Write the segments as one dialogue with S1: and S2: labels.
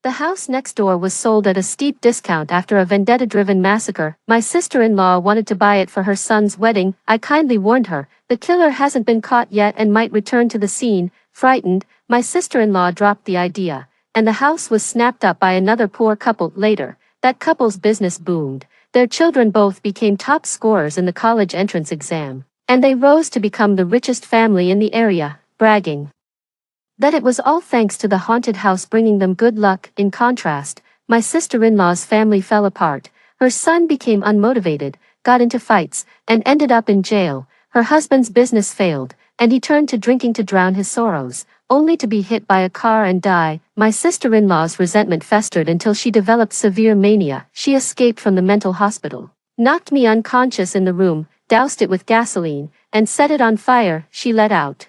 S1: The house next door was sold at a steep discount after a vendetta-driven massacre. My sister-in-law wanted to buy it for her son's wedding. I kindly warned her, the killer hasn't been caught yet and might return to the scene. Frightened, my sister-in-law dropped the idea, and the house was snapped up by another poor couple later. That couple's business boomed. Their children both became top scorers in the college entrance exam, and they rose to become the richest family in the area, bragging that it was all thanks to the haunted house bringing them good luck. In contrast, my sister-in-law's family fell apart. Her son became unmotivated, got into fights, and ended up in jail. Her husband's business failed, and he turned to drinking to drown his sorrows, only to be hit by a car and die. My sister-in-law's resentment festered until she developed severe mania. She escaped from the mental hospital, knocked me unconscious in the room, doused it with gasoline, and set it on fire. She let out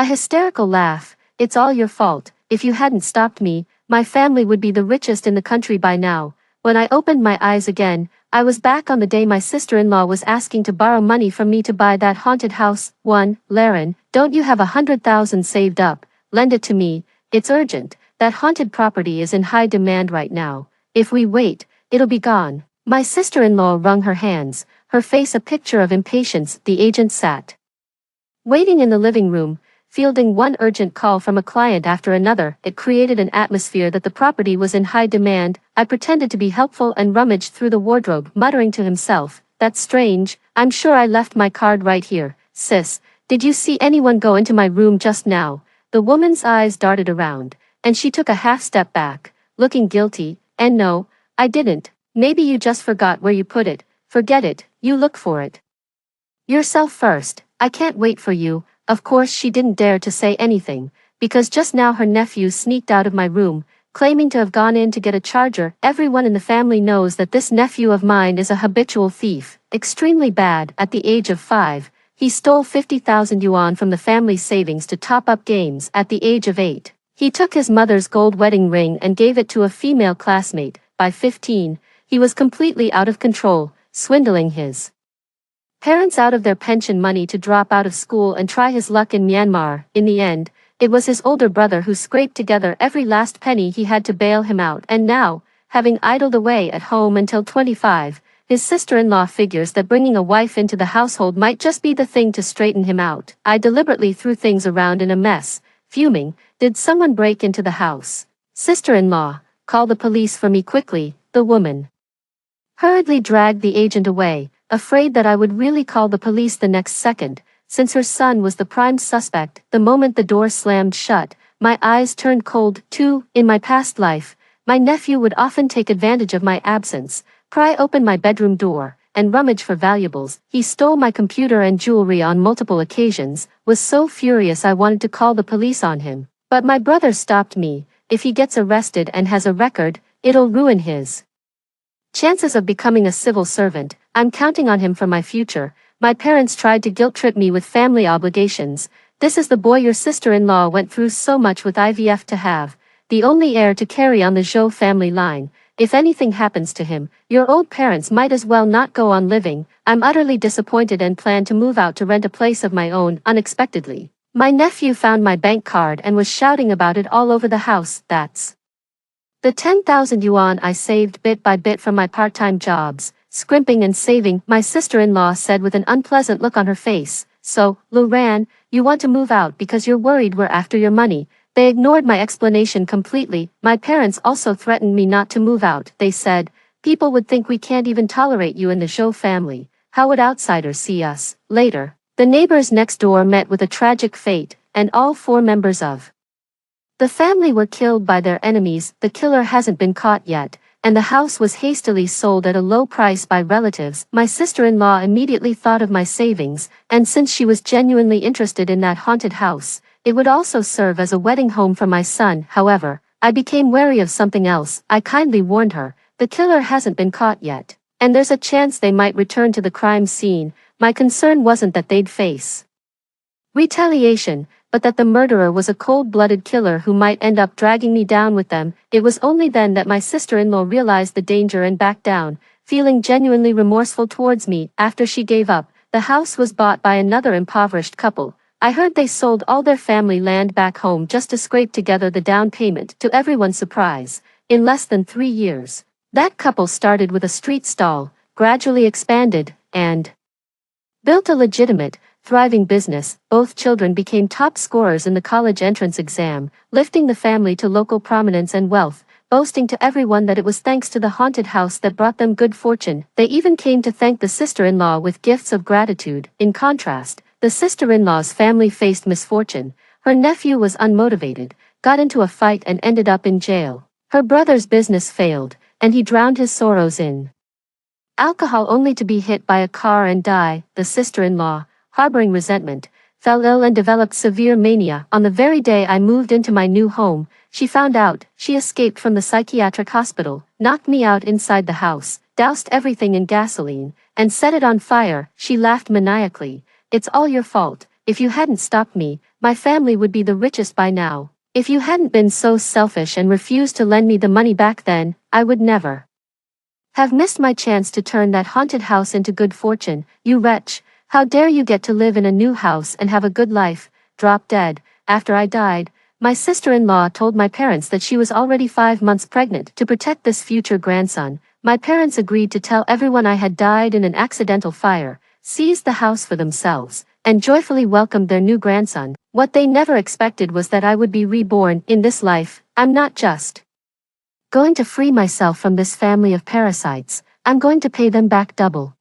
S1: a hysterical laugh. It's all your fault. If you hadn't stopped me, my family would be the richest in the country by now. When I opened my eyes again, I was back on the day my sister-in-law was asking to borrow money from me to buy that haunted house. Laren, don't you have 100,000 saved up? Lend it to me. It's urgent. That haunted property is in high demand right now. If we wait, it'll be gone. My sister-in-law wrung her hands, her face a picture of impatience. The agent sat waiting in the living room, fielding one urgent call from a client after another. It created an atmosphere that the property was in high demand. I pretended to be helpful and rummaged through the wardrobe, muttering to himself, "That's strange, I'm sure I left my card right here. Sis, did you see anyone go into my room just now?" The woman's eyes darted around, and she took a half step back, looking guilty. "And no, I didn't. Maybe you just forgot where you put it. Forget it, you look for it yourself first. I can't wait for you." Of course she didn't dare to say anything, because just now her nephew sneaked out of my room, claiming to have gone in to get a charger. Everyone in the family knows that this nephew of mine is a habitual thief, extremely bad. At the age of 5, he stole 50,000 yuan from the family savings to top up games. At the age of 8, he took his mother's gold wedding ring and gave it to a female classmate. By 15, he was completely out of control, swindling his parents out of their pension money to drop out of school and try his luck in Myanmar. In the end, it was his older brother who scraped together every last penny he had to bail him out. And now, having idled away at home until 25, his sister-in-law figures that bringing a wife into the household might just be the thing to straighten him out. I deliberately threw things around in a mess, fuming. Did someone break into the house? Sister-in-law, call the police for me quickly. The woman hurriedly dragged the agent away, afraid that I would really call the police the next second, since her son was the prime suspect. The moment the door slammed shut, my eyes turned cold. Too, in my past life, my nephew would often take advantage of my absence, pry open my bedroom door, and rummage for valuables. He stole my computer and jewelry on multiple occasions, was so furious I wanted to call the police on him. But my brother stopped me. If he gets arrested and has a record, it'll ruin his chances of becoming a civil servant. I'm counting on him for my future. My parents tried to guilt-trip me with family obligations. This is the boy your sister-in-law went through so much with IVF to have, the only heir to carry on the Zhou family line. If anything happens to him, your old parents might as well not go on living. I'm utterly disappointed and plan to move out to rent a place of my own. Unexpectedly, my nephew found my bank card and was shouting about it all over the house. That's the 10,000 yuan I saved bit by bit from my part-time jobs, scrimping and saving. My sister-in-law said with an unpleasant look on her face, "So, Luran, you want to move out because you're worried we're after your money." They ignored my explanation completely. My parents also threatened me not to move out. They said, "People would think we can't even tolerate you in the Zhou family. How would outsiders see us?" Later, the neighbors next door met with a tragic fate, and all 4 members of the family were killed by their enemies. The killer hasn't been caught yet, and the house was hastily sold at a low price by relatives. My sister-in-law immediately thought of my savings, and since she was genuinely interested in that haunted house, it would also serve as a wedding home for my son. However, I became wary of something else. I kindly warned her, the killer hasn't been caught yet, and there's a chance they might return to the crime scene. My concern wasn't that they'd face retaliation, but that the murderer was a cold-blooded killer who might end up dragging me down with them. It was only then that my sister-in-law realized the danger and backed down, feeling genuinely remorseful towards me. After she gave up, the house was bought by another impoverished couple, I heard they sold all their family land back home just to scrape together the down payment, to everyone's surprise, in less than 3 years. That couple started with a street stall, gradually expanded, and built a legitimate, thriving business. Both children became top scorers in the college entrance exam, lifting the family to local prominence and wealth, boasting to everyone that it was thanks to the haunted house that brought them good fortune. They even came to thank the sister-in-law with gifts of gratitude. In contrast, the sister-in-law's family faced misfortune. Her nephew was unmotivated, got into a fight and ended up in jail. Her brother's business failed, and he drowned his sorrows in alcohol only to be hit by a car and die. The sister-in-law, harboring resentment, fell ill and developed severe mania. On the very day I moved into my new home, she found out. She escaped from the psychiatric hospital, knocked me out inside the house, doused everything in gasoline, and set it on fire. She laughed maniacally. It's all your fault. If you hadn't stopped me, my family would be the richest by now. If you hadn't been so selfish and refused to lend me the money back then, I would never have missed my chance to turn that haunted house into good fortune. You wretch, how dare you get to live in a new house and have a good life? Drop dead. After I died, my sister-in-law told my parents that she was already 5 months pregnant. To protect this future grandson, my parents agreed to tell everyone I had died in an accidental fire, seized the house for themselves, and joyfully welcomed their new grandson. What they never expected was that I would be reborn in this life. I'm not just going to free myself from this family of parasites, I'm going to pay them back double.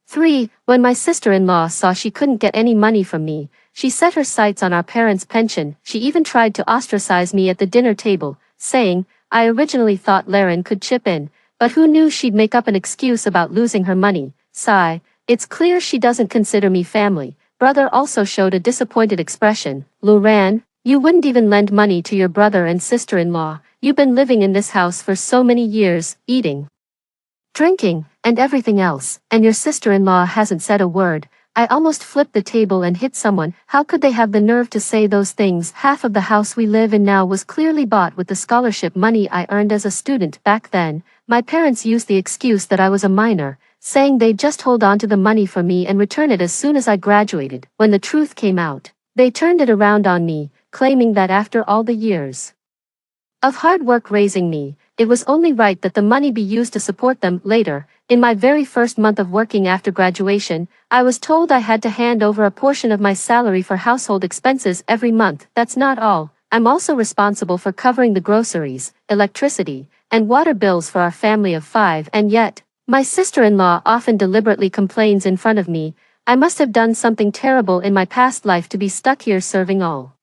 S1: 3. When my sister-in-law saw she couldn't get any money from me, she set her sights on our parents' pension. She even tried to ostracize me at the dinner table, saying, I originally thought Laren could chip in, but who knew she'd make up an excuse about losing her money. Sigh. It's clear she doesn't consider me family. Brother also showed a disappointed expression. Luran, you wouldn't even lend money to your brother and sister-in-law. You've been living in this house for so many years, eating, drinking, and everything else, and your sister-in-law hasn't said a word. I almost flipped the table and hit someone. How could they have the nerve to say those things? Half of the house we live in now was clearly bought with the scholarship money I earned as a student. Back then, my parents used the excuse that I was a minor, saying they'd just hold on to the money for me and return it as soon as I graduated. When the truth came out, they turned it around on me, claiming that after all the years of hard work raising me, it was only right that the money be used to support them later. In my very first month of working after graduation, I was told I had to hand over a portion of my salary for household expenses every month. That's not all. I'm also responsible for covering the groceries, electricity, and water bills for our family of 5, and yet, my sister-in-law often deliberately complains in front of me. I must have done something terrible in my past life to be stuck here serving all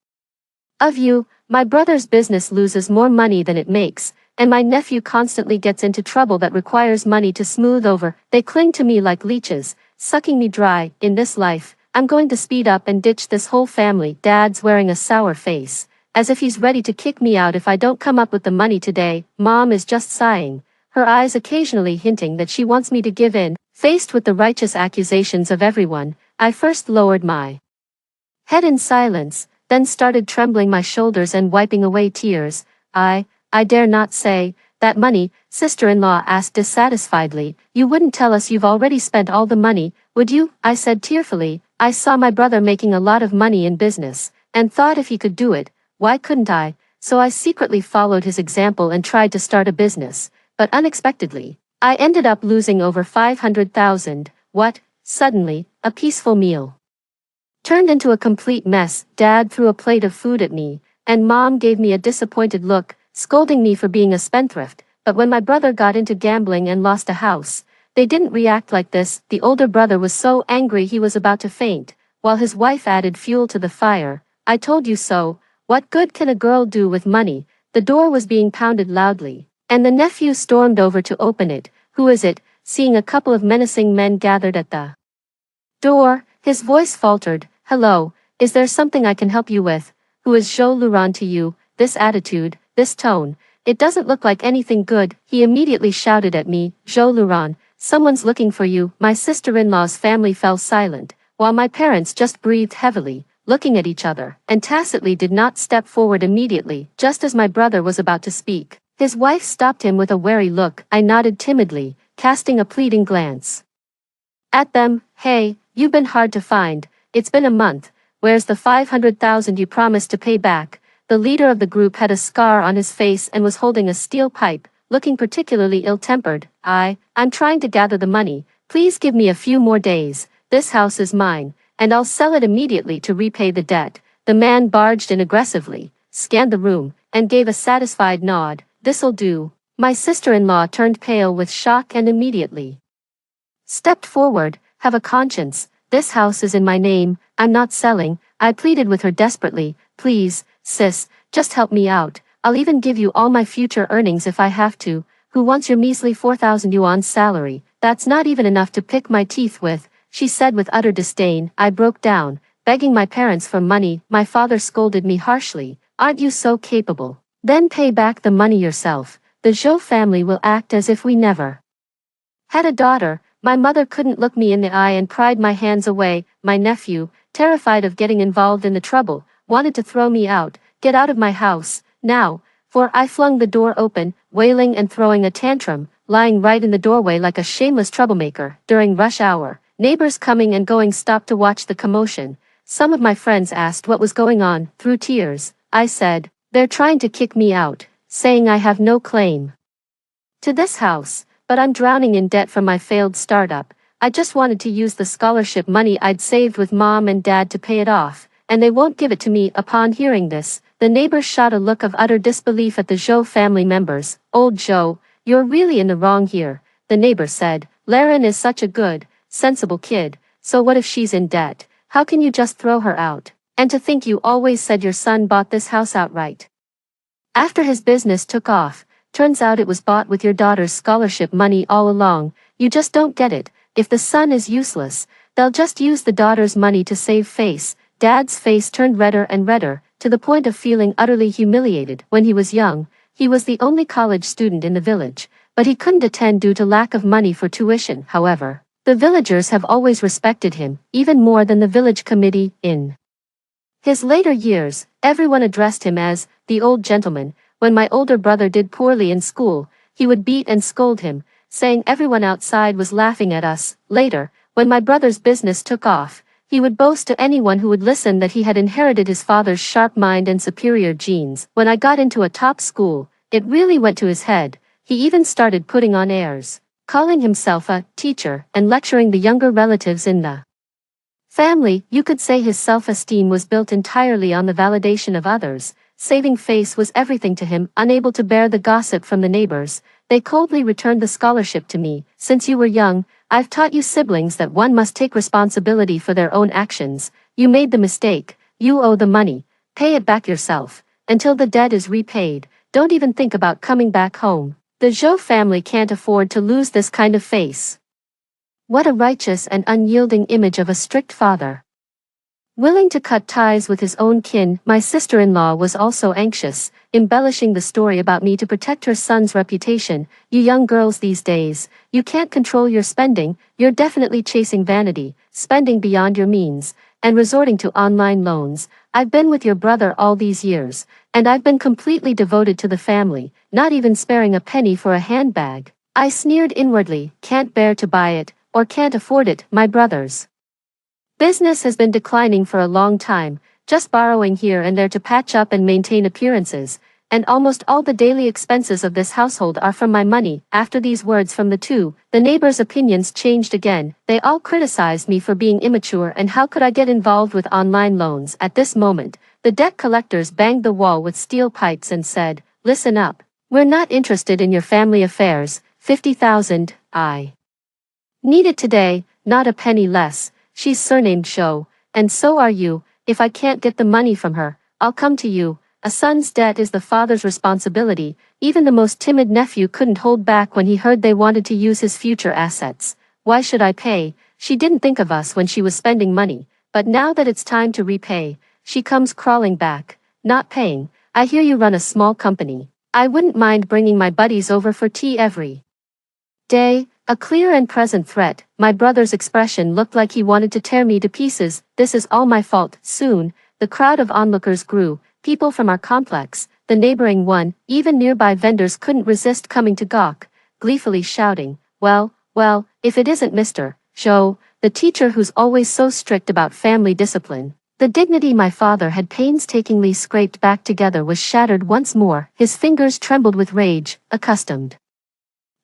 S1: of you. My brother's business loses more money than it makes, and my nephew constantly gets into trouble that requires money to smooth over. They cling to me like leeches, sucking me dry. In this life, I'm going to speed up and ditch this whole family. Dad's wearing a sour face, as if he's ready to kick me out if I don't come up with the money today. Mom is just sighing, her eyes occasionally hinting that she wants me to give in. Faced with the righteous accusations of everyone, I first lowered my head in silence, then started trembling my shoulders and wiping away tears. I dare not say, that money, sister-in-law asked dissatisfiedly. You wouldn't tell us you've already spent all the money, would you? I said tearfully. I saw my brother making a lot of money in business, and thought if he could do it, why couldn't I? So I secretly followed his example and tried to start a business, but unexpectedly, I ended up losing over 500,000. What? Suddenly, a peaceful meal turned into a complete mess. Dad threw a plate of food at me, and Mom gave me a disappointed look, scolding me for being a spendthrift. But when my brother got into gambling and lost a house, they didn't react like this. The older brother was so angry he was about to faint, while his wife added fuel to the fire. I told you so. What good can a girl do with money? The door was being pounded loudly, and the nephew stormed over to open it. Who is it? Seeing a couple of menacing men gathered at the door, his voice faltered. Hello, is there something I can help you with? Who is Joe Luran to you? This attitude, this tone, it doesn't look like anything good. He immediately shouted at me. Joe Luran, someone's looking for you. My sister-in-law's family fell silent, while my parents just breathed heavily, looking at each other, and tacitly did not step forward immediately. Just as my brother was about to speak, his wife stopped him with a wary look. I nodded timidly, casting a pleading glance at them. Hey, you've been hard to find. It's been a month. Where's the 500,000 you promised to pay back? The leader of the group had a scar on his face and was holding a steel pipe, looking particularly ill-tempered. I'm trying to gather the money. Please give me a few more days. This house is mine, and I'll sell it immediately to repay the debt. The man barged in aggressively, scanned the room, and gave a satisfied nod. This'll do. My sister-in-law turned pale with shock and immediately stepped forward. Have a conscience. This house is in my name. I'm not selling. I pleaded with her desperately. Please, sis, just help me out. I'll even give you all my future earnings if I have to. Who wants your measly 4,000 yuan salary? That's not even enough to pick my teeth with, she said with utter disdain. I broke down, begging my parents for money. My father scolded me harshly. Aren't you so capable? Then pay back the money yourself. The Zhou family will act as if we never had a daughter. My mother couldn't look me in the eye and pried my hands away. My nephew, terrified of getting involved in the trouble, wanted to throw me out. Get out of my house, now. For I flung the door open, wailing and throwing a tantrum, lying right in the doorway like a shameless troublemaker. During rush hour, neighbors coming and going stopped to watch the commotion. Some of my friends asked what was going on. Through tears, I said, they're trying to kick me out, saying I have no claim to this house. But I'm drowning in debt from my failed startup. I just wanted to use the scholarship money I'd saved with mom and dad to pay it off, and they won't give it to me. Upon hearing this, the neighbors shot a look of utter disbelief at the Zhou family members. Old Zhou, you're really in the wrong here, the neighbor said. Laren is such a good, sensible kid, so what if she's in debt? How can you just throw her out? And to think you always said your son bought this house outright. After his business took off, turns out it was bought with your daughter's scholarship money all along. You just don't get it. If the son is useless, they'll just use the daughter's money to save face. Dad's face turned redder and redder, to the point of feeling utterly humiliated. When he was young, he was the only college student in the village, but he couldn't attend due to lack of money for tuition. However, the villagers have always respected him, even more than the village committee. In his later years, everyone addressed him as the old gentleman. When my older brother did poorly in school, he would beat and scold him, saying everyone outside was laughing at us. Later, when my brother's business took off, he would boast to anyone who would listen that he had inherited his father's sharp mind and superior genes. When I got into a top school, it really went to his head. He even started putting on airs, calling himself a teacher and lecturing the younger relatives in the family. You could say his self-esteem was built entirely on the validation of others. Saving face was everything to him. Unable to bear the gossip from the neighbors, they coldly returned the scholarship to me. Since you were young, I've taught you siblings that one must take responsibility for their own actions. You made the mistake. You owe the money. Pay it back yourself. Until the debt is repaid, don't even think about coming back home. The Zhou family can't afford to lose this kind of face. What a righteous and unyielding image of a strict father. Willing to cut ties with his own kin, my sister-in-law was also anxious, embellishing the story about me to protect her son's reputation. You young girls these days, you can't control your spending. You're definitely chasing vanity, spending beyond your means, and resorting to online loans. I've been with your brother all these years, and I've been completely devoted to the family, not even sparing a penny for a handbag. I sneered inwardly. Can't bear to buy it, or can't afford it. My brother's business has been declining for a long time, just borrowing here and there to patch up and maintain appearances, and almost all the daily expenses of this household are from my money. After these words from the two, the neighbors' opinions changed again. They all criticized me for being immature and how could I get involved with online loans. At this moment, the debt collectors banged the wall with steel pipes and said, listen up, we're not interested in your family affairs. 50,000, I need it today, not a penny less. She's surnamed Zhou, and so are you. If I can't get the money from her, I'll come to you. A son's debt is the father's responsibility. Even the most timid nephew couldn't hold back when he heard they wanted to use his future assets. Why should I pay? She didn't think of us when she was spending money, but now that it's time to repay, she comes crawling back. Not paying. I hear you run a small company. I wouldn't mind bringing my buddies over for tea every day. A clear and present threat. My brother's expression looked like he wanted to tear me to pieces. This is all my fault. Soon, the crowd of onlookers grew. People from our complex, the neighboring one, even nearby vendors couldn't resist coming to gawk, gleefully shouting, well, if it isn't Mr. Zhou, the teacher who's always so strict about family discipline. The dignity my father had painstakingly scraped back together was shattered once more. His fingers trembled with rage, accustomed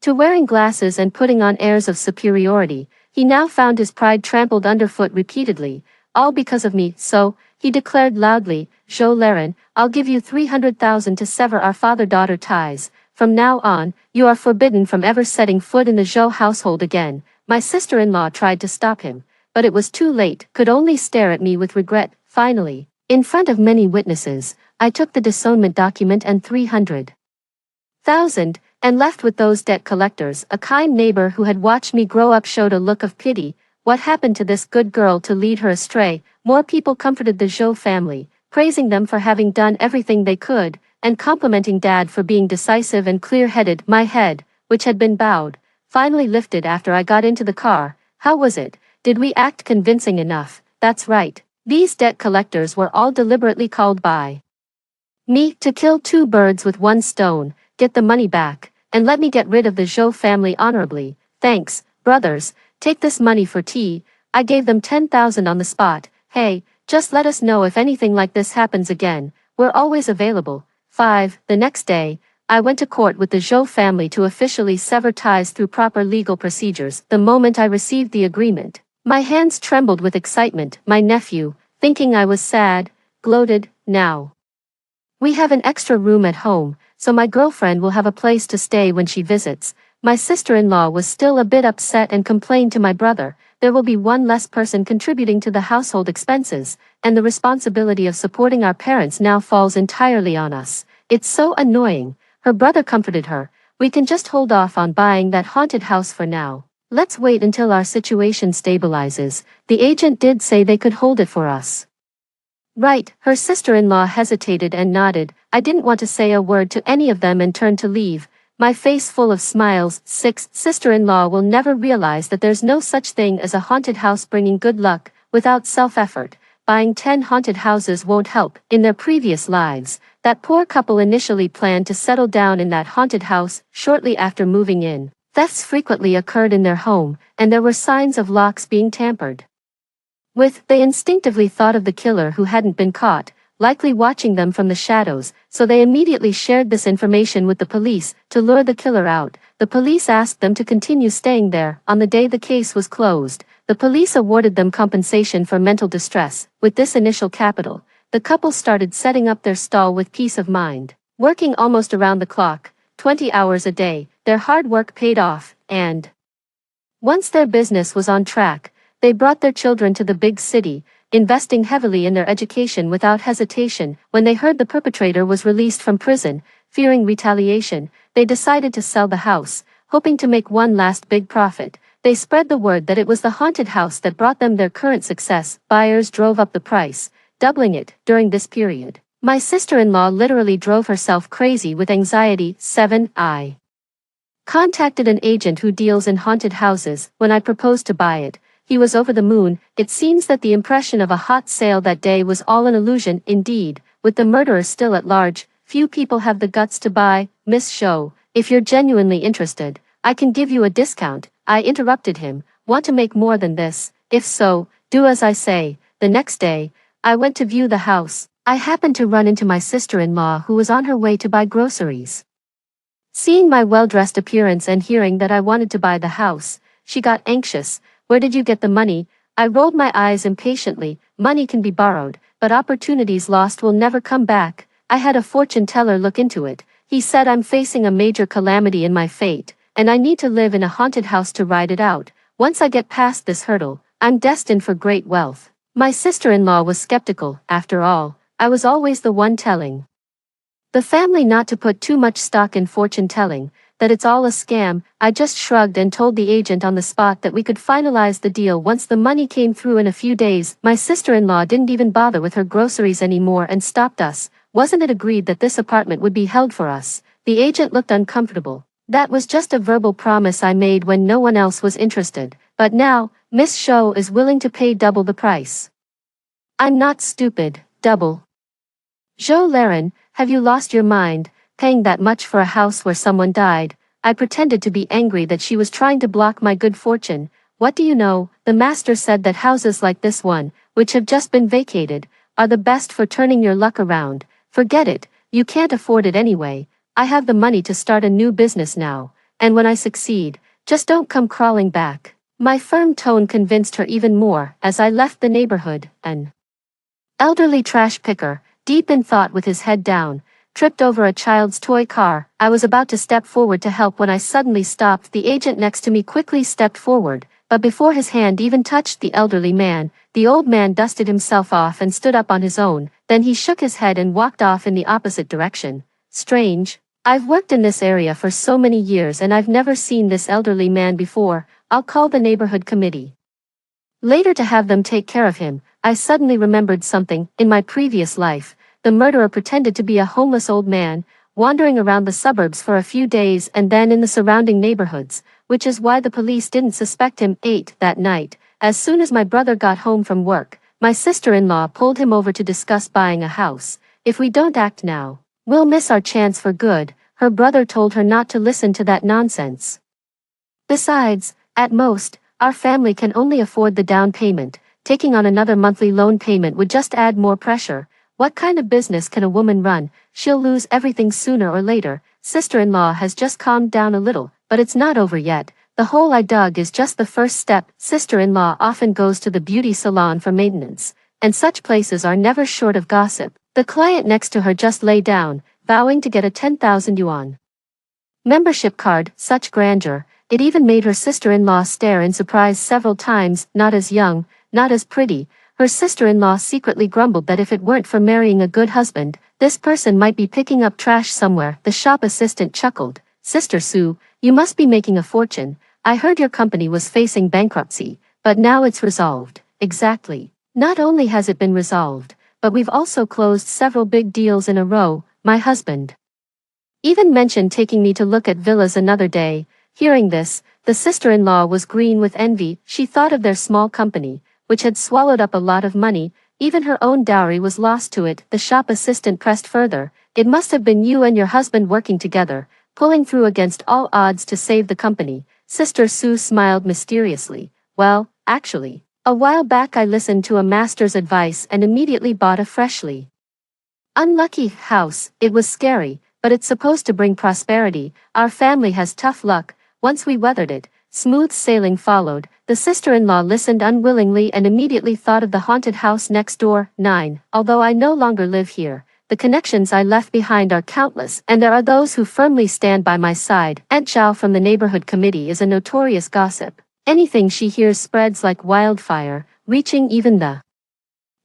S1: to wearing glasses and putting on airs of superiority. He now found his pride trampled underfoot repeatedly, all because of me. So, he declared loudly, "Jo Laren, I'll give you 300,000 to sever our father-daughter ties. From now on, you are forbidden from ever setting foot in the Jo household again." My sister-in-law tried to stop him, but it was too late, could only stare at me with regret. Finally, in front of many witnesses, I took the disownment document and 300,000, and left with those debt collectors. A kind neighbor who had watched me grow up showed a look of pity. What happened to this good girl to lead her astray? More people comforted the Jo family, praising them for having done everything they could, and complimenting Dad for being decisive and clear-headed. My head, which had been bowed, finally lifted after I got into the car. How was it? Did we act convincing enough? That's right. These debt collectors were all deliberately called by me to kill two birds with one stone, get the money back, and let me get rid of the Jo family honorably. Thanks, brothers, take this money for tea. I gave them 10,000 on the spot. Hey, just let us know if anything like this happens again. We're always available. 5. The next day, I went to court with the Jo family to officially sever ties through proper legal procedures. The moment I received the agreement, my hands trembled with excitement. My nephew, thinking I was sad, gloated, "Now we have an extra room at home, so my girlfriend will have a place to stay when she visits." My sister-in-law was still a bit upset and complained to my brother, "There will be one less person contributing to the household expenses, and the responsibility of supporting our parents now falls entirely on us. It's so annoying." Her brother comforted her, "We can just hold off on buying that haunted house for now. Let's wait until our situation stabilizes." The agent did say they could hold it for us. Right, her sister-in-law hesitated and nodded. I didn't want to say a word to any of them and turned to leave, my face full of smiles. 6. Sister-in-law will never realize that there's no such thing as a haunted house bringing good luck. Without self-effort, buying 10 haunted houses won't help. In their previous lives, that poor couple initially planned to settle down in that haunted house. Shortly after moving in, thefts frequently occurred in their home, and there were signs of locks being tampered with. They instinctively thought of the killer who hadn't been caught, likely watching them from the shadows, so they immediately shared this information with the police. To lure the killer out, the police asked them to continue staying there. On the day the case was closed, the police awarded them compensation for mental distress. With this initial capital, the couple started setting up their stall with peace of mind. Working almost around the clock, 20 hours a day, their hard work paid off, and once their business was on track, they brought their children to the big city, investing heavily in their education without hesitation. When they heard the perpetrator was released from prison, fearing retaliation, they decided to sell the house, hoping to make one last big profit. They spread the word that it was the haunted house that brought them their current success. Buyers drove up the price, doubling it. During this period, my sister-in-law literally drove herself crazy with anxiety. 7. I contacted an agent who deals in haunted houses. When I proposed to buy it, he was over the moon. It seems that the impression of a hot sale that day was all an illusion. Indeed, with the murderer still at large, few people have the guts to buy. "Miss Jo, if you're genuinely interested, I can give you a discount." I interrupted him. "Want to make more than this? If so, do as I say." The next day, I went to view the house. I happened to run into my sister-in-law who was on her way to buy groceries. Seeing my well-dressed appearance and hearing that I wanted to buy the house, she got anxious. "Where did you get the money?" I rolled my eyes impatiently. "Money can be borrowed, but opportunities lost will never come back." I had a fortune teller look into it. He said I'm facing a major calamity in my fate, and I need to live in a haunted house to ride it out. Once I get past this hurdle, I'm destined for great wealth. My sister-in-law was skeptical. After all, I was always the one telling the family not to put too much stock in fortune telling, that it's all a scam. I just shrugged and told the agent on the spot that we could finalize the deal once the money came through in a few days. My sister-in-law didn't even bother with her groceries anymore and stopped us. Wasn't it agreed that this apartment would be held for us? The agent looked uncomfortable. That was just a verbal promise I made when no one else was interested, but now, Miss Jo is willing to pay double the price. I'm not stupid. Double. Jo Laren, have you lost your mind, paying that much for a house where someone died? I pretended to be angry that she was trying to block my good fortune. What do you know, The master said that houses like this one, which have just been vacated, are the best for turning your luck around. Forget it, you can't afford it anyway. I have the money to start a new business now, and when I succeed, just don't come crawling back. My firm tone convinced her even more as I left the neighborhood. An elderly trash picker, deep in thought with his head down, tripped over a child's toy car. I was about to step forward to help when I suddenly stopped. The agent next to me quickly stepped forward, but before his hand even touched the elderly man, the old man dusted himself off and stood up on his own. Then he shook his head and walked off in the opposite direction. Strange. I've worked in this area for so many years and I've never seen this elderly man before. I'll call the neighborhood committee later to have them take care of him. I suddenly remembered something. In my previous life, the murderer pretended to be a homeless old man, wandering around the suburbs for a few days and then in the surrounding neighborhoods, which is why the police didn't suspect him. 8. That night, as soon as my brother got home from work, my sister-in-law pulled him over to discuss buying a house. If we don't act now, we'll miss our chance for good. Her brother told her not to listen to that nonsense. Besides, at most, our family can only afford the down payment. Taking on another monthly loan payment would just add more pressure. What kind of business can a woman run? She'll lose everything sooner or later. Sister-in-law has just calmed down a little, but it's not over yet. The hole I dug is just the first step. Sister-in-law often goes to the beauty salon for maintenance, and such places are never short of gossip. The client next to her just lay down, vowing to get a 10,000 yuan membership card. Such grandeur, it even made her sister-in-law stare in surprise several times. Not as young, not as pretty. Her sister-in-law secretly grumbled that if it weren't for marrying a good husband, this person might be picking up trash somewhere. The shop assistant chuckled. Sister Sue, you must be making a fortune. I heard your company was facing bankruptcy, but now it's resolved. Exactly. Not only has it been resolved, but we've also closed several big deals in a row. My husband even mentioned taking me to look at villas another day. Hearing this, the sister-in-law was green with envy. She thought of their small company, which had swallowed up a lot of money. Even her own dowry was lost to it. The shop assistant pressed further. It must have been you and your husband working together, pulling through against all odds to save the company. Sister Sue smiled mysteriously. Well, actually, a while back I listened to a master's advice and immediately bought a freshly unlucky house. It was scary, but it's supposed to bring prosperity. Our family has tough luck. Once we weathered it, smooth sailing followed. The sister-in-law listened unwillingly and immediately thought of the haunted house next door. 9. Although I no longer live here, the connections I left behind are countless, and there are those who firmly stand by my side. Aunt Zhao from the neighborhood committee is a notorious gossip. Anything she hears spreads like wildfire, reaching even the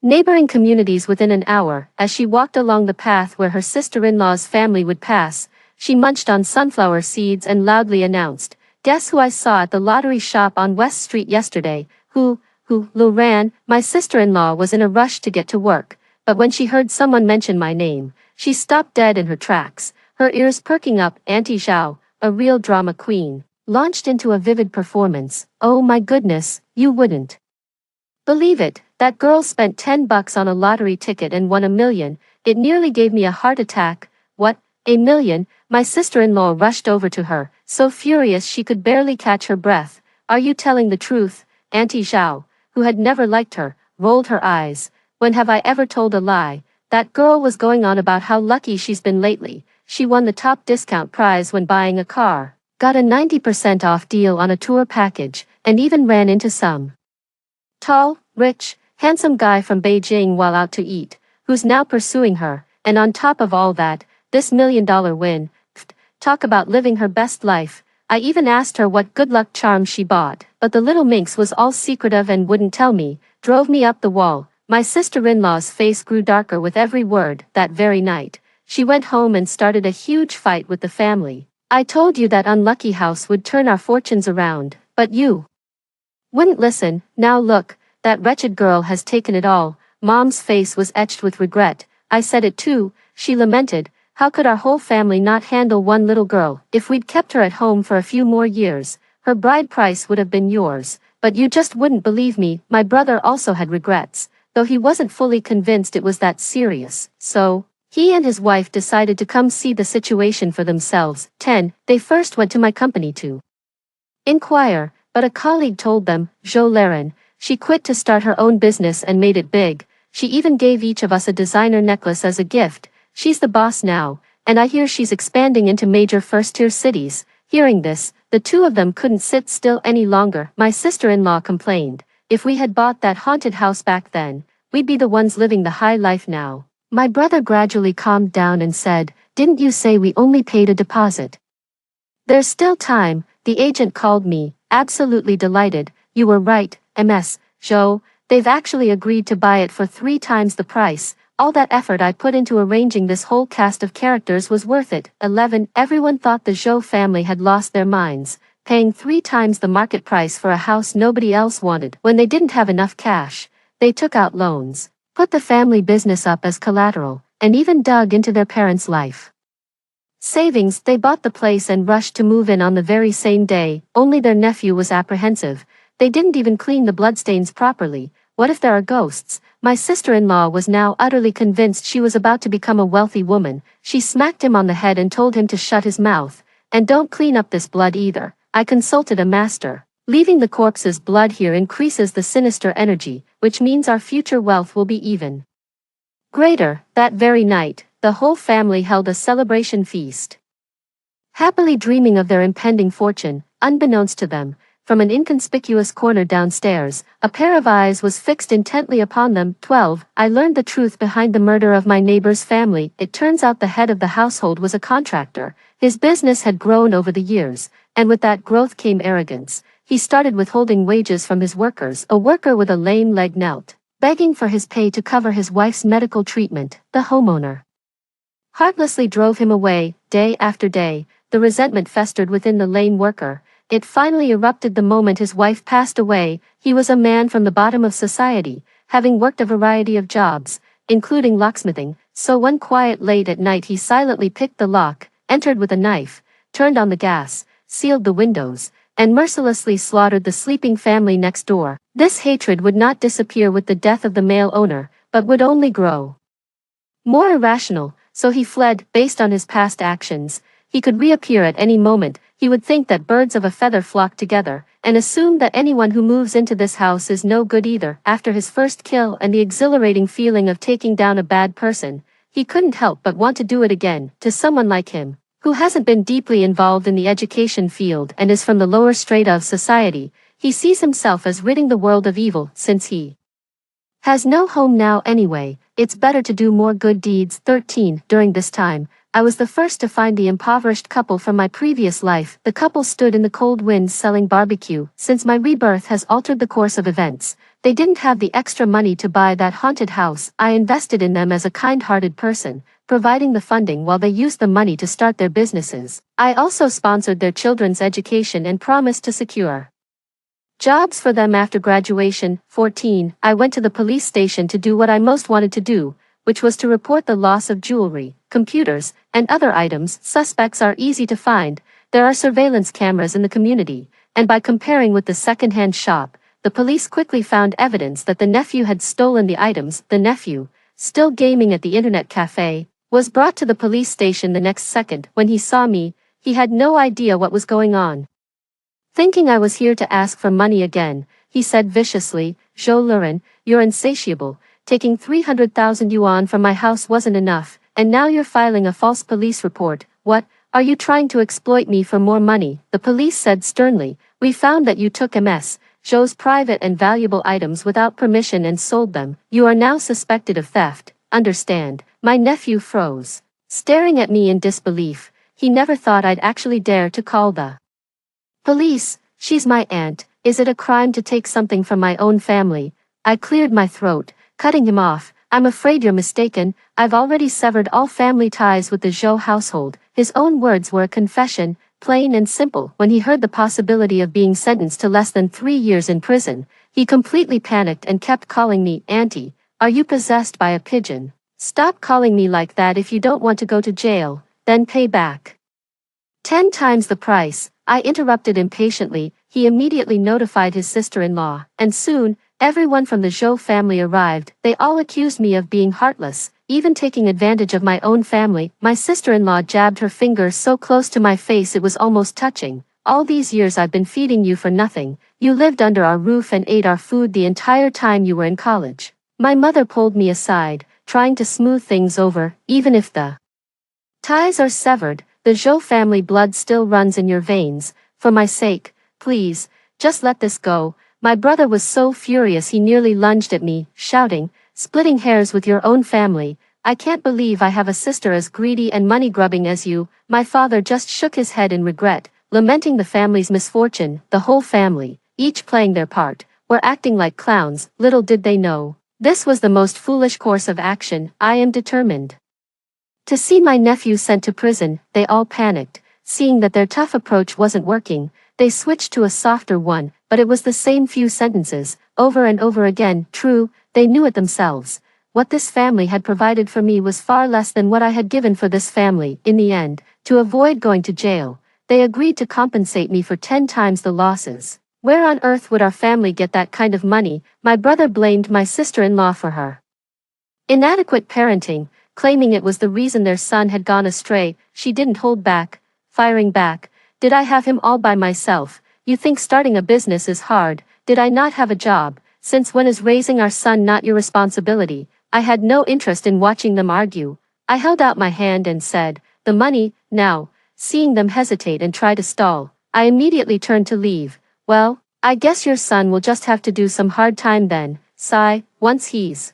S1: neighboring communities within an hour. As she walked along the path where her sister-in-law's family would pass, she munched on sunflower seeds and loudly announced, "Guess who I saw at the lottery shop on West Street yesterday?" Who? Lu ran. My sister-in-law was in a rush to get to work, but when she heard someone mention my name, she stopped dead in her tracks, her ears perking up. Auntie Zhao, a real drama queen, launched into a vivid performance. Oh my goodness, you wouldn't believe it. That girl spent $10 on a lottery ticket and won $1 million. It nearly gave me a heart attack. What? $1 million? My sister-in-law rushed over to her, so furious she could barely catch her breath. Are you telling the truth? Auntie Zhao, who had never liked her, rolled her eyes. When have I ever told a lie? That girl was going on about how lucky she's been lately. She won the top discount prize when buying a car, got a 90% off deal on a tour package, and even ran into some tall, rich, handsome guy from Beijing while out to eat, who's now pursuing her. And on top of all that, this $1 million win. Talk about living her best life. I even asked her what good luck charm she bought, but the little minx was all secretive and wouldn't tell me. Drove me up the wall. My sister-in-law's face grew darker with every word. That very night, she went home and started a huge fight with the family. I told you that unlucky house would turn our fortunes around, but you wouldn't listen. Now look, that wretched girl has taken it all. Mom's face was etched with regret. I said it too, she lamented. How could our whole family not handle one little girl? If we'd kept her at home for a few more years, her bride price would have been yours. But you just wouldn't believe me. My brother also had regrets, though he wasn't fully convinced it was that serious. So, he and his wife decided to come see the situation for themselves. 10. They first went to my company to inquire. But a colleague told them, Zhou Laren, she quit to start her own business and made it big. She even gave each of us a designer necklace as a gift. She's the boss now, and I hear she's expanding into major first-tier cities. Hearing this, the two of them couldn't sit still any longer. My sister-in-law complained, if we had bought that haunted house back then, we'd be the ones living the high life now. My brother gradually calmed down and said, didn't you say we only paid a deposit? There's still time. The agent called me, absolutely delighted. You were right, Ms. Zhou, they've actually agreed to buy it for 3 times the price. All that effort I put into arranging this whole cast of characters was worth it. 11. Everyone thought the Zhou family had lost their minds, paying 3 times the market price for a house nobody else wanted. When they didn't have enough cash, they took out loans, put the family business up as collateral, and even dug into their parents' life savings. They bought the place and rushed to move in on the very same day. Only their nephew was apprehensive. They didn't even clean the bloodstains properly. What if there are ghosts? My sister-in-law was now utterly convinced she was about to become a wealthy woman. She smacked him on the head and told him to shut his mouth. And don't clean up this blood either. I consulted a master. Leaving the corpse's blood here increases the sinister energy, which means our future wealth will be even greater. That very night, the whole family held a celebration feast, happily dreaming of their impending fortune. Unbeknownst to them, from an inconspicuous corner downstairs, a pair of eyes was fixed intently upon them. 12. I learned the truth behind the murder of my neighbor's family. It turns out the head of the household was a contractor. His business had grown over the years, and with that growth came arrogance. He started withholding wages from his workers. A worker with a lame leg knelt, begging for his pay to cover his wife's medical treatment. The homeowner heartlessly drove him away. Day after day, the resentment festered within the lame worker. It finally erupted the moment his wife passed away. He was a man from the bottom of society, having worked a variety of jobs, including locksmithing, so one quiet late at night he silently picked the lock, entered with a knife, turned on the gas, sealed the windows, and mercilessly slaughtered the sleeping family next door. This hatred would not disappear with the death of the male owner, but would only grow more irrational. So he fled. Based on his past actions, he could reappear at any moment. He would think that birds of a feather flock together, and assume that anyone who moves into this house is no good either. After his first kill and the exhilarating feeling of taking down a bad person, he couldn't help but want to do it again. To someone like him, who hasn't been deeply involved in the education field and is from the lower strata of society, he sees himself as ridding the world of evil. Since he has no home now anyway, it's better to do more good deeds. 13. During this time, I was the first to find the impoverished couple from my previous life. The couple stood in the cold wind selling barbecue. Since my rebirth has altered the course of events, they didn't have the extra money to buy that haunted house. I invested in them as a kind-hearted person, providing the funding while they used the money to start their businesses. I also sponsored their children's education and promised to secure jobs for them after graduation. 14. I went to the police station to do what I most wanted to do, which was to report the loss of jewelry, computers, and other items. Suspects are easy to find. There are surveillance cameras in the community, and by comparing with the second-hand shop, the police quickly found evidence that the nephew had stolen the items. The nephew, still gaming at the internet cafe, was brought to the police station the next second. When he saw me, he had no idea what was going on. Thinking I was here to ask for money again, he said viciously, Zhou Luren, you're insatiable. Taking 300,000 yuan from my house wasn't enough, and now you're filing a false police report. What, are you trying to exploit me for more money? The police said sternly, we found that you took Ms. Zhou's private and valuable items without permission and sold them. You are now suspected of theft. Understand? My nephew froze, staring at me in disbelief. He never thought I'd actually dare to call the police. She's my aunt. Is it a crime to take something from my own family? I cleared my throat, cutting him off. I'm afraid you're mistaken. I've already severed all family ties with the Zhou household. His own words were a confession, plain and simple. When he heard the possibility of being sentenced to less than 3 years in prison, he completely panicked and kept calling me Auntie. Are you possessed by a pigeon? Stop calling me like that. If you don't want to go to jail, then pay back 10 times the price. I interrupted impatiently. He immediately notified his sister-in-law, and soon, everyone from the Zhou family arrived. They all accused me of being heartless, even taking advantage of my own family. My sister-in-law jabbed her finger so close to my face it was almost touching. All these years I've been feeding you for nothing. You lived under our roof and ate our food the entire time you were in college. My mother pulled me aside, trying to smooth things over, even if the ties are severed, the Zhou family blood still runs in your veins. For my sake, please, just let this go. My brother was so furious he nearly lunged at me, shouting, splitting hairs with your own family. I can't believe I have a sister as greedy and money-grubbing as you. My father just shook his head in regret, lamenting the family's misfortune. The whole family, each playing their part, were acting like clowns. Little did they know, this was the most foolish course of action. I am determined to see my nephew sent to prison. They all panicked, seeing that their tough approach wasn't working. They switched to a softer one, but it was the same few sentences, over and over again. True, they knew it themselves. What this family had provided for me was far less than what I had given for this family. In the end, to avoid going to jail, they agreed to compensate me for 10 times the losses. Where on earth would our family get that kind of money? My brother blamed my sister-in-law for her inadequate parenting, claiming it was the reason their son had gone astray. She didn't hold back, firing back. Did I have him all by myself? You think starting a business is hard? Did I not have a job? Since when is raising our son not your responsibility? I had no interest in watching them argue. I held out my hand and said, the money, now. Seeing them hesitate and try to stall, I immediately turned to leave. Well, I guess your son will just have to do some hard time then. Sigh, once he's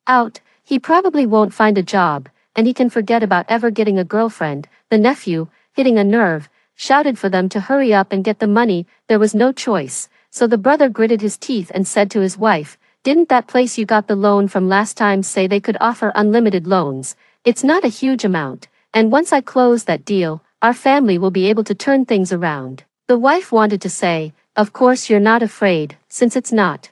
S1: out, he probably won't find a job, and he can forget about ever getting a girlfriend. The nephew, hitting a nerve, shouted for them to hurry up and get the money. There was no choice, so the brother gritted his teeth and said to his wife, didn't that place you got the loan from last time say they could offer unlimited loans? It's not a huge amount, and once I close that deal, our family will be able to turn things around. The wife wanted to say, of course you're not afraid, since it's not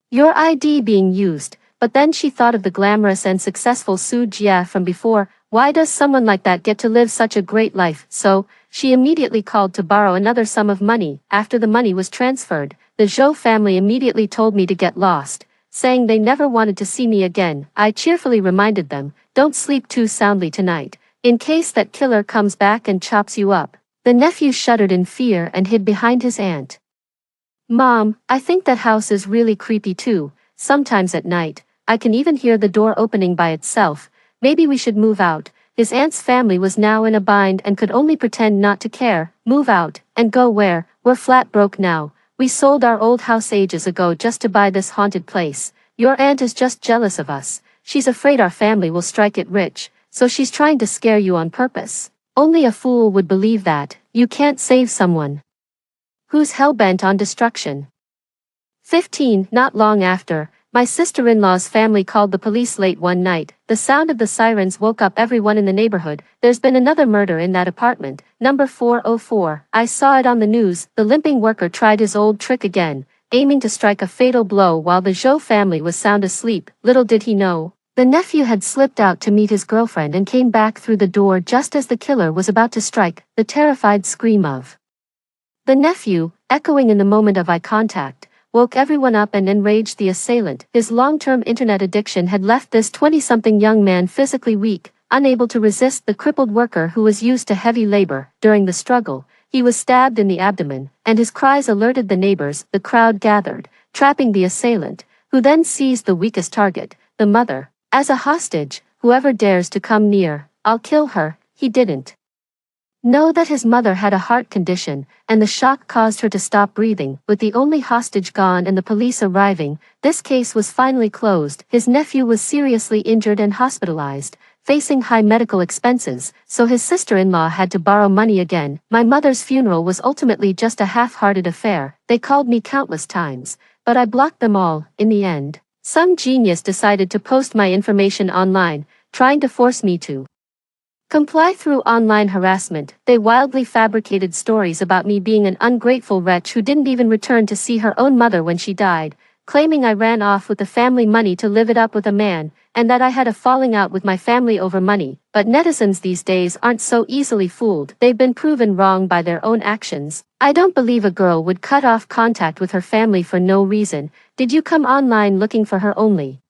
S1: your ID being used. But then she thought of the glamorous and successful Su Jia from before. Why does someone like that get to live such a great life? So, she immediately called to borrow another sum of money. After the money was transferred, the Zhou family immediately told me to get lost, saying they never wanted to see me again. I cheerfully reminded them, don't sleep too soundly tonight, in case that killer comes back and chops you up. The nephew shuddered in fear and hid behind his aunt. Mom, I think that house is really creepy too. Sometimes at night, I can even hear the door opening by itself. Maybe we should move out. His aunt's family was now in a bind and could only pretend not to care. Move out, and go where? We're flat broke now. We sold our old house ages ago just to buy this haunted place. Your aunt is just jealous of us. She's afraid our family will strike it rich, so she's trying to scare you on purpose. Only a fool would believe that. You can't save someone who's hell-bent on destruction. 15. Not long after, my sister-in-law's family called the police late one night. The sound of the sirens woke up everyone in the neighborhood. There's been another murder in that apartment, number 404. I saw it on the news. The limping worker tried his old trick again, aiming to strike a fatal blow while the Zhou family was sound asleep. Little did he know, the nephew had slipped out to meet his girlfriend and came back through the door just as the killer was about to strike. The terrified scream of the nephew, echoing in the moment of eye contact, woke everyone up and enraged the assailant. His long-term internet addiction had left this 20-something young man physically weak, unable to resist the crippled worker who was used to heavy labor. During the struggle, he was stabbed in the abdomen, and his cries alerted the neighbors. The crowd gathered, trapping the assailant, who then seized the weakest target, the mother, as a hostage. Whoever dares to come near, I'll kill her. He didn't know that his mother had a heart condition, and the shock caused her to stop breathing. With the only hostage gone and the police arriving, this case was finally closed. His nephew was seriously injured and hospitalized, facing high medical expenses, so his sister-in-law had to borrow money again. My mother's funeral was ultimately just a half-hearted affair. They called me countless times, but I blocked them all. In the end, some genius decided to post my information online, trying to force me to comply through online harassment. They wildly fabricated stories about me being an ungrateful wretch who didn't even return to see her own mother when she died, claiming I ran off with the family money to live it up with a man, and that I had a falling out with my family over money. But netizens these days aren't so easily fooled. They've been proven wrong by their own actions. I don't believe a girl would cut off contact with her family for no reason. Did you come online looking for her only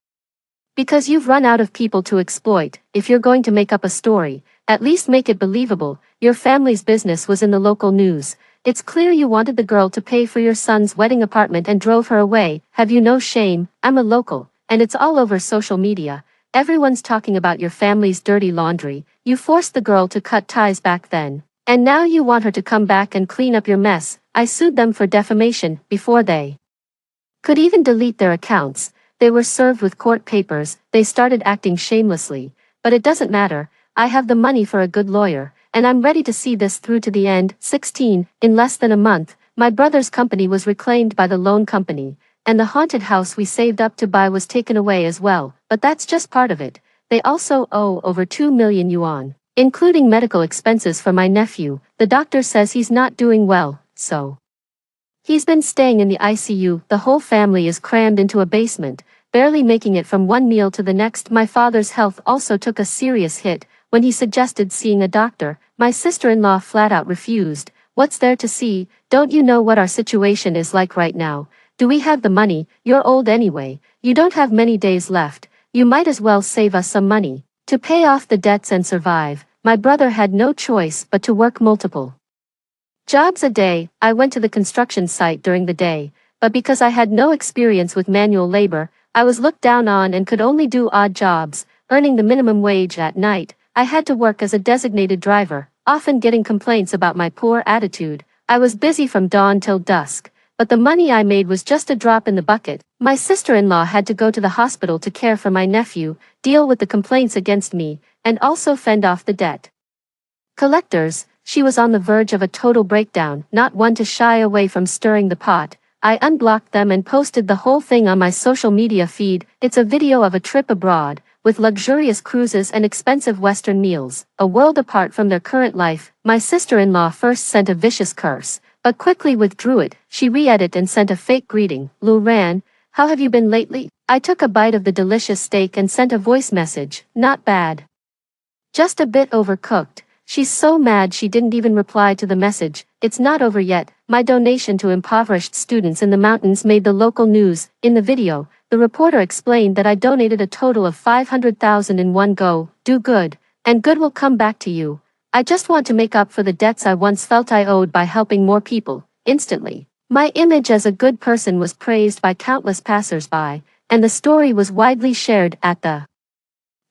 S1: because you've run out of people to exploit? If you're going to make up a story, At least make it believable. Your family's business was in the local news. It's clear you wanted the girl to pay for your son's wedding apartment and drove her away. Have you no shame? I'm a local, and it's all over social media. Everyone's talking about your family's dirty laundry. You forced the girl to cut ties back then. And now you want her to come back and clean up your mess. I sued them for defamation before they could even delete their accounts. They were served with court papers. They started acting shamelessly. But it doesn't matter. I have the money for a good lawyer, and I'm ready to see this through to the end. 16. In less than a month, my brother's company was reclaimed by the loan company, and the haunted house we saved up to buy was taken away as well. But that's just part of it. They also owe over 2 million yuan, including medical expenses for my nephew. The doctor says he's not doing well, so he's been staying in the ICU. The whole family is crammed into a basement, barely making it from one meal to the next. My father's health also took a serious hit. When he suggested seeing a doctor, my sister-in-law flat out refused. What's there to see? Don't you know what our situation is like right now? Do we have the money? You're old anyway. You don't have many days left. You might as well save us some money to pay off the debts and survive. My brother had no choice but to work multiple jobs a day. I went to the construction site during the day, but because I had no experience with manual labor, I was looked down on and could only do odd jobs, earning the minimum wage at night. I had to work as a designated driver, often getting complaints about my poor attitude. I was busy from dawn till dusk, but the money I made was just a drop in the bucket. My sister-in-law had to go to the hospital to care for my nephew, deal with the complaints against me, and also fend off the debt collectors. She was on the verge of a total breakdown, not one to shy away from stirring the pot. I unblocked them and posted the whole thing on my social media feed. It's a video of a trip abroad, with luxurious cruises and expensive Western meals, a world apart from their current life. My sister-in-law first sent a vicious curse, but quickly withdrew it. She re-edited and sent a fake greeting. Lu Ran, how have you been lately? I took a bite of the delicious steak and sent a voice message. Not bad. Just a bit overcooked. She's so mad she didn't even reply to the message. It's not over yet. My donation to impoverished students in the mountains made the local news. In the video, the reporter explained that I donated a total of 500,000 in one go. Do good, and good will come back to you. I just want to make up for the debts I once felt I owed by helping more people. Instantly, my image as a good person was praised by countless passers-by, and the story was widely shared. At the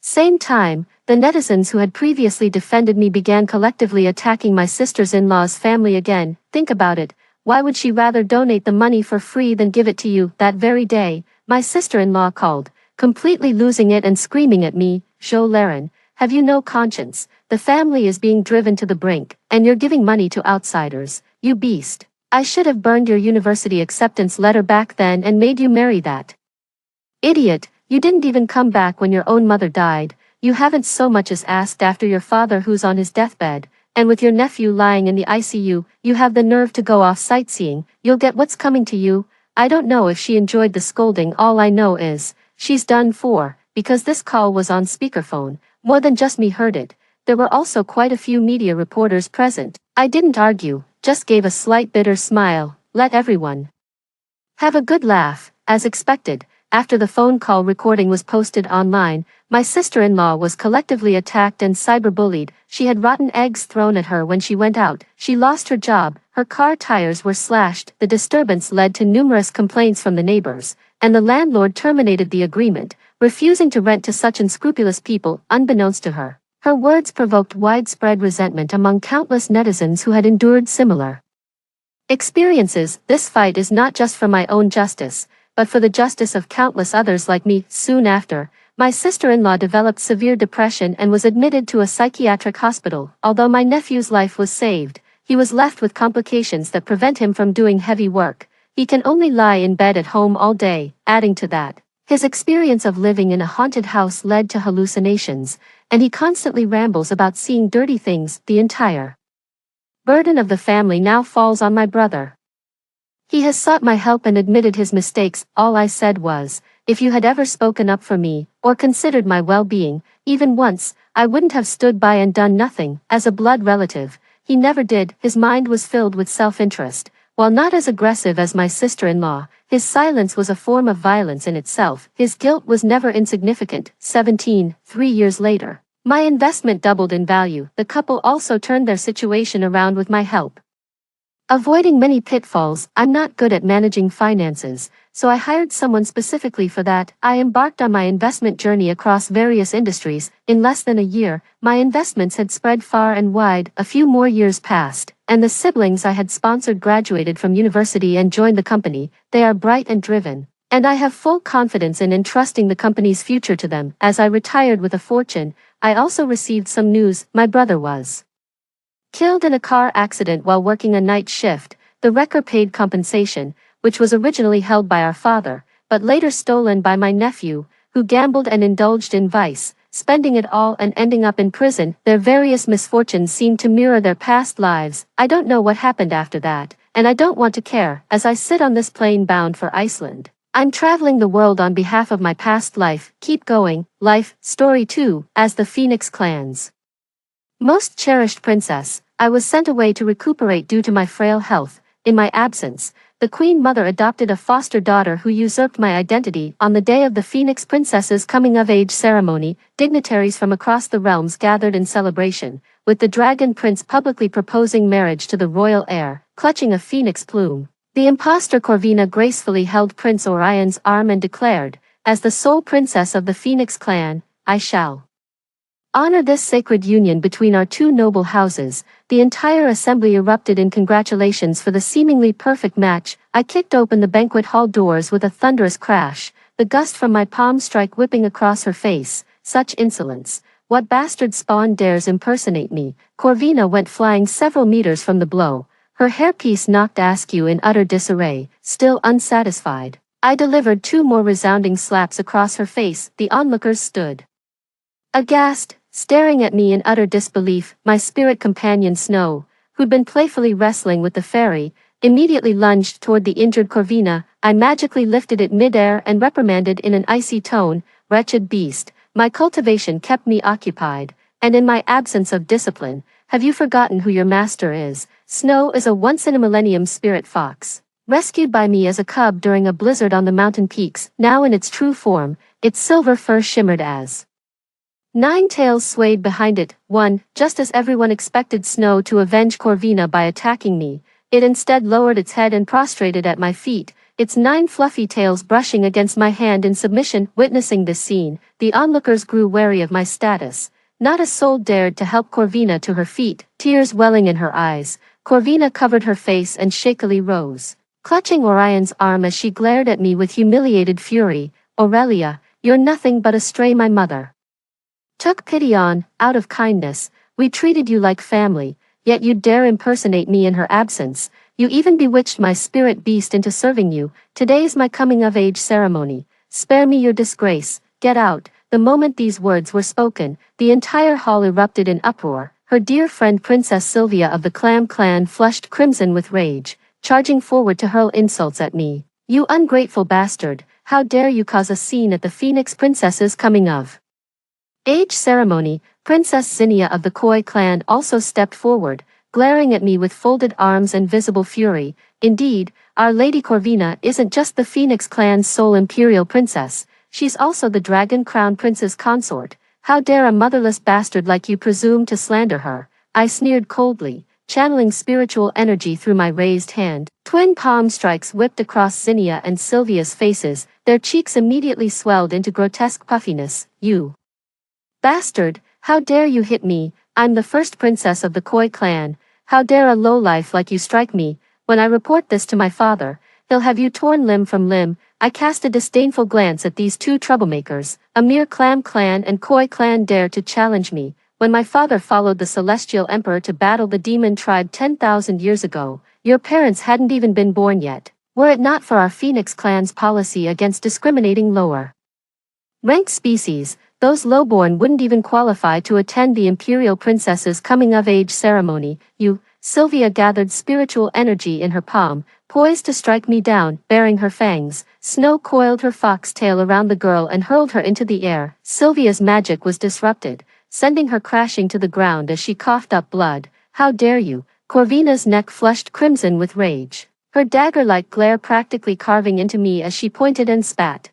S1: same time, the netizens who had previously defended me began collectively attacking my sister-in-law's family again. Think about it. Why would she rather donate the money for free than give it to you? That very day, my sister-in-law called, completely losing it and screaming at me, "Zhou Laren, have you no conscience? The family is being driven to the brink, and you're giving money to outsiders. You beast. I should have burned your university acceptance letter back then and made you marry that idiot. You didn't even come back when your own mother died. You haven't so much as asked after your father who's on his deathbed, and with your nephew lying in the ICU, you have the nerve to go off sightseeing. You'll get what's coming to you." I don't know if she enjoyed the scolding. All I know is, she's done for, because this call was on speakerphone. More than just me heard it. There were also quite a few media reporters present. I didn't argue, just gave a slight bitter smile. Let everyone have a good laugh. As expected, after the phone call recording was posted online, my sister-in-law was collectively attacked and cyberbullied. She had rotten eggs thrown at her when she went out. She lost her job, her car tires were slashed. The disturbance led to numerous complaints from the neighbors, and the landlord terminated the agreement, refusing to rent to such unscrupulous people. Unbeknownst to her, her words provoked widespread resentment among countless netizens who had endured similar experiences. This fight is not just for my own justice, but for the justice of countless others like me. Soon after, my sister-in-law developed severe depression and was admitted to a psychiatric hospital. Although my nephew's life was saved, he was left with complications that prevent him from doing heavy work. He can only lie in bed at home all day. Adding to that, his experience of living in a haunted house led to hallucinations, and he constantly rambles about seeing dirty things. The entire burden of the family now falls on my brother. He has sought my help and admitted his mistakes. All I said was, if you had ever spoken up for me, or considered my well-being, even once, I wouldn't have stood by and done nothing. As a blood relative, he never did. His mind was filled with self-interest. While not as aggressive as my sister-in-law, his silence was a form of violence in itself. His guilt was never insignificant. 17. 3 years later, My investment doubled in value. The couple also turned their situation around with my help. Avoiding many pitfalls, I'm not good at managing finances, so I hired someone specifically for that. I embarked on my investment journey across various industries. In less than a year, my investments had spread far and wide. A few more years passed, and the siblings I had sponsored graduated from university and joined the company. They are bright and driven, and I have full confidence in entrusting the company's future to them. As I retired with a fortune, I also received some news. My brother was killed in a car accident while working a night shift. The wrecker paid compensation, which was originally held by our father, but later stolen by my nephew, who gambled and indulged in vice, spending it all and ending up in prison. Their various misfortunes seemed to mirror their past lives. I don't know what happened after that, and I don't want to care. As I sit on this plane bound for Iceland, I'm traveling the world on behalf of my past life. Keep going, life, story 2, as the Phoenix clans. Most cherished princess, I was sent away to recuperate due to my frail health. In my absence, the Queen Mother adopted a foster daughter who usurped my identity. On the day of the Phoenix Princess's coming-of-age ceremony, dignitaries from across the realms gathered in celebration, with the Dragon Prince publicly proposing marriage to the royal heir, clutching a phoenix plume. The impostor Corvina gracefully held Prince Orion's arm and declared, "As the sole princess of the Phoenix clan, I shall honor this sacred union between our two noble houses." The entire assembly erupted in congratulations for the seemingly perfect match. I kicked open the banquet hall doors with a thunderous crash, the gust from my palm strike whipping across her face. Such insolence! What bastard spawn dares impersonate me? Corvina went flying several meters from the blow, her hairpiece knocked askew in utter disarray. Still unsatisfied, I delivered 2 more resounding slaps across her face. The onlookers stood aghast, staring at me in utter disbelief. My spirit companion Snow, who'd been playfully wrestling with the fairy, immediately lunged toward the injured Corvina. I magically lifted it mid-air and reprimanded in an icy tone, "Wretched beast, my cultivation kept me occupied, and in my absence of discipline, have you forgotten who your master is?" Snow is a once-in-a-millennium spirit fox, rescued by me as a cub during a blizzard on the mountain peaks. Now in its true form, its silver fur shimmered as 9 tails swayed behind it. 1. Just as everyone expected Snow to avenge Corvina by attacking me, it instead lowered its head and prostrated at my feet, its 9 fluffy tails brushing against my hand in submission. Witnessing this scene, the onlookers grew wary of my status. Not a soul dared to help Corvina to her feet, tears welling in her eyes. Corvina covered her face and shakily rose, clutching Orion's arm as she glared at me with humiliated fury. "Aurelia, you're nothing but a stray my mother took pity on. Out of kindness, we treated you like family, yet you dare impersonate me in her absence. You even bewitched my spirit beast into serving you. Today's my coming-of-age ceremony. Spare me your disgrace. Get out." The moment these words were spoken, the entire hall erupted in uproar. Her dear friend Princess Sylvia of the Clam clan flushed crimson with rage, charging forward to hurl insults at me. "You ungrateful bastard, how dare you cause a scene at the Phoenix Princess's coming-of age ceremony." Princess Zinnia of the Koi clan also stepped forward, glaring at me with folded arms and visible fury. "Indeed, our Lady Corvina isn't just the Phoenix clan's sole imperial princess, she's also the Dragon Crown Prince's consort. How dare a motherless bastard like you presume to slander her?" I sneered coldly, channeling spiritual energy through my raised hand. Twin palm strikes whipped across Zinnia and Sylvia's faces, their cheeks immediately swelled into grotesque puffiness. "You bastard, how dare you hit me? I'm the first princess of the Koi clan. How dare a lowlife like you strike me? When I report this to my father, he'll have you torn limb from limb." I cast a disdainful glance at these 2 troublemakers. A mere Clam clan and Koi clan dare to challenge me, when my father followed the Celestial Emperor to battle the demon tribe 10,000 years ago. Your parents hadn't even been born yet, were it not for our Phoenix clan's policy against discriminating lower ranked species. Those lowborn wouldn't even qualify to attend the Imperial Princess's coming-of-age ceremony. "You," Sylvia gathered spiritual energy in her palm, poised to strike me down, baring her fangs. Snow coiled her fox tail around the girl and hurled her into the air. Sylvia's magic was disrupted, sending her crashing to the ground as she coughed up blood. "How dare you?" Corvina's neck flushed crimson with rage, her dagger-like glare practically carving into me as she pointed and spat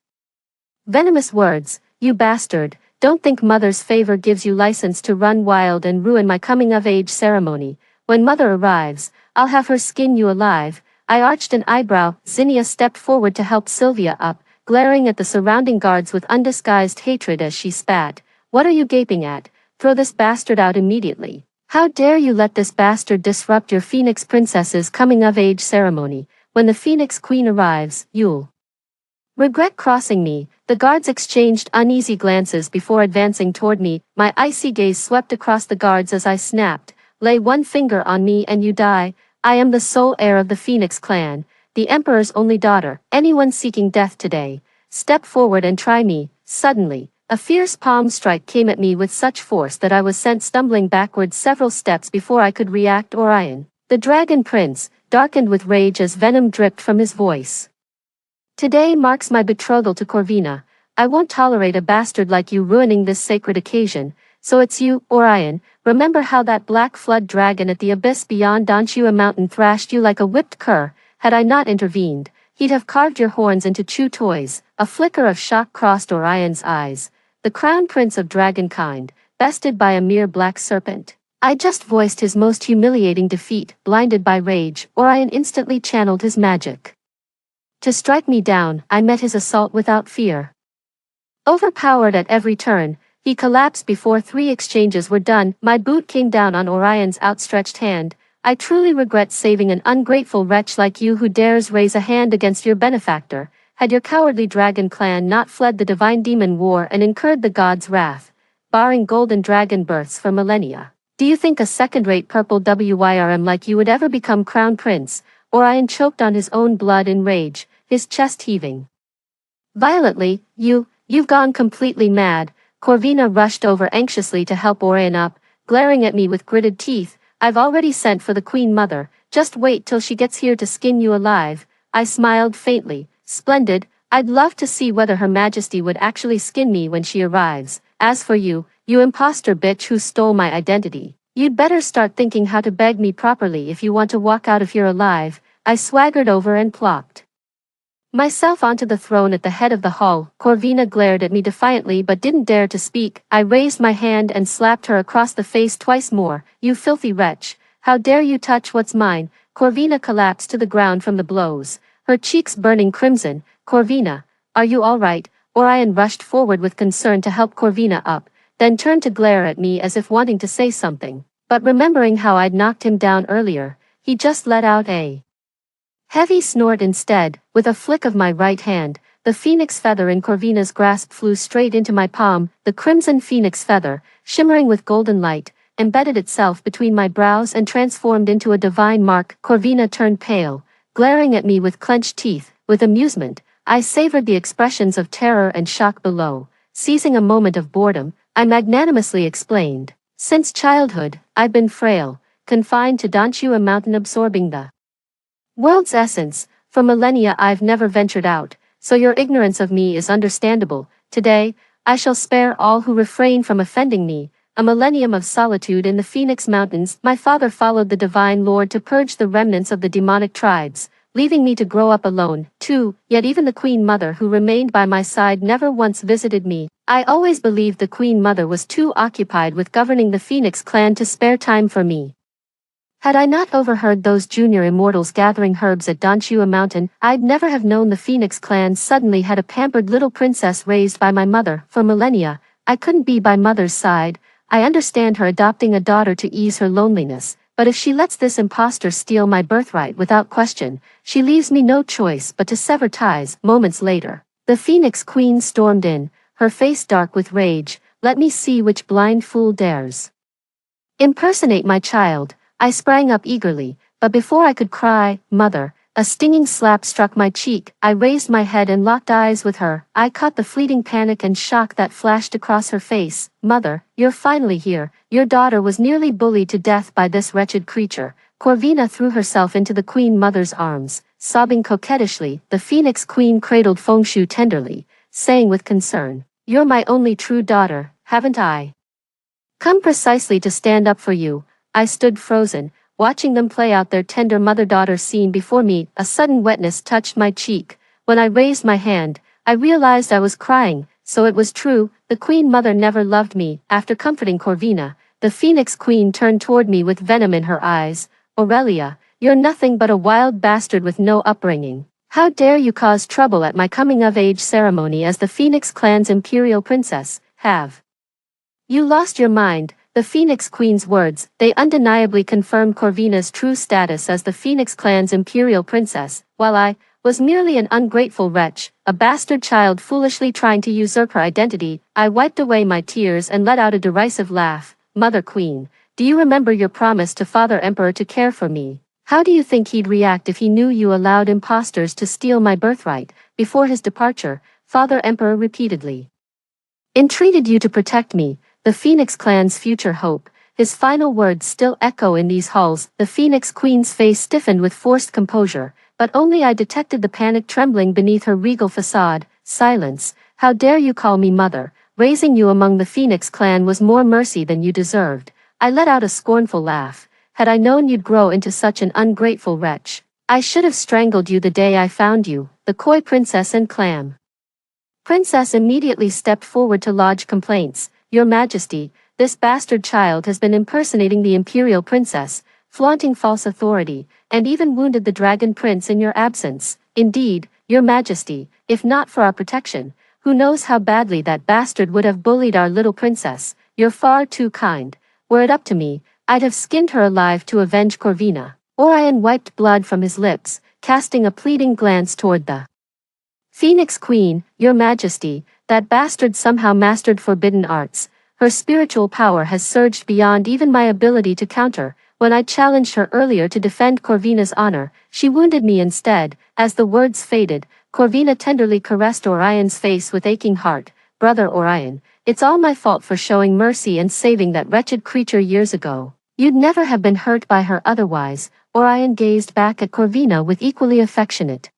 S1: venomous words. "You bastard, Don't think mother's favor gives you license to run wild and ruin my coming-of-age ceremony. When mother arrives, I'll have her skin you alive." I arched an eyebrow. Zinnia stepped forward to help Sylvia up, glaring at the surrounding guards with undisguised hatred as she spat. "What are you gaping at? Throw this bastard out immediately. How dare you let this bastard disrupt your Phoenix Princess's coming-of-age ceremony? When the Phoenix Queen arrives, you'll regret crossing me." The guards exchanged uneasy glances before advancing toward me. My icy gaze swept across the guards as I snapped, "Lay one finger on me and you die. I am the sole heir of the Phoenix clan, the Emperor's only daughter. Anyone seeking death today, step forward and try me." Suddenly, a fierce palm strike came at me with such force that I was sent stumbling backwards several steps before I could react. Orion, the Dragon Prince, darkened with rage as venom dripped from his voice. "Today marks my betrothal to Corvina. I won't tolerate a bastard like you ruining this sacred occasion. So it's you, Orion. Remember how that black flood dragon at the abyss beyond Donchua Mountain thrashed you like a whipped cur? Had I not intervened, he'd have carved your horns into chew toys." A flicker of shock crossed Orion's eyes. The crown prince of dragonkind, bested by a mere black serpent. I just voiced his most humiliating defeat. Blinded by rage, Orion instantly channeled his magic to strike me down. I met his assault without fear. Overpowered at every turn, he collapsed before 3 exchanges were done. My boot came down on Orion's outstretched hand. "I truly regret saving an ungrateful wretch like you who dares raise a hand against your benefactor. Had your cowardly dragon clan not fled the divine demon war and incurred the god's wrath, barring golden dragon births for millennia, do you think a second-rate purple WYRM like you would ever become crown prince?" Orion choked on his own blood in rage, his chest heaving violently. You've gone completely mad." Corvina rushed over anxiously to help Orion up, glaring at me with gritted teeth. "I've already sent for the Queen Mother. Just wait till she gets here to skin you alive." I smiled faintly. "Splendid. I'd love to see whether Her Majesty would actually skin me when she arrives. As for you, you imposter bitch who stole my identity, you'd better start thinking how to beg me properly if you want to walk out of here alive." I swaggered over and plopped myself onto the throne at the head of the hall. Corvina glared at me defiantly but didn't dare to speak. I raised my hand and slapped her across the face twice more. "You filthy wretch. How dare you touch what's mine?" Corvina collapsed to the ground from the blows, her cheeks burning crimson. "Corvina, are you all right?" Orion rushed forward with concern to help Corvina up, then turned to glare at me as if wanting to say something. But remembering how I'd knocked him down earlier, he just let out a heavy snort instead. With a flick of my right hand, the phoenix feather in Corvina's grasp flew straight into my palm. The crimson phoenix feather, shimmering with golden light, embedded itself between my brows and transformed into a divine mark. Corvina turned pale, glaring at me with clenched teeth. With amusement, I savored the expressions of terror and shock below. Seizing a moment of boredom, I magnanimously explained, "Since childhood, I've been frail, confined to Donchua Mountain, absorbing the world's essence. For millennia I've never ventured out, so your ignorance of me is understandable. Today, I shall spare all who refrain from offending me." A millennium of solitude in the Phoenix Mountains. My father followed the Divine Lord to purge the remnants of the demonic tribes, leaving me to grow up alone, too. Yet even the Queen Mother who remained by my side never once visited me. I always believed the Queen Mother was too occupied with governing the Phoenix clan to spare time for me. Had I not overheard those junior immortals gathering herbs at Donchua Mountain, I'd never have known the Phoenix clan suddenly had a pampered little princess raised by my mother. For millennia, I couldn't be by mother's side. I understand her adopting a daughter to ease her loneliness, but if she lets this impostor steal my birthright without question, she leaves me no choice but to sever ties. Moments later, the Phoenix Queen stormed in, her face dark with rage. "Let me see which blind fool dares impersonate my child." I sprang up eagerly, but before I could cry, "Mother," a stinging slap struck my cheek. I raised my head and locked eyes with her. I caught the fleeting panic and shock that flashed across her face. "Mother, you're finally here. Your daughter was nearly bullied to death by this wretched creature." Corvina threw herself into the Queen Mother's arms, sobbing coquettishly. The Phoenix Queen cradled Fengshu tenderly, saying with concern, "You're my only true daughter, haven't I come precisely to stand up for you?" I stood frozen, watching them play out their tender mother-daughter scene before me. A sudden wetness touched my cheek. When I raised my hand, I realized I was crying. So it was true, the Queen Mother never loved me. After comforting Corvina, the Phoenix Queen turned toward me with venom in her eyes. Aurelia, you're nothing but a wild bastard with no upbringing. How dare you cause trouble at my coming-of-age ceremony as the Phoenix clan's imperial princess? Have you lost your mind? The Phoenix Queen's words, they undeniably confirmed Corvina's true status as the Phoenix clan's imperial princess, while I was merely an ungrateful wretch, a bastard child foolishly trying to usurp her identity. I wiped away my tears and let out a derisive laugh. Mother Queen, do you remember your promise to Father Emperor to care for me? How do you think he'd react if he knew you allowed imposters to steal my birthright? Before his departure, Father Emperor repeatedly entreated you to protect me, the Phoenix clan's future hope. His final words still echo in these halls. The Phoenix Queen's face stiffened with forced composure, but only I detected the panic trembling beneath her regal facade. Silence, how dare you call me mother? Raising you among the Phoenix clan was more mercy than you deserved. I let out a scornful laugh. Had I known you'd grow into such an ungrateful wretch, I should have strangled you the day I found you. The coy princess and clam princess immediately stepped forward to lodge complaints. Your Majesty, this bastard child has been impersonating the imperial princess, flaunting false authority, and even wounded the dragon prince in your absence. Indeed, Your Majesty, if not for our protection, who knows how badly that bastard would have bullied our little princess. You're far too kind. Were it up to me, I'd have skinned her alive to avenge Corvina. Orion wiped blood from his lips, casting a pleading glance toward the Phoenix Queen. Your Majesty, that bastard somehow mastered forbidden arts. Her spiritual power has surged beyond even my ability to counter. When I challenged her earlier to defend Corvina's honor, she wounded me instead. As the words faded, Corvina tenderly caressed Orion's face with aching heart. Brother Orion, it's all my fault for showing mercy and saving that wretched creature years ago. You'd never have been hurt by her otherwise. Orion gazed back at Corvina with equally affectionate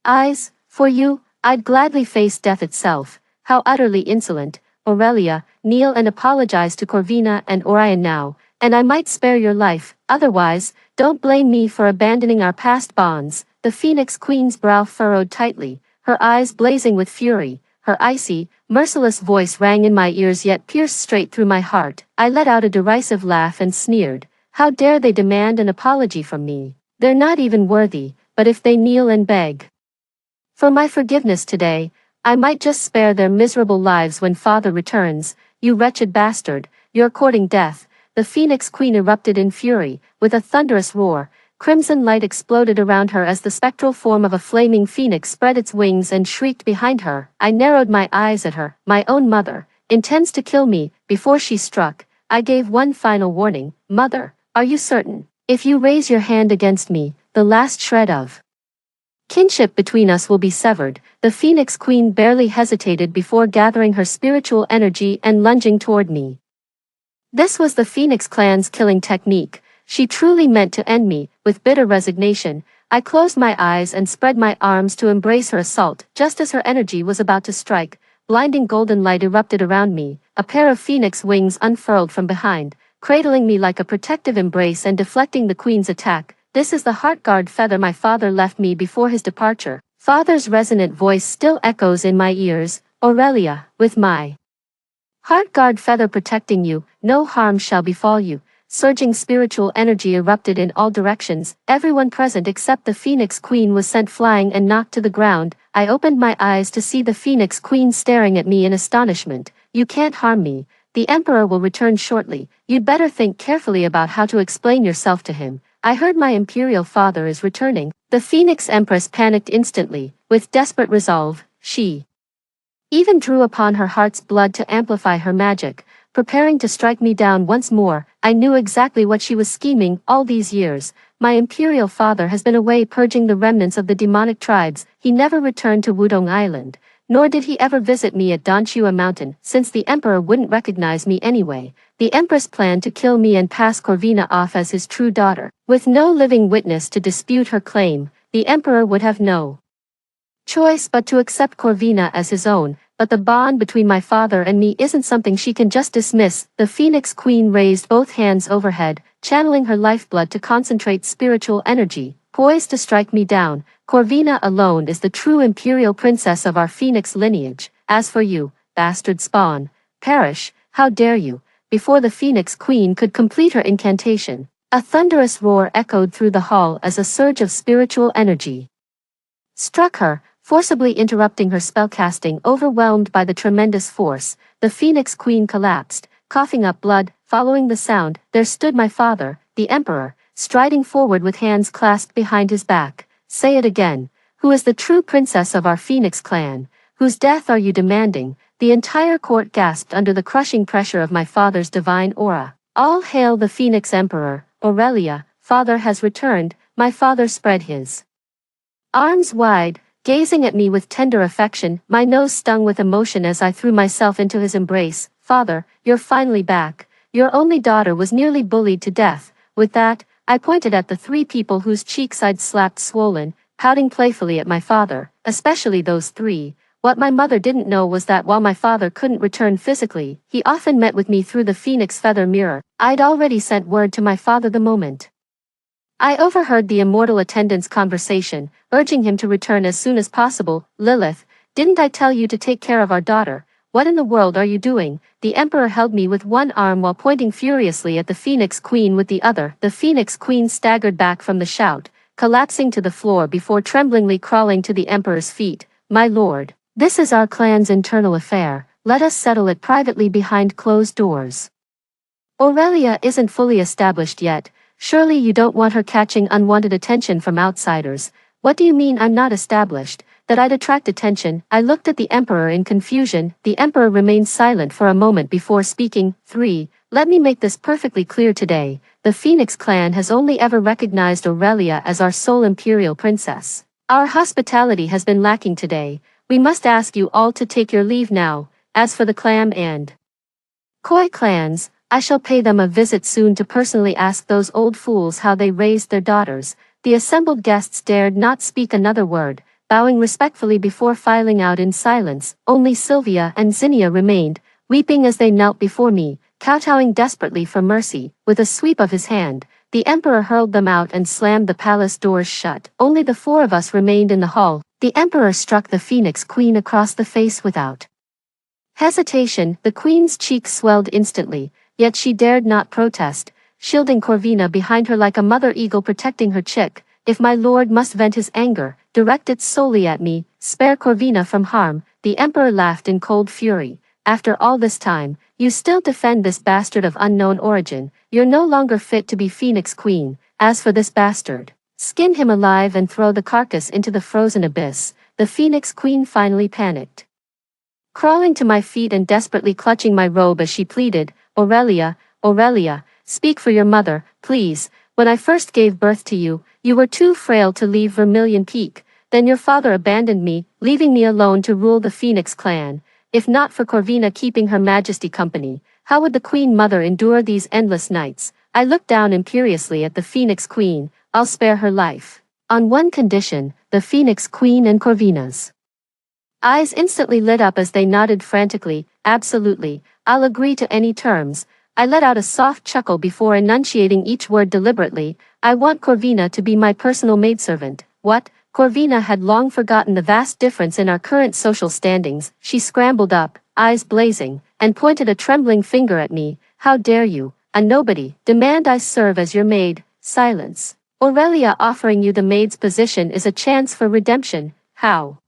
S1: eyes. For you, I'd gladly face death itself. How utterly insolent. Aurelia, kneel and apologize to Corvina and Orion now, and I might spare your life. Otherwise, don't blame me for abandoning our past bonds. The Phoenix Queen's brow furrowed tightly, her eyes blazing with fury. Her icy, merciless voice rang in my ears yet pierced straight through my heart. I let out a derisive laugh and sneered. How dare they demand an apology from me? They're not even worthy, but if they kneel and beg for my forgiveness today, I might just spare their miserable lives when Father returns. You wretched bastard, you're courting death. The Phoenix Queen erupted in fury. With a thunderous roar, crimson light exploded around her as the spectral form of a flaming phoenix spread its wings and shrieked behind her. I narrowed my eyes at her. My own mother intends to kill me. Before she struck, I gave one final warning. Mother, are you certain? If you raise your hand against me, the last shred of kinship between us will be severed. The Phoenix Queen barely hesitated before gathering her spiritual energy and lunging toward me. This was the Phoenix clan's killing technique. She truly meant to end me. With bitter resignation, I closed my eyes and spread my arms to embrace her assault. Just as her energy was about to strike, blinding golden light erupted around me. A pair of phoenix wings unfurled from behind, cradling me like a protective embrace and deflecting the Queen's attack. This is the heartguard feather my father left me before his departure. Father's resonant voice still echoes in my ears. Aurelia, with my heartguard feather protecting you, no harm shall befall you. Surging spiritual energy erupted in all directions. Everyone present except the Phoenix Queen was sent flying and knocked to the ground. I opened my eyes to see the Phoenix Queen staring at me in astonishment. You can't harm me. The Emperor will return shortly. You'd better think carefully about how to explain yourself to him. I heard my imperial father is returning. The Phoenix Empress panicked instantly. With desperate resolve, she even drew upon her heart's blood to amplify her magic, preparing to strike me down once more. I knew exactly what she was scheming all these years. My imperial father has been away purging the remnants of the demonic tribes. He never returned to Wudong Island, nor did he ever visit me at Danshua Mountain, since the Emperor wouldn't recognize me anyway. The Empress planned to kill me and pass Corvina off as his true daughter. With no living witness to dispute her claim, the Emperor would have no choice but to accept Corvina as his own. But the bond between my father and me isn't something she can just dismiss. The Phoenix Queen raised both hands overhead, channeling her lifeblood to concentrate spiritual energy, poised to strike me down. Corvina alone is the true imperial princess of our Phoenix lineage. As for you, bastard spawn, perish, how dare you!" Before the Phoenix Queen could complete her incantation, a thunderous roar echoed through the hall as a surge of spiritual energy struck her, forcibly interrupting her spellcasting. Overwhelmed by the tremendous force, the Phoenix Queen collapsed, coughing up blood. Following the sound, there stood my father, the Emperor, striding forward with hands clasped behind his back. "Say it again. Who is the true princess of our Phoenix clan? Whose death are you demanding?" The entire court gasped under the crushing pressure of my father's divine aura. "All hail the Phoenix Emperor, Aurelia, father has returned." My father spread his arms wide, gazing at me with tender affection. My nose stung with emotion as I threw myself into his embrace. "Father, you're finally back. Your only daughter was nearly bullied to death." With that, I pointed at the three people whose cheeks I'd slapped swollen, pouting playfully at my father, especially those three. What my mother didn't know was that while my father couldn't return physically, he often met with me through the Phoenix Feather mirror. I'd already sent word to my father the moment I overheard the immortal attendant's conversation, urging him to return as soon as possible. "Lilith, didn't I tell you to take care of our daughter? What in the world are you doing?" The Emperor held me with one arm while pointing furiously at the Phoenix Queen with the other. The Phoenix Queen staggered back from the shout, collapsing to the floor before tremblingly crawling to the Emperor's feet. "My lord, this is our clan's internal affair. Let us settle it privately behind closed doors. Aurelia isn't fully established yet. Surely you don't want her catching unwanted attention from outsiders." "What do you mean I'm not established? That I'd attract attention?" I looked at the Emperor in confusion. The Emperor remained silent for a moment before speaking. 3. Let me make this perfectly clear today. The Phoenix clan has only ever recognized Aurelia as our sole imperial princess. Our hospitality has been lacking today. We must ask you all to take your leave now. As for the Clam and Koi clans, I shall pay them a visit soon to personally ask those old fools how they raised their daughters. The assembled guests dared not speak another word, bowing respectfully before filing out in silence. Only Sylvia and Zinnia remained, weeping as they knelt before me, kowtowing desperately for mercy. With a sweep of his hand, the Emperor hurled them out and slammed the palace doors shut. Only the four of us remained in the hall. The Emperor struck the Phoenix Queen across the face without hesitation. The Queen's cheeks swelled instantly, yet she dared not protest, shielding Corvina behind her like a mother eagle protecting her chick. "If my lord must vent his anger, direct it solely at me. Spare Corvina from harm." The Emperor laughed in cold fury. "After all this time, you still defend this bastard of unknown origin. You're no longer fit to be Phoenix Queen. As for this bastard, skin him alive and throw the carcass into the frozen abyss." The Phoenix Queen finally panicked, crawling to my feet and desperately clutching my robe as she pleaded, "Aurelia, Aurelia, speak for your mother, please. When I first gave birth to you, you were too frail to leave Vermilion Peak. Then your father abandoned me, leaving me alone to rule the Phoenix clan. If not for Corvina keeping her majesty company, how would the Queen Mother endure these endless nights?" I looked down imperiously at the Phoenix Queen. "I'll spare her life. On one condition." The Phoenix Queen and Corvina's eyes instantly lit up as they nodded frantically. "Absolutely, I'll agree to any terms." I let out a soft chuckle before enunciating each word deliberately. "I want Corvina to be my personal maidservant." What? Corvina had long forgotten the vast difference in our current social standings. She scrambled up, eyes blazing, and pointed a trembling finger at me. "How dare you, a nobody, demand I serve as your maid?" Silence. "Aurelia offering you the maid's position is a chance for redemption. How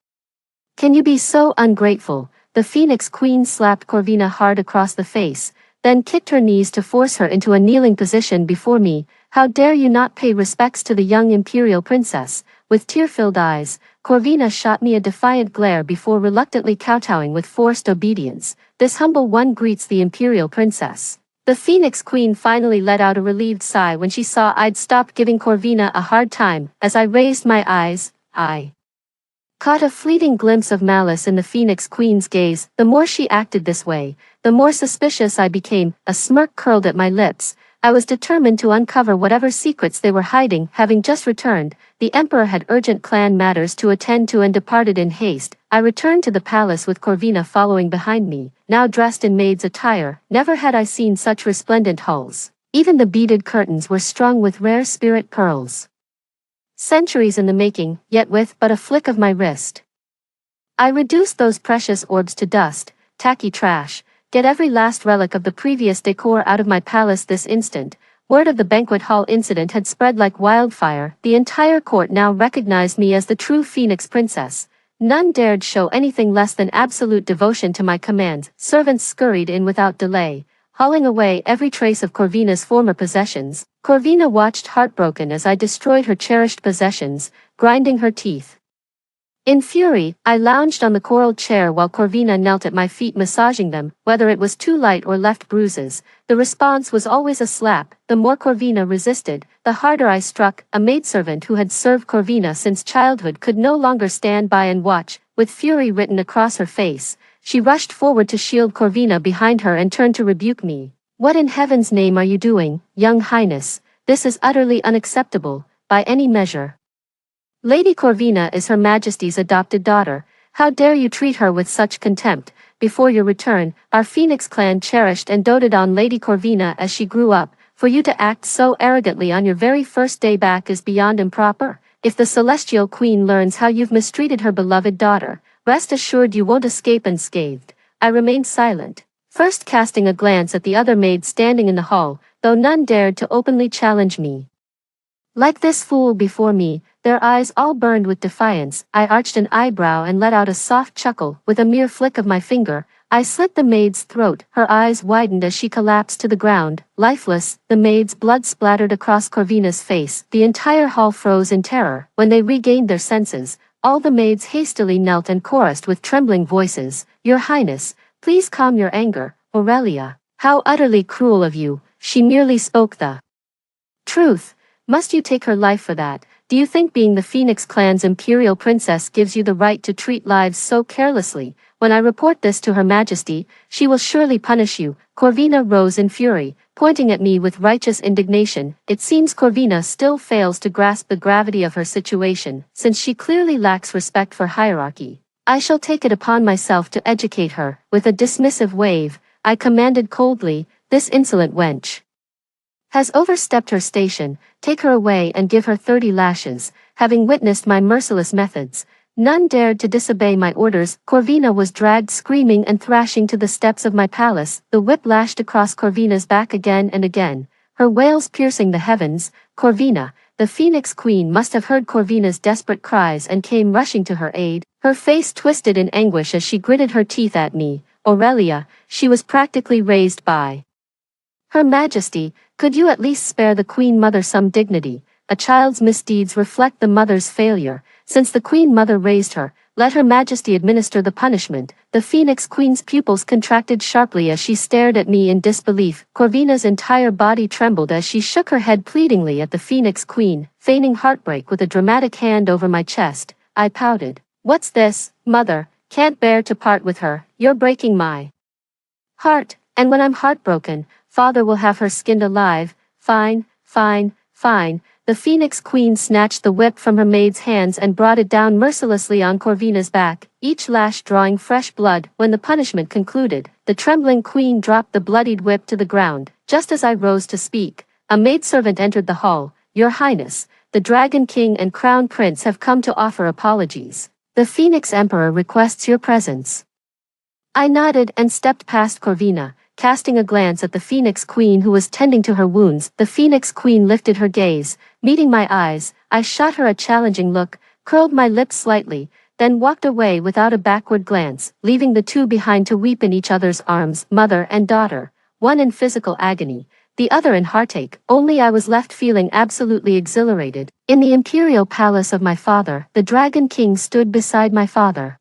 S1: can you be so ungrateful?" The Phoenix Queen slapped Corvina hard across the face, then kicked her knees to force her into a kneeling position before me. "How dare you not pay respects to the young imperial princess?" With tear-filled eyes, Corvina shot me a defiant glare before reluctantly kowtowing with forced obedience. "This humble one greets the imperial princess." The Phoenix Queen finally let out a relieved sigh when she saw I'd stopped giving Corvina a hard time. As I raised my eyes, I caught a fleeting glimpse of malice in the Phoenix Queen's gaze. The more she acted this way, the more suspicious I became. A smirk curled at my lips. I was determined to uncover whatever secrets they were hiding. Having just returned, the Emperor had urgent clan matters to attend to and departed in haste. I returned to the palace with Corvina following behind me, now dressed in maid's attire. Never had I seen such resplendent halls. Even the beaded curtains were strung with rare spirit pearls. Centuries in the making, yet with but a flick of my wrist, I reduced those precious orbs to dust, tacky trash. Get every last relic of the previous decor out of my palace this instant. Word of the banquet hall incident had spread like wildfire. The entire court now recognized me as the true Phoenix princess. None dared show anything less than absolute devotion to my commands. Servants scurried in without delay, hauling away every trace of Corvina's former possessions. Corvina watched heartbroken as I destroyed her cherished possessions, grinding her teeth. In fury, I lounged on the coral chair while Corvina knelt at my feet massaging them. Whether it was too light or left bruises, the response was always a slap. The more Corvina resisted, the harder I struck. A maidservant who had served Corvina since childhood could no longer stand by and watch. With fury written across her face, she rushed forward to shield Corvina behind her and turned to rebuke me. What in heaven's name are you doing, young highness? This is utterly unacceptable, by any measure. Lady Corvina is Her Majesty's adopted daughter. How dare you treat her with such contempt? Before your return, our Phoenix clan cherished and doted on Lady Corvina as she grew up. For you to act so arrogantly on your very first day back is beyond improper. If the Celestial Queen learns how you've mistreated her beloved daughter, rest assured you won't escape unscathed. I remained silent, first casting a glance at the other maids standing in the hall, though none dared to openly challenge me. Like this fool before me, their eyes all burned with defiance. I arched an eyebrow and let out a soft chuckle. With a mere flick of my finger, I slit the maid's throat. Her eyes widened as she collapsed to the ground, lifeless. The maid's blood splattered across Corvina's face. The entire hall froze in terror. When they regained their senses, all the maids hastily knelt and chorused with trembling voices, "Your Highness, please calm your anger, Aurelia. How utterly cruel of you." She merely spoke the truth. Must you take her life for that? Do you think being the Phoenix clan's imperial princess gives you the right to treat lives so carelessly? When I report this to Her Majesty, she will surely punish you. Corvina rose in fury, pointing at me with righteous indignation. It seems Corvina still fails to grasp the gravity of her situation, since she clearly lacks respect for hierarchy. I shall take it upon myself to educate her. With a dismissive wave, I commanded coldly, "This insolent wench has overstepped her station. Take her away and give her 30 lashes." Having witnessed my merciless methods, none dared to disobey my orders. Corvina was dragged screaming and thrashing to the steps of my palace. The whip lashed across Corvina's back again and again, her wails piercing the heavens. Corvina, the Phoenix Queen, must have heard Corvina's desperate cries and came rushing to her aid. Her face twisted in anguish as she gritted her teeth at me. "Aurelia," she was practically raised by Her Majesty, "could you at least spare the Queen Mother some dignity? A child's misdeeds reflect the mother's failure. Since the Queen Mother raised her, let Her Majesty administer the punishment." The Phoenix Queen's pupils contracted sharply as she stared at me in disbelief. Corvina's entire body trembled as she shook her head pleadingly at the Phoenix Queen, feigning heartbreak with a dramatic hand over my chest. I pouted. "What's this, Mother? Can't bear to part with her. You're breaking my heart, and when I'm heartbroken, Father will have her skinned alive." "Fine, fine, fine." The Phoenix Queen snatched the whip from her maid's hands and brought it down mercilessly on Corvina's back, each lash drawing fresh blood. When the punishment concluded, the trembling queen dropped the bloodied whip to the ground. Just as I rose to speak, a maidservant entered the hall. "Your Highness, the Dragon King and Crown Prince have come to offer apologies. The Phoenix Emperor requests your presence." I nodded and stepped past Corvina, casting a glance at the Phoenix Queen who was tending to her wounds. The Phoenix Queen lifted her gaze, meeting my eyes. I shot her a challenging look, curled my lips slightly, then walked away without a backward glance, leaving the two behind to weep in each other's arms, mother and daughter, one in physical agony, the other in heartache. Only I was left feeling absolutely exhilarated. In the imperial palace of my father, the Dragon King stood beside my father,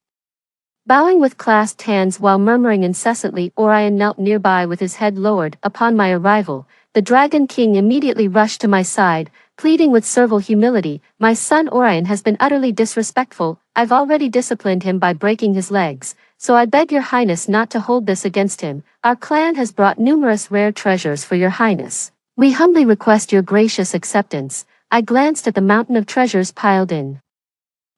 S1: bowing with clasped hands while murmuring incessantly. Orion knelt nearby with his head lowered. Upon my arrival, the Dragon King immediately rushed to my side, pleading with servile humility, "My son Orion has been utterly disrespectful. I've already disciplined him by breaking his legs, so I beg your Highness not to hold this against him. Our clan has brought numerous rare treasures for your Highness. We humbly request your gracious acceptance." I glanced at the mountain of treasures piled in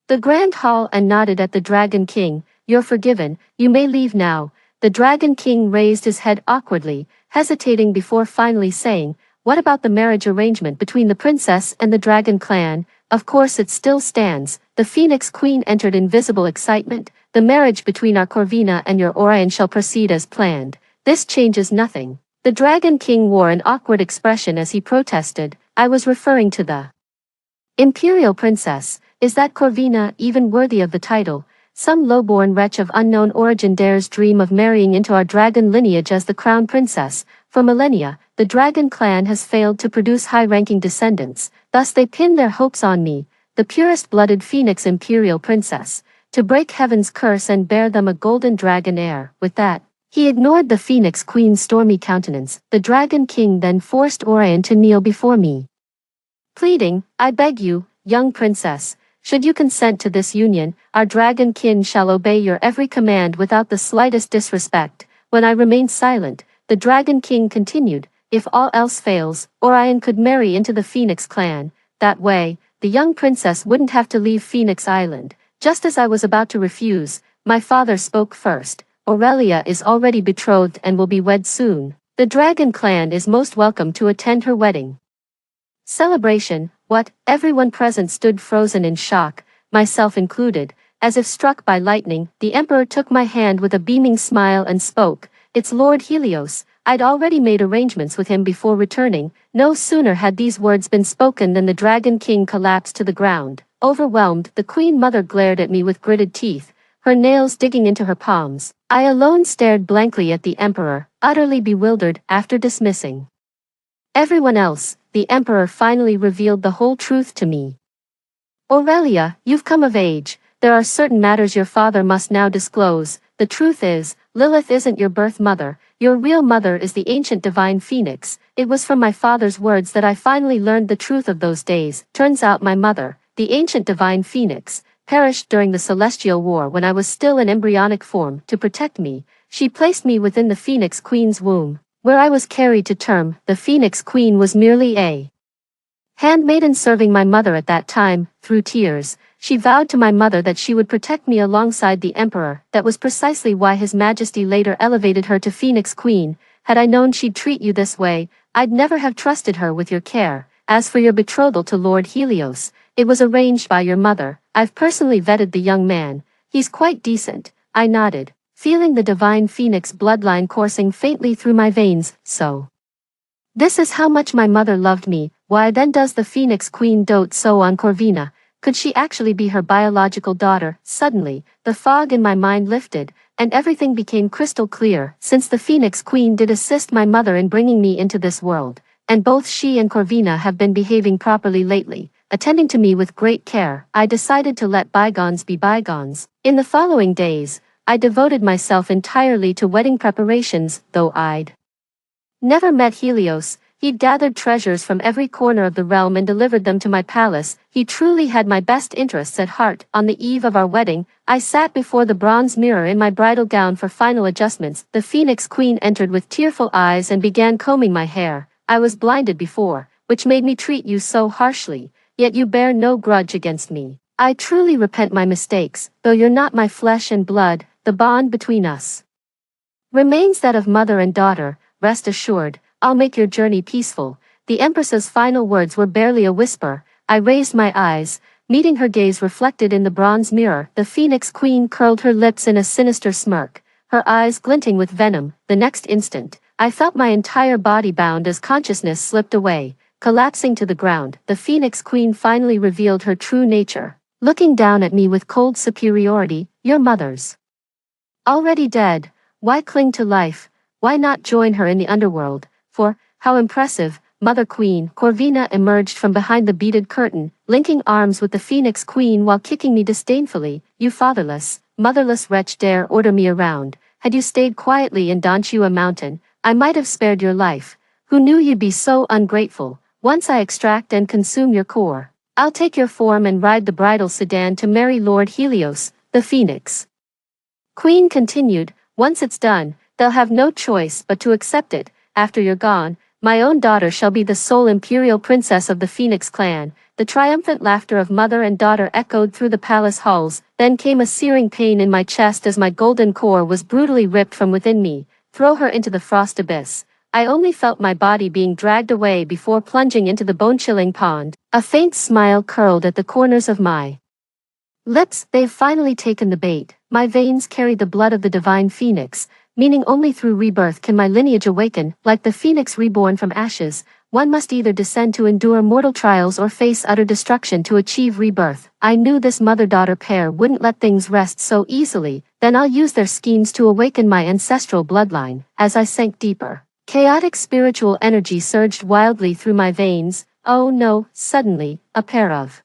S1: the grand hall and nodded at the Dragon King. "You're forgiven, you may leave now." The Dragon King raised his head awkwardly, hesitating before finally saying, what about the marriage arrangement between the princess and the dragon clan? Of course it still stands. The Phoenix Queen entered in visible excitement. The marriage between our Corvina and your Orion shall proceed as planned. This changes nothing. The Dragon King wore an awkward expression as he protested. I was referring to the Imperial Princess. Is that Corvina even worthy of the title? Some low-born wretch of unknown origin dares dream of marrying into our dragon lineage as the crown princess. For millennia, the dragon clan has failed to produce high-ranking descendants, thus they pin their hopes on me, the purest-blooded Phoenix Imperial Princess, to break heaven's curse and bear them a golden dragon heir. With that, he ignored the Phoenix Queen's stormy countenance. The Dragon King then forced Orion to kneel before me, pleading, I beg you, young princess, should you consent to this union, our dragon kin shall obey your every command without the slightest disrespect. When I remained silent, the Dragon King continued, if all else fails, Orion could marry into the Phoenix clan. That way, the young princess wouldn't have to leave Phoenix Island. Just as I was about to refuse, my father spoke first. Aurelia is already betrothed and will be wed soon. The dragon clan is most welcome to attend her wedding celebration. What? Everyone present stood frozen in shock, myself included. As if struck by lightning, the Emperor took my hand with a beaming smile and spoke, it's Lord Helios. I'd already made arrangements with him before returning. No sooner had these words been spoken than the Dragon King collapsed to the ground. Overwhelmed, the Queen Mother glared at me with gritted teeth, her nails digging into her palms. I alone stared blankly at the Emperor, utterly bewildered. After dismissing everyone else, the Emperor finally revealed the whole truth to me. Aurelia, you've come of age. There are certain matters your father must now disclose. The truth is, Lilith isn't your birth mother. Your real mother is the ancient divine Phoenix. It was from my father's words that I finally learned the truth of those days. Turns out my mother, the ancient divine Phoenix, perished during the Celestial War when I was still in embryonic form. To protect me, she placed me within the Phoenix Queen's womb, where I was carried to term. The Phoenix Queen was merely a handmaiden serving my mother at that time. Through tears, she vowed to my mother that she would protect me alongside the Emperor. That was precisely why His Majesty later elevated her to Phoenix Queen. Had I known she'd treat you this way, I'd never have trusted her with your care. As for your betrothal to Lord Helios, it was arranged by your mother. I've personally vetted the young man. He's quite decent. I nodded, feeling the divine Phoenix bloodline coursing faintly through my veins. So this is how much my mother loved me. Why then does the Phoenix Queen dote so on Corvina? Could she actually be her biological daughter? Suddenly, the fog in my mind lifted, and everything became crystal clear. Since the Phoenix Queen did assist my mother in bringing me into this world, and both she and Corvina have been behaving properly lately, attending to me with great care, I decided to let bygones be bygones. In the following days, I devoted myself entirely to wedding preparations. Though I'd never met Helios, he'd gathered treasures from every corner of the realm and delivered them to my palace. He truly had my best interests at heart. On the eve of our wedding, I sat before the bronze mirror in my bridal gown for final adjustments. The Phoenix Queen entered with tearful eyes and began combing my hair. I was blinded before, which made me treat you so harshly, yet you bear no grudge against me. I truly repent my mistakes. Though you're not my flesh and blood, the bond between us remains that of mother and daughter. Rest assured, I'll make your journey peaceful. The Empress's final words were barely a whisper. I raised my eyes, meeting her gaze reflected in the bronze mirror. The Phoenix Queen curled her lips in a sinister smirk, her eyes glinting with venom. The next instant, I felt my entire body bound as consciousness slipped away, collapsing to the ground. The Phoenix Queen finally revealed her true nature, looking down at me with cold superiority. Your mother's already dead. Why cling to life? Why not join her in the underworld? For, how impressive, Mother Queen. Corvina emerged from behind the beaded curtain, linking arms with the Phoenix Queen while kicking me disdainfully. You fatherless, motherless wretch dare order me around. Had you stayed quietly in Danchua Mountain, I might have spared your life. Who knew you'd be so ungrateful? Once I extract and consume your core, I'll take your form and ride the bridal sedan to marry Lord Helios. The Phoenix Queen continued, once it's done, they'll have no choice but to accept it. After you're gone, my own daughter shall be the sole imperial princess of the Phoenix clan. The triumphant laughter of mother and daughter echoed through the palace halls. Then came a searing pain in my chest as my golden core was brutally ripped from within me. Throw her into the frost abyss. I only felt my body being dragged away before plunging into the bone-chilling pond. A faint smile curled at the corners of my lips. They've finally taken the bait. My veins carry the blood of the divine phoenix, meaning only through rebirth can my lineage awaken. Like the phoenix reborn from ashes, one must either descend to endure mortal trials or face utter destruction to achieve rebirth. I knew this mother-daughter pair wouldn't let things rest so easily. Then I'll use their schemes to awaken my ancestral bloodline. As I sank deeper, chaotic spiritual energy surged wildly through my veins. Oh no, suddenly, a pair of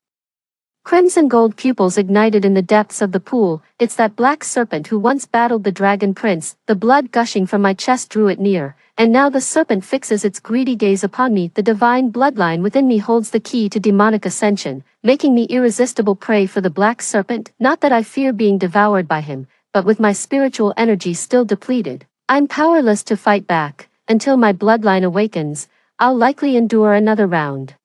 S1: crimson gold pupils ignited in the depths of the pool. It's that black serpent who once battled the dragon prince. The blood gushing from my chest drew it near, and now the serpent fixes its greedy gaze upon me. The divine bloodline within me holds the key to demonic ascension, making me irresistible prey for the black serpent. Not that I fear being devoured by him, but with my spiritual energy still depleted, I'm powerless to fight back. Until my bloodline awakens, I'll likely endure another round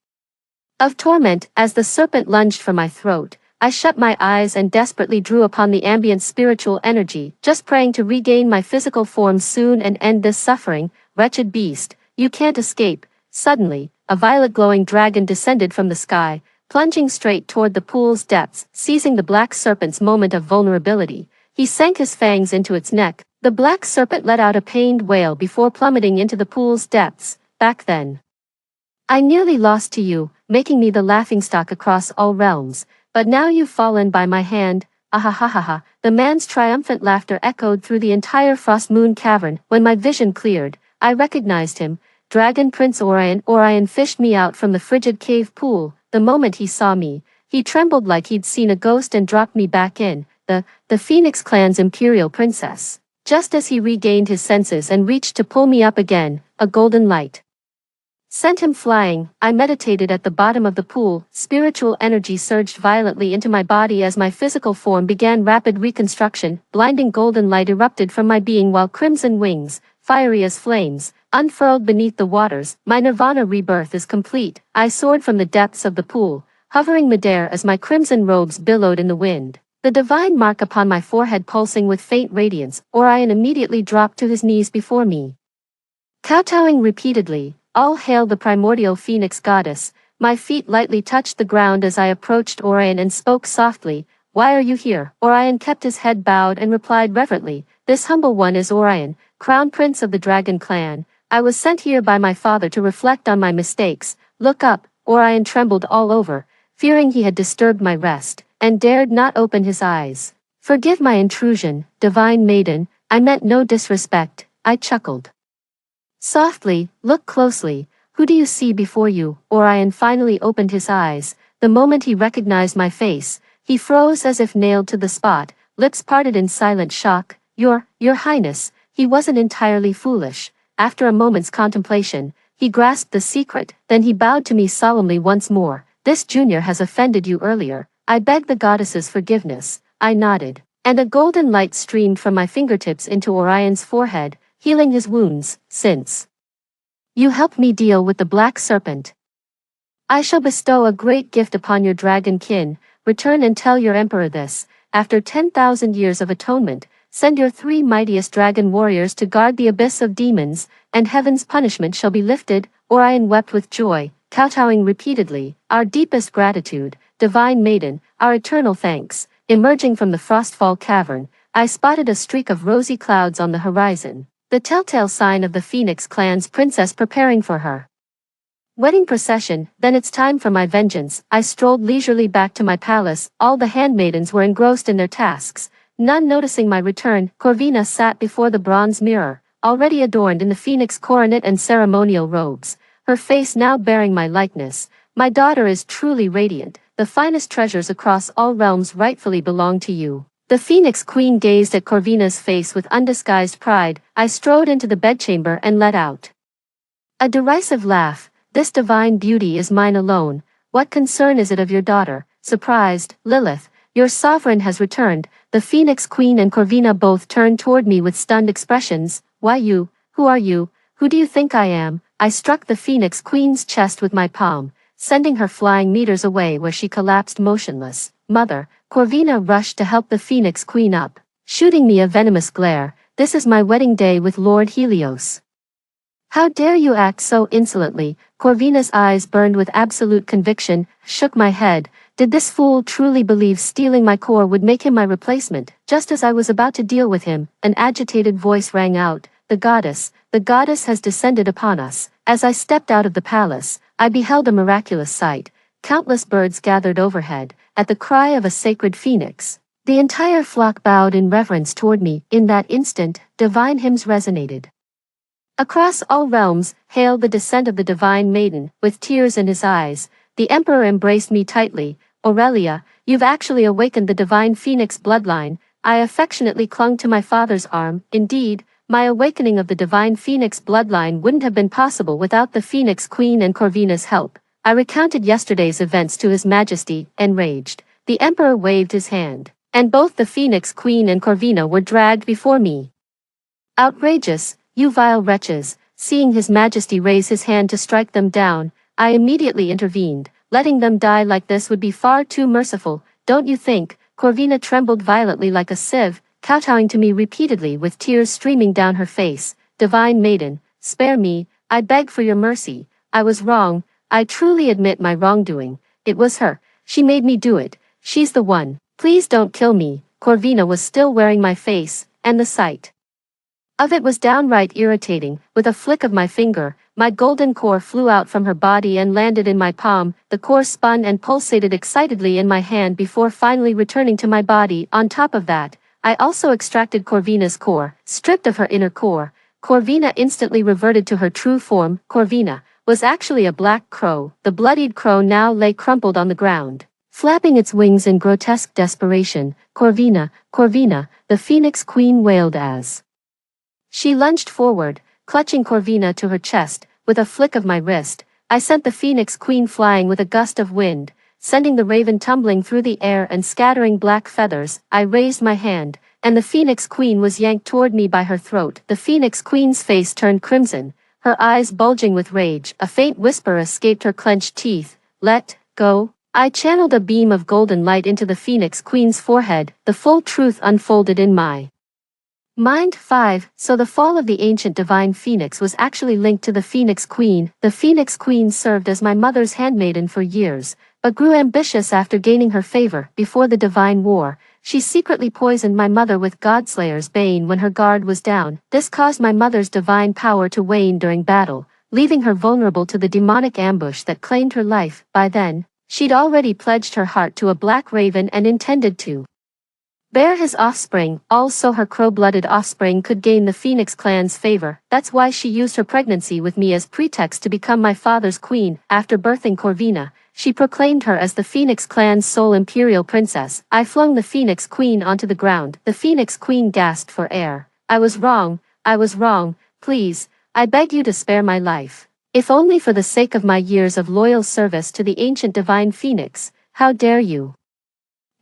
S1: of torment. As the serpent lunged for my throat, I shut my eyes and desperately drew upon the ambient spiritual energy, just praying to regain my physical form soon and end this suffering. Wretched beast, you can't escape. Suddenly, a violet glowing dragon descended from the sky, plunging straight toward the pool's depths. Seizing the black serpent's moment of vulnerability, he sank his fangs into its neck. The black serpent let out a pained wail before plummeting into the pool's depths. Back then, I nearly lost to you, making me the laughingstock across all realms, but now you've fallen by my hand. Ahahaha. The man's triumphant laughter echoed through the entire Frost Moon cavern. When my vision cleared, I recognized him. Dragon Prince Orion. Orion fished me out from the frigid cave pool. The moment he saw me, he trembled like he'd seen a ghost and dropped me back in. The Phoenix clan's imperial princess. Just as he regained his senses and reached to pull me up again, a golden light sent him flying. I meditated at the bottom of the pool. Spiritual energy surged violently into my body as my physical form began rapid reconstruction. Blinding golden light erupted from my being while crimson wings, fiery as flames, unfurled beneath the waters. My nirvana rebirth is complete. I soared from the depths of the pool, hovering midair as my crimson robes billowed in the wind. The divine mark upon my forehead pulsing with faint radiance. Orion immediately dropped to his knees before me, kowtowing repeatedly. All hail the primordial phoenix goddess. My feet lightly touched the ground as I approached Orion and spoke softly. Why are you here? Orion kept his head bowed and replied reverently, this humble one is Orion, crown prince of the dragon clan. I was sent here by my father to reflect on my mistakes. Look up. Orion trembled all over, fearing he had disturbed my rest, and dared not open his eyes. Forgive my intrusion, divine maiden, I meant no disrespect. I chuckled softly. Look closely. Who do you see before you? Orion finally opened his eyes. The moment he recognized my face, he froze as if nailed to the spot, lips parted in silent shock. Your Highness. He wasn't entirely foolish. After a moment's contemplation, he grasped the secret, then he bowed to me solemnly once more. This junior has offended you earlier. I beg the goddess's forgiveness. I nodded, and a golden light streamed from my fingertips into Orion's forehead, healing his wounds. Since you helped me deal with the black serpent, I shall bestow a great gift upon your dragon kin. Return and tell your emperor this. After 10,000 years of atonement, send your 3 mightiest dragon warriors to guard the abyss of demons, and heaven's punishment shall be lifted. Orion wept with joy, kowtowing repeatedly. Our deepest gratitude, divine maiden, our eternal thanks. Emerging from the Frostfall cavern, I spotted a streak of rosy clouds on the horizon, the telltale sign of the Phoenix clan's princess preparing for her wedding procession. Then it's time for my vengeance. I strolled leisurely back to my palace. All the handmaidens were engrossed in their tasks, none noticing my return. Corvina sat before the bronze mirror, already adorned in the Phoenix coronet and ceremonial robes, her face now bearing my likeness. My daughter is truly radiant. The finest treasures across all realms rightfully belong to you. The Phoenix Queen gazed at Corvina's face with undisguised pride. I strode into the bedchamber and let out a derisive laugh. This divine beauty is mine alone. What concern is it of your daughter? Surprised, Lilith, your sovereign has returned. The Phoenix Queen and Corvina both turned toward me with stunned expressions. Why you? Who are you? Who do you think I am? I struck the Phoenix Queen's chest with my palm, sending her flying meters away where she collapsed motionless. Mother, Corvina rushed to help the Phoenix Queen up, shooting me a venomous glare. This is my wedding day with Lord Helios. How dare you act so insolently? Corvina's eyes burned with absolute conviction, shook my head. Did this fool truly believe stealing my core would make him my replacement? Just as I was about to deal with him, an agitated voice rang out, the goddess has descended upon us. As I stepped out of the palace, I beheld a miraculous sight. Countless birds gathered overhead, at the cry of a sacred phoenix. The entire flock bowed in reverence toward me. In that instant, divine hymns resonated. Across all realms, hailed the descent of the divine maiden. With tears in his eyes, the emperor embraced me tightly. Aurelia, you've actually awakened the divine phoenix bloodline. I affectionately clung to my father's arm. Indeed, my awakening of the divine phoenix bloodline wouldn't have been possible without the Phoenix Queen and Corvina's help. I recounted yesterday's events to His Majesty, enraged. The emperor waved his hand, and both the Phoenix Queen and Corvina were dragged before me. Outrageous, you vile wretches! Seeing His Majesty raise his hand to strike them down, I immediately intervened. Letting them die like this would be far too merciful, don't you think? Corvina trembled violently like a sieve, kowtowing to me repeatedly with tears streaming down her face. Divine maiden, spare me, I beg for your mercy. I was wrong, I truly admit my wrongdoing. It was her, she made me do it, she's the one. Please don't kill me. Corvina was still wearing my face, and the sight of it was downright irritating. With a flick of my finger, my golden core flew out from her body and landed in my palm. The core spun and pulsated excitedly in my hand before finally returning to my body. On top of that, I also extracted Corvina's core. Stripped of her inner core, Corvina instantly reverted to her true form. Corvina was actually a black crow. The bloodied crow now lay crumpled on the ground, flapping its wings in grotesque desperation. Corvina, Corvina, the Phoenix Queen wailed as she lunged forward, clutching Corvina to her chest. With a flick of my wrist, I sent the Phoenix Queen flying with a gust of wind, sending the raven tumbling through the air and scattering black feathers. I raised my hand, and the Phoenix Queen was yanked toward me by her throat. The Phoenix Queen's face turned crimson, her eyes bulging with rage. A faint whisper escaped her clenched teeth. Let go. I channeled a beam of golden light into the Phoenix Queen's forehead. The full truth unfolded in my mind. 5. So the fall of the ancient divine phoenix was actually linked to the Phoenix Queen. The Phoenix Queen served as my mother's handmaiden for years, but grew ambitious after gaining her favor. Before the divine war, she secretly poisoned my mother with Godslayer's bane when her guard was down. This caused my mother's divine power to wane during battle, leaving her vulnerable to the demonic ambush that claimed her life. By then, she'd already pledged her heart to a black raven and intended to bear his offspring. Also, her crow-blooded offspring could gain the Phoenix clan's favor. That's why she used her pregnancy with me as pretext to become my father's queen. After birthing Corvina, she proclaimed her as the Phoenix clan's sole imperial princess. I flung the Phoenix Queen onto the ground. The Phoenix Queen gasped for air. I was wrong, please, I beg you to spare my life. If only for the sake of my years of loyal service to the ancient divine phoenix. How dare you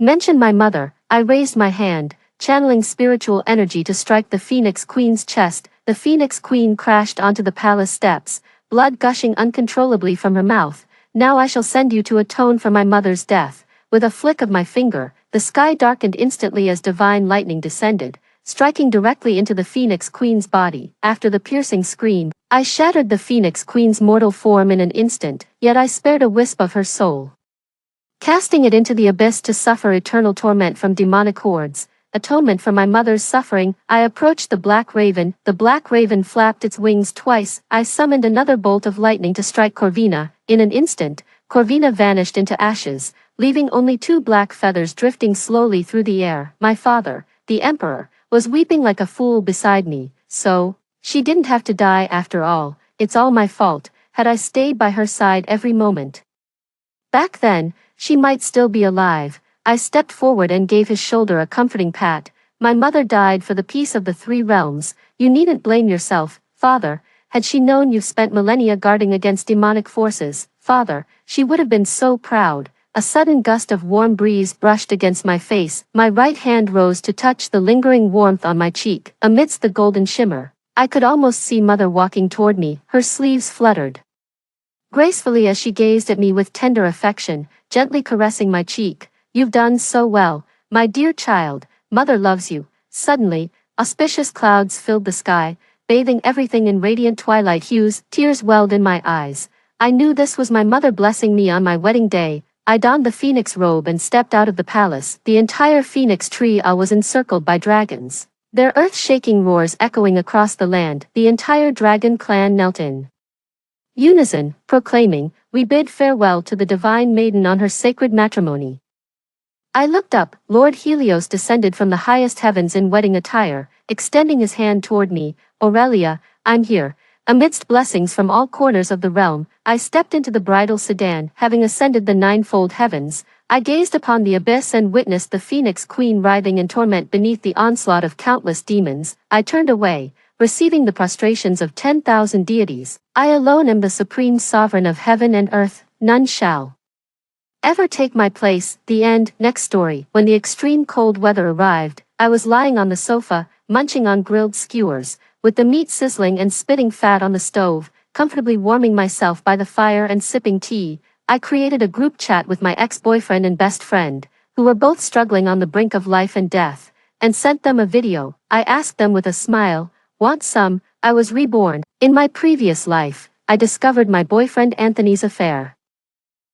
S1: mention my mother? I raised my hand, channeling spiritual energy to strike the Phoenix Queen's chest. The Phoenix Queen crashed onto the palace steps, blood gushing uncontrollably from her mouth. Now I shall send you to atone for my mother's death. With a flick of my finger, the sky darkened instantly as divine lightning descended, striking directly into the Phoenix Queen's body. After the piercing scream, I shattered the Phoenix Queen's mortal form in an instant, yet I spared a wisp of her soul, casting it into the abyss to suffer eternal torment from demonic hordes. Atonement for my mother's suffering. I approached the black raven. The black raven flapped its wings twice. I summoned another bolt of lightning to strike Corvina. In an instant, Corvina vanished into ashes, leaving only 2 black feathers drifting slowly through the air. My father, the emperor, was weeping like a fool beside me. So, she didn't have to die after all. It's all my fault. Had I stayed by her side every moment back then, she might still be alive. I stepped forward and gave his shoulder a comforting pat. My mother died for the peace of the 3 realms. You needn't blame yourself, father. Had she known you've spent millennia guarding against demonic forces, father, she would have been so proud. A sudden gust of warm breeze brushed against my face. My right hand rose to touch the lingering warmth on my cheek. Amidst the golden shimmer, I could almost see mother walking toward me. Her sleeves fluttered gracefully as she gazed at me with tender affection, gently caressing my cheek. You've done so well, my dear child. Mother loves you. Suddenly, auspicious clouds filled the sky. bathing everything in radiant twilight hues. Tears welled in my eyes. I knew this was my mother blessing me on my wedding day. I donned the phoenix robe and stepped out of the palace. The entire phoenix tree was encircled by dragons. Their earth-shaking roars echoing across the land. The entire dragon clan knelt in unison, proclaiming, "We bid farewell to the divine maiden on her sacred matrimony." I looked up. Lord Helios descended from the highest heavens in wedding attire, extending his hand toward me. "Aurelia, I'm here." Amidst blessings from all corners of the realm, I stepped into the bridal sedan. Having ascended the ninefold heavens, I gazed upon the abyss and witnessed the Phoenix Queen writhing in torment beneath the onslaught of countless demons. I turned away, receiving the prostrations of 10,000 deities. I alone am the supreme sovereign of heaven and earth. None shall ever take my place. The end. Next story. When the extreme cold weather arrived, I was lying on the sofa, munching on grilled skewers, with the meat sizzling and spitting fat on the stove, comfortably warming myself by the fire and sipping tea. I created a group chat with my ex-boyfriend and best friend, who were both struggling on the brink of life and death, and sent them a video. I asked them with a smile, "Want some?" I was reborn. In my previous life, I discovered my boyfriend Anthony's affair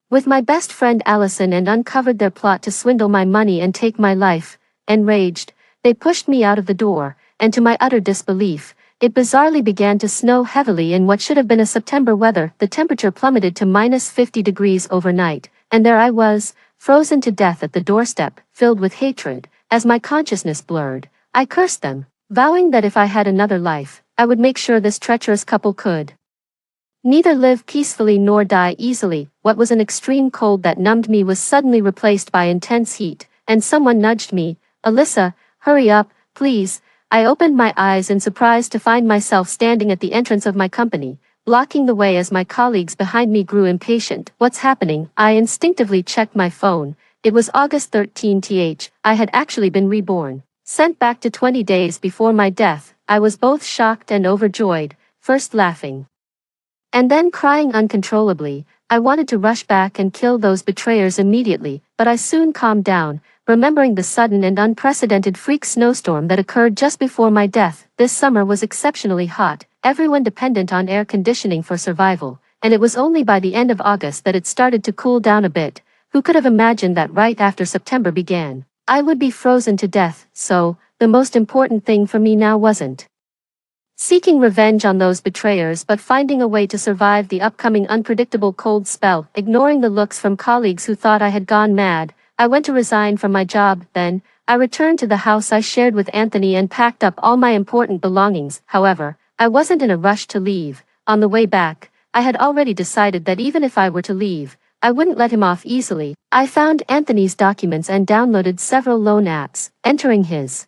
S1: with my best friend Allison and uncovered their plot to swindle my money and take my life. Enraged, they pushed me out of the door, and to my utter disbelief, it bizarrely began to snow heavily in what should have been a September weather. The temperature plummeted to -50 degrees overnight, and there I was, frozen to death at the doorstep, filled with hatred. As my consciousness blurred, I cursed them, vowing that if I had another life, I would make sure this treacherous couple could neither live peacefully nor die easily. What was an extreme cold that numbed me was suddenly replaced by intense heat, and someone nudged me. "Alyssa, hurry up, please." I opened my eyes in surprise to find myself standing at the entrance of my company, blocking the way as my colleagues behind me grew impatient. "What's happening?" I instinctively checked my phone. It was August 13th. I had actually been reborn, sent back to 20 days before my death. I was both shocked and overjoyed, first laughing and then crying uncontrollably. I wanted to rush back and kill those betrayers immediately, but I soon calmed down, remembering the sudden and unprecedented freak snowstorm that occurred just before my death. This summer was exceptionally hot, everyone dependent on air conditioning for survival, and it was only by the end of August that it started to cool down a bit. Who could have imagined that right after September began, I would be frozen to death? So, the most important thing for me now wasn't seeking revenge on those betrayers but finding a way to survive the upcoming unpredictable cold spell. Ignoring the looks from colleagues who thought I had gone mad, I went to resign from my job. Then, I returned to the house I shared with Anthony and packed up all my important belongings. However, I wasn't in a rush to leave. On the way back, I had already decided that even if I were to leave, I wouldn't let him off easily. I found Anthony's documents and downloaded several loan apps, entering his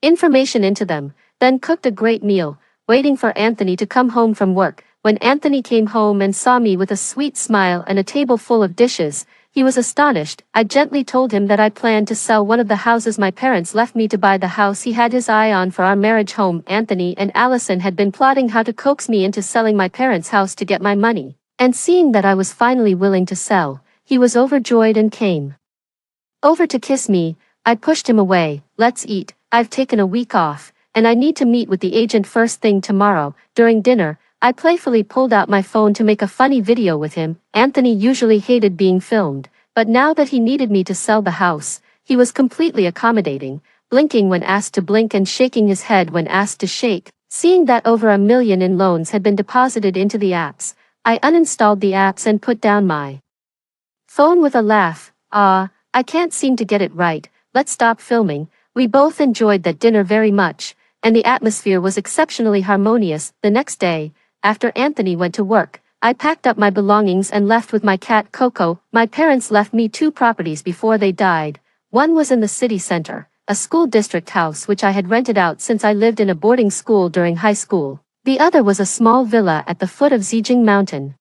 S1: information into them, then cooked a great meal, waiting for Anthony to come home from work. When Anthony came home and saw me with a sweet smile and a table full of dishes, he was astonished. I gently told him that I planned to sell one of the houses my parents left me to buy the house he had his eye on for our marriage home. Anthony and Allison had been plotting how to coax me into selling my parents' house to get my money, and seeing that I was finally willing to sell, he was overjoyed and came over to kiss me. I pushed him away. "Let's eat. I've taken a week off, and I need to meet with the agent first thing tomorrow." During dinner, I playfully pulled out my phone to make a funny video with him. Anthony usually hated being filmed, but now that he needed me to sell the house, he was completely accommodating, blinking when asked to blink and shaking his head when asked to shake. Seeing that over $1 million in loans had been deposited into the apps, I uninstalled the apps and put down my phone with a laugh. I can't seem to get it right. Let's stop filming." We both enjoyed that dinner very much, and the atmosphere was exceptionally harmonious. The next day, after Anthony went to work, I packed up my belongings and left with my cat Coco. My parents left me 2 properties before they died. One was in the city center, a school district house which I had rented out since I lived in a boarding school during high school. The other was a small villa at the foot of Zijing Mountain,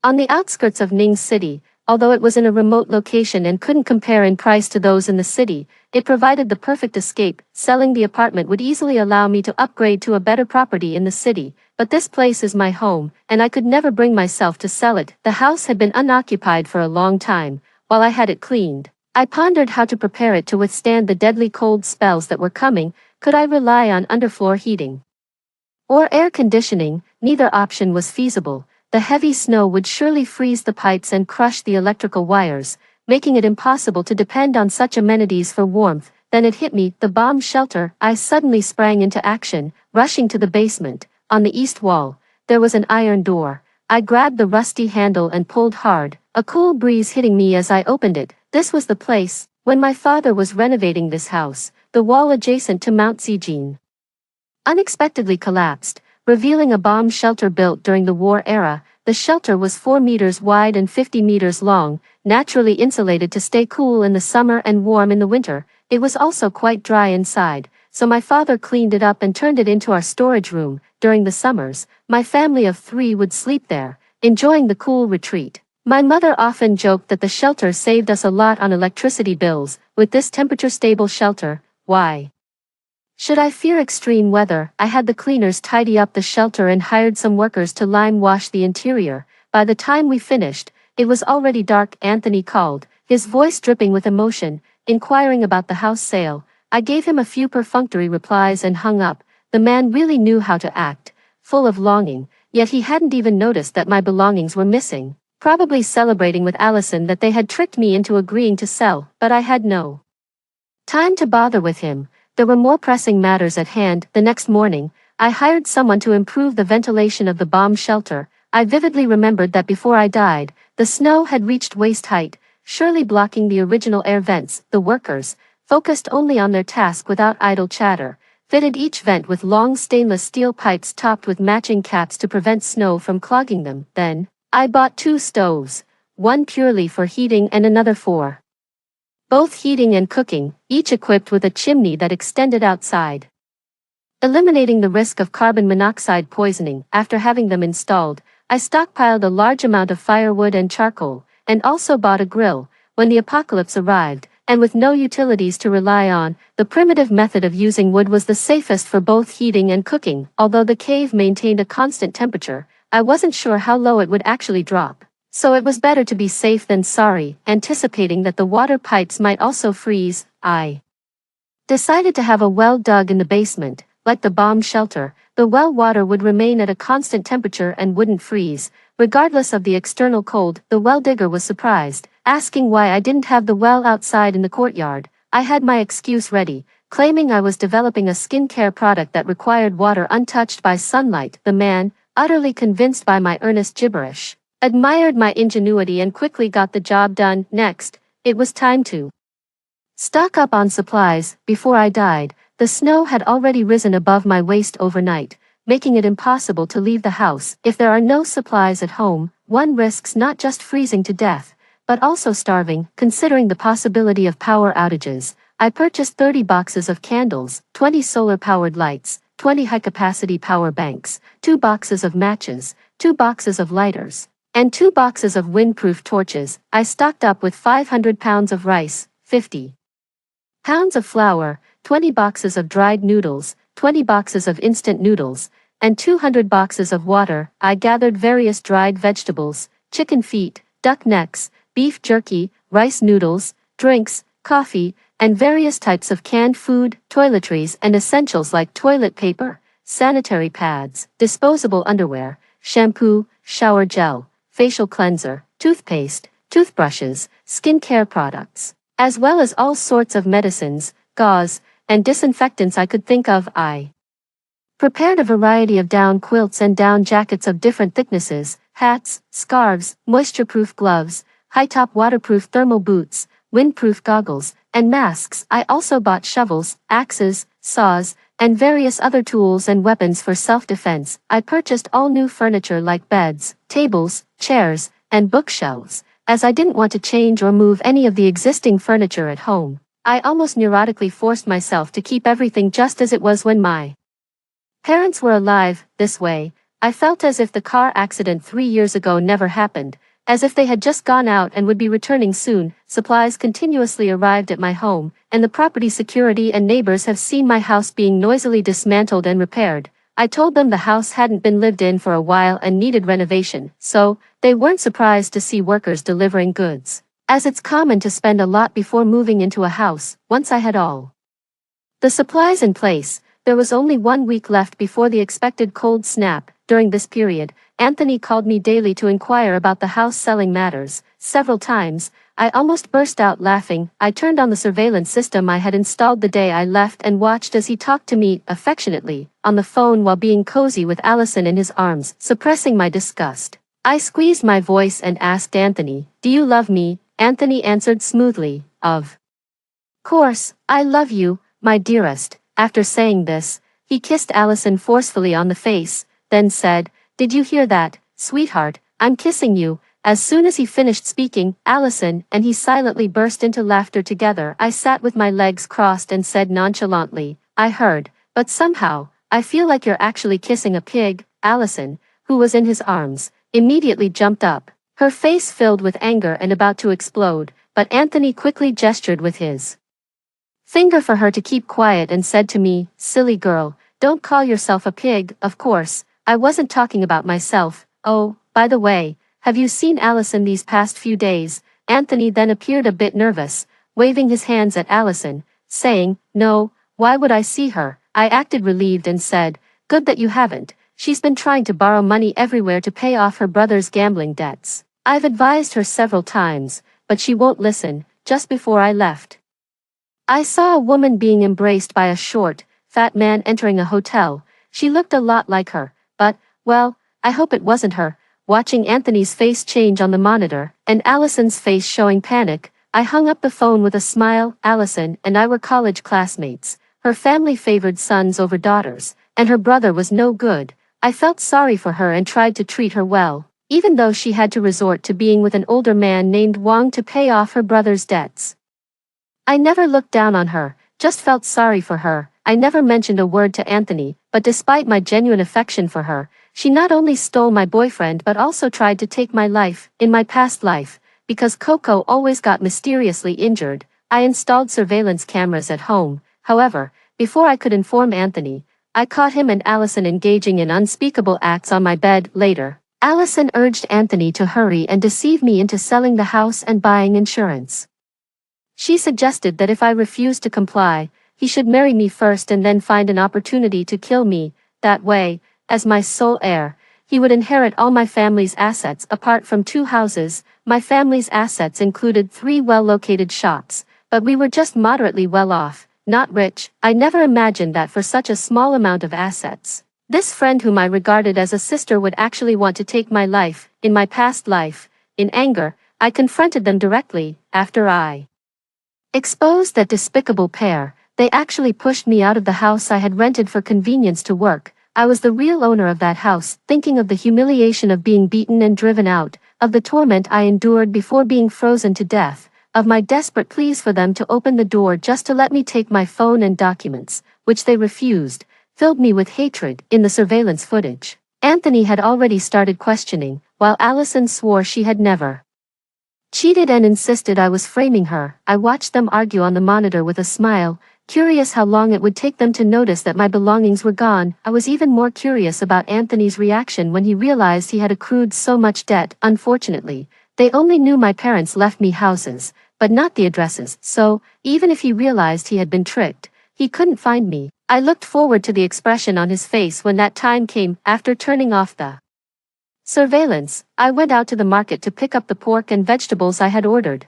S1: on the outskirts of Ning City. Although it was in a remote location and couldn't compare in price to those in the city, it provided the perfect escape. Selling the apartment would easily allow me to upgrade to a better property in the city, but this place is my home, and I could never bring myself to sell it. The house had been unoccupied for a long time, while I had it cleaned. I pondered how to prepare it to withstand the deadly cold spells that were coming. Could I rely on underfloor heating? or air conditioning, neither option was feasible. The heavy snow would surely freeze the pipes and crush the electrical wires, making it impossible to depend on such amenities for warmth. Then it hit me, the bomb shelter. I suddenly sprang into action, rushing to the basement. On the east wall, there was an iron door. I grabbed the rusty handle and pulled hard, a cool breeze hitting me as I opened it. This was the place. When my father was renovating this house, the wall adjacent to Mount Zijin unexpectedly collapsed, revealing a bomb shelter built during the war era. The shelter was 4 meters wide and 50 meters long, naturally insulated to stay cool in the summer and warm in the winter. It was also quite dry inside, so my father cleaned it up and turned it into our storage room. During the summers, my family of 3 would sleep there, enjoying the cool retreat. My mother often joked that the shelter saved us a lot on electricity bills. With this temperature-stable shelter, why should I fear extreme weather? I had the cleaners tidy up the shelter and hired some workers to lime wash the interior. By the time we finished, it was already dark. Anthony called, his voice dripping with emotion, inquiring about the house sale. I gave him a few perfunctory replies and hung up. The man really knew how to act, full of longing, yet he hadn't even noticed that my belongings were missing, probably celebrating with Allison that they had tricked me into agreeing to sell, but I had no time to bother with him. There were more pressing matters at hand. The next morning, I hired someone to improve the ventilation of the bomb shelter. I vividly remembered that before I died, the snow had reached waist height, surely blocking the original air vents. The workers, focused only on their task without idle chatter, fitted each vent with long stainless steel pipes topped with matching caps to prevent snow from clogging them. Then, I bought 2 stoves, one purely for heating and another for both heating and cooking, each equipped with a chimney that extended outside, eliminating the risk of carbon monoxide poisoning. After having them installed, I stockpiled a large amount of firewood and charcoal, and also bought a grill. When the apocalypse arrived, and with no utilities to rely on, the primitive method of using wood was the safest for both heating and cooking. Although the cave maintained a constant temperature, I wasn't sure how low it would actually drop. So it was better to be safe than sorry. Anticipating that the water pipes might also freeze, I decided to have a well dug in the basement. Like the bomb shelter, the well water would remain at a constant temperature and wouldn't freeze, regardless of the external cold. The well digger was surprised, asking why I didn't have the well outside in the courtyard. I had my excuse ready, claiming I was developing a skincare product that required water untouched by sunlight. The man, utterly convinced by my earnest gibberish, admired my ingenuity and quickly got the job done. Next, it was time to stock up on supplies. Before I died, the snow had already risen above my waist overnight, making it impossible to leave the house. If there are no supplies at home, one risks not just freezing to death, but also starving. Considering the possibility of power outages, I purchased 30 boxes of candles, 20 solar-powered lights, 20 high-capacity power banks, 2 boxes of matches, 2 boxes of lighters, and 2 boxes of windproof torches. I stocked up with 500 pounds of rice, 50 pounds of flour, 20 boxes of dried noodles, 20 boxes of instant noodles, and 200 boxes of water. I gathered various dried vegetables, chicken feet, duck necks, beef jerky, rice noodles, drinks, coffee, and various types of canned food, toiletries and essentials like toilet paper, sanitary pads, disposable underwear, shampoo, shower gel, facial cleanser, toothpaste, toothbrushes, skincare products, as well as all sorts of medicines, gauze, and disinfectants I could think of. I prepared a variety of down quilts and down jackets of different thicknesses, hats, scarves, moisture-proof gloves, high-top waterproof thermal boots, windproof goggles, and masks. I also bought shovels, axes, saws, and various other tools and weapons for self-defense. I purchased all new furniture like beds, tables, chairs, and bookshelves, as I didn't want to change or move any of the existing furniture at home. I almost neurotically forced myself to keep everything just as it was when my parents were alive. This way, I felt as if the car accident 3 years ago never happened, as if they had just gone out and would be returning soon. Supplies continuously arrived at my home, and the property security and neighbors have seen my house being noisily dismantled and repaired. I told them the house hadn't been lived in for a while and needed renovation, so they weren't surprised to see workers delivering goods, as it's common to spend a lot before moving into a house. Once I had all the supplies in place, There was only 1 week left before the expected cold snap. During this period, Anthony called me daily to inquire about the house selling matters. Several times, I almost burst out laughing. I turned on the surveillance system I had installed the day I left and watched as he talked to me affectionately on the phone while being cozy with Allison in his arms, suppressing my disgust. I squeezed my voice and asked Anthony, "Do you love me?" Anthony answered smoothly, "Of course, I love you, my dearest." After saying this, he kissed Allison forcefully on the face, then said, "Did you hear that, sweetheart? I'm kissing you." As soon as he finished speaking, Allison and he silently burst into laughter together. I sat with my legs crossed and said nonchalantly, "I heard, but somehow, I feel like you're actually kissing a pig." Allison, who was in his arms, immediately jumped up, her face filled with anger and about to explode, but Anthony quickly gestured with his finger for her to keep quiet and said to me, "Silly girl, don't call yourself a pig." Of course, I wasn't talking about myself. "Oh, by the way, have you seen Allison these past few days?" Anthony then appeared a bit nervous, waving his hands at Allison, saying, "No, why would I see her?" I acted relieved and said, "Good that you haven't. She's been trying to borrow money everywhere to pay off her brother's gambling debts. I've advised her several times, but she won't listen." Just before I left, I saw a woman being embraced by a short, fat man entering a hotel. She looked a lot like her, but, well, I hope it wasn't her. Watching Anthony's face change on the monitor, and Allison's face showing panic, I hung up the phone with a smile. Allison and I were college classmates. Her family favored sons over daughters, and her brother was no good. I felt sorry for her and tried to treat her well, even though she had to resort to being with an older man named Wang to pay off her brother's debts. I never looked down on her, just felt sorry for her. I never mentioned a word to Anthony, but despite my genuine affection for her, she not only stole my boyfriend but also tried to take my life. In my past life, because Coco always got mysteriously injured, I installed surveillance cameras at home. However, before I could inform Anthony, I caught him and Allison engaging in unspeakable acts on my bed. Later, Allison urged Anthony to hurry and deceive me into selling the house and buying insurance. She suggested that if I refused to comply, he should marry me first and then find an opportunity to kill me. That way, as my sole heir, he would inherit all my family's assets apart from 2 houses. My family's assets included 3 well-located shops, but we were just moderately well off, not rich. I never imagined that for such a small amount of assets, this friend whom I regarded as a sister would actually want to take my life. In my past life, in anger, I confronted them directly. After I exposed that despicable pair, they actually pushed me out of the house I had rented for convenience to work. I was the real owner of that house, thinking of the humiliation of being beaten and driven out, of the torment I endured before being frozen to death, of my desperate pleas for them to open the door just to let me take my phone and documents, which they refused, filled me with hatred. In the surveillance footage, Anthony had already started questioning, while Allison swore she had never cheated and insisted I was framing her. I watched them argue on the monitor with a smile, curious how long it would take them to notice that my belongings were gone. I was even more curious about Anthony's reaction when he realized he had accrued so much debt. Unfortunately, they only knew my parents left me houses, but not the addresses, so, even if he realized he had been tricked, he couldn't find me. I looked forward to the expression on his face when that time came. After turning off the surveillance, I went out to the market to pick up the pork and vegetables I had ordered.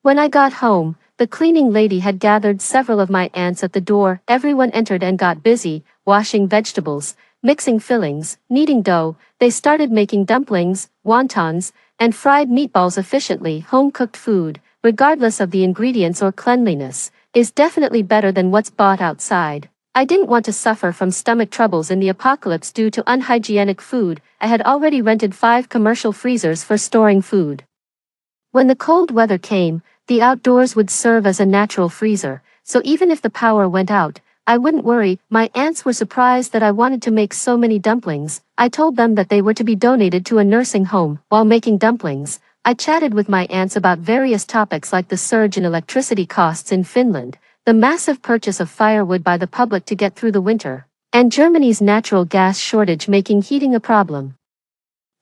S1: When I got home, the cleaning lady had gathered several of my aunts at the door. Everyone entered and got busy, washing vegetables, mixing fillings, kneading dough. They started making dumplings, wontons, and fried meatballs efficiently. Home-cooked food, regardless of the ingredients or cleanliness, is definitely better than what's bought outside. I didn't want to suffer from stomach troubles in the apocalypse due to unhygienic food. I had already rented 5 commercial freezers for storing food. When the cold weather came, the outdoors would serve as a natural freezer, so even if the power went out, I wouldn't worry. My aunts were surprised that I wanted to make so many dumplings. I told them that they were to be donated to a nursing home. While making dumplings, I chatted with my aunts about various topics like the surge in electricity costs in Finland, the massive purchase of firewood by the public to get through the winter, and Germany's natural gas shortage making heating a problem.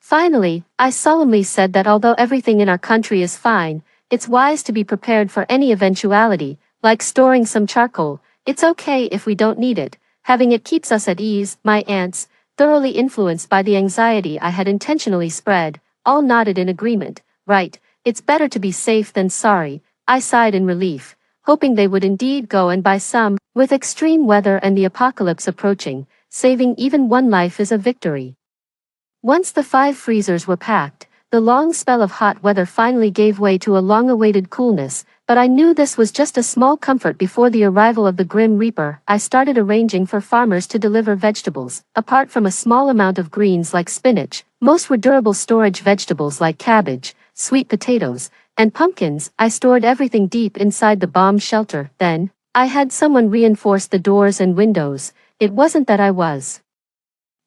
S1: Finally, I solemnly said that although everything in our country is fine, it's wise to be prepared for any eventuality, like storing some charcoal. It's okay if we don't need it. Having it keeps us at ease, my aunts, thoroughly influenced by the anxiety I had intentionally spread, all nodded in agreement. Right, it's better to be safe than sorry, I sighed in relief, hoping they would indeed go and buy some. With extreme weather and the apocalypse approaching, saving even one life is a victory. Once the 5 freezers were packed, the long spell of hot weather finally gave way to a long-awaited coolness, but I knew this was just a small comfort before the arrival of the Grim Reaper. I started arranging for farmers to deliver vegetables. Apart from a small amount of greens like spinach, most were durable storage vegetables like cabbage, sweet potatoes, and pumpkins. I stored everything deep inside the bomb shelter. Then, I had someone reinforce the doors and windows. It wasn't that I was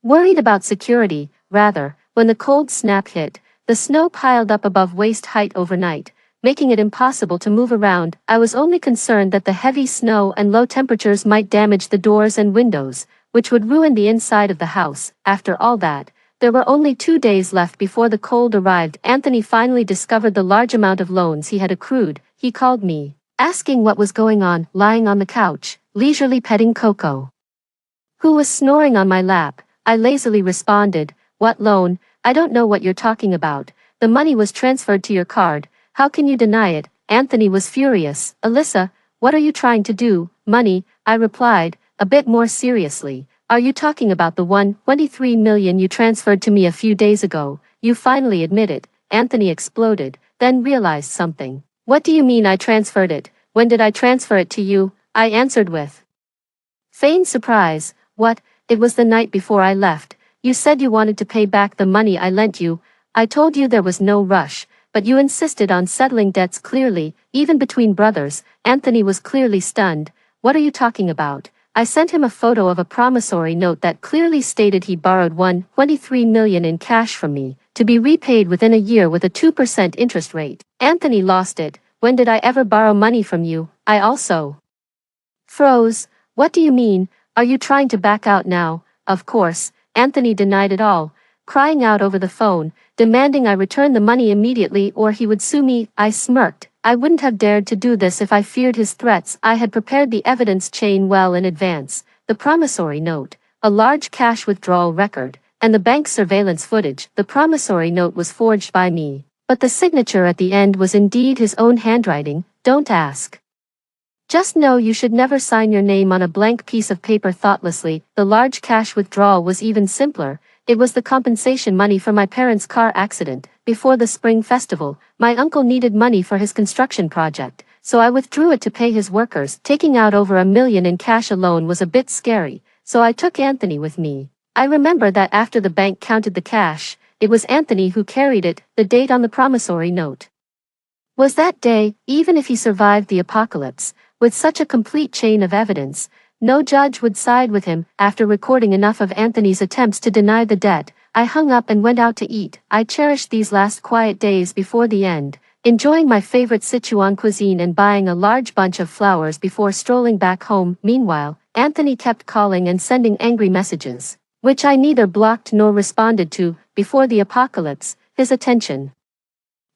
S1: worried about security, rather, when the cold snap hit, the snow piled up above waist height overnight, making it impossible to move around. I was only concerned that the heavy snow and low temperatures might damage the doors and windows, which would ruin the inside of the house. After all that, there were only 2 days left before the cold arrived. Anthony finally discovered the large amount of loans he had accrued. He called me, asking what was going on, lying on the couch, leisurely petting Coco, who was snoring on my lap. I lazily responded, "What loan? I don't know what you're talking about. The money was transferred to your card. How can you deny it?" Anthony was furious. "Alyssa, what are you trying to do?" "Money," I replied, a bit more seriously. "Are you talking about the 123 million you transferred to me a few days ago?" "You finally admit it," Anthony exploded, then realized something. "What do you mean I transferred it? When did I transfer it to you?" I answered with feigned surprise. "What? It was the night before I left. You said you wanted to pay back the money I lent you. I told you there was no rush, but you insisted on settling debts clearly, even between brothers." Anthony was clearly stunned. "What are you talking about?" I sent him a photo of a promissory note that clearly stated he borrowed 123 million in cash from me, to be repaid within a year with a 2% interest rate. Anthony lost it. "When did I ever borrow money from you?" I also froze. "What do you mean? Are you trying to back out now?" Of course, Anthony denied it all, crying out over the phone, demanding I return the money immediately or he would sue me. I smirked. I wouldn't have dared to do this if I feared his threats. I had prepared the evidence chain well in advance: the promissory note, a large cash withdrawal record, and the bank surveillance footage. The promissory note was forged by me, but the signature at the end was indeed his own handwriting. Don't ask. Just know you should never sign your name on a blank piece of paper thoughtlessly. The large cash withdrawal was even simpler. It was the compensation money for my parents' car accident. Before the spring festival, my uncle needed money for his construction project, so I withdrew it to pay his workers. Taking out over $1 million in cash alone was a bit scary, so I took Anthony with me. I remember that after the bank counted the cash, it was Anthony who carried it. The date on the promissory note was that day. Even if he survived the apocalypse, with such a complete chain of evidence, no judge would side with him. After recording enough of Anthony's attempts to deny the debt, I hung up and went out to eat. I cherished these last quiet days before the end, enjoying my favorite Sichuan cuisine and buying a large bunch of flowers before strolling back home. Meanwhile, Anthony kept calling and sending angry messages, which I neither blocked nor responded to. Before the apocalypse, his attention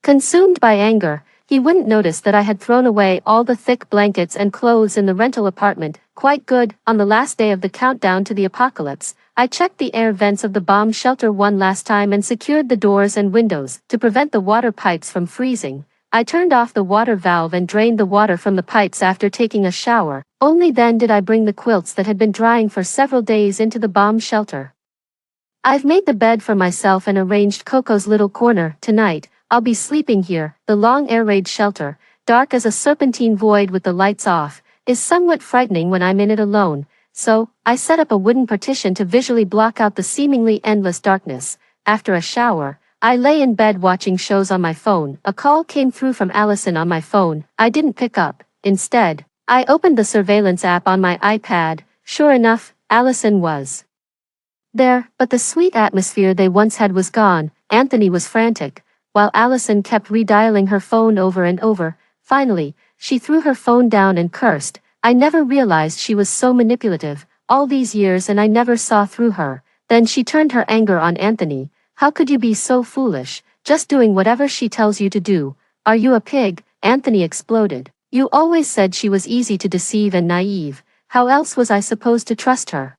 S1: consumed by anger, he wouldn't notice that I had thrown away all the thick blankets and clothes in the rental apartment. Quite good. On the last day of the countdown to the apocalypse, I checked the air vents of the bomb shelter one last time and secured the doors and windows. To prevent the water pipes from freezing, I turned off the water valve and drained the water from the pipes after taking a shower. Only then did I bring the quilts that had been drying for several days into the bomb shelter. I've made the bed for myself and arranged Coco's little corner. Tonight, I'll be sleeping here. The long air-raid shelter, dark as a serpentine void with the lights off, is somewhat frightening when I'm in it alone, so I set up a wooden partition to visually block out the seemingly endless darkness. After a shower, I lay in bed watching shows on my phone. A call came through from Allison on my phone. I didn't pick up. Instead, I opened the surveillance app on my iPad. Sure enough, Allison was there, but the sweet atmosphere they once had was gone. Anthony was frantic, while Allison kept redialing her phone over and over. Finally, she threw her phone down and cursed. I never realized she was so manipulative. All these years and I never saw through her. Then she turned her anger on Anthony. "How could you be so foolish, just doing whatever she tells you to do? Are you a pig?" Anthony exploded. "You always said she was easy to deceive and naive. How else was I supposed to trust her?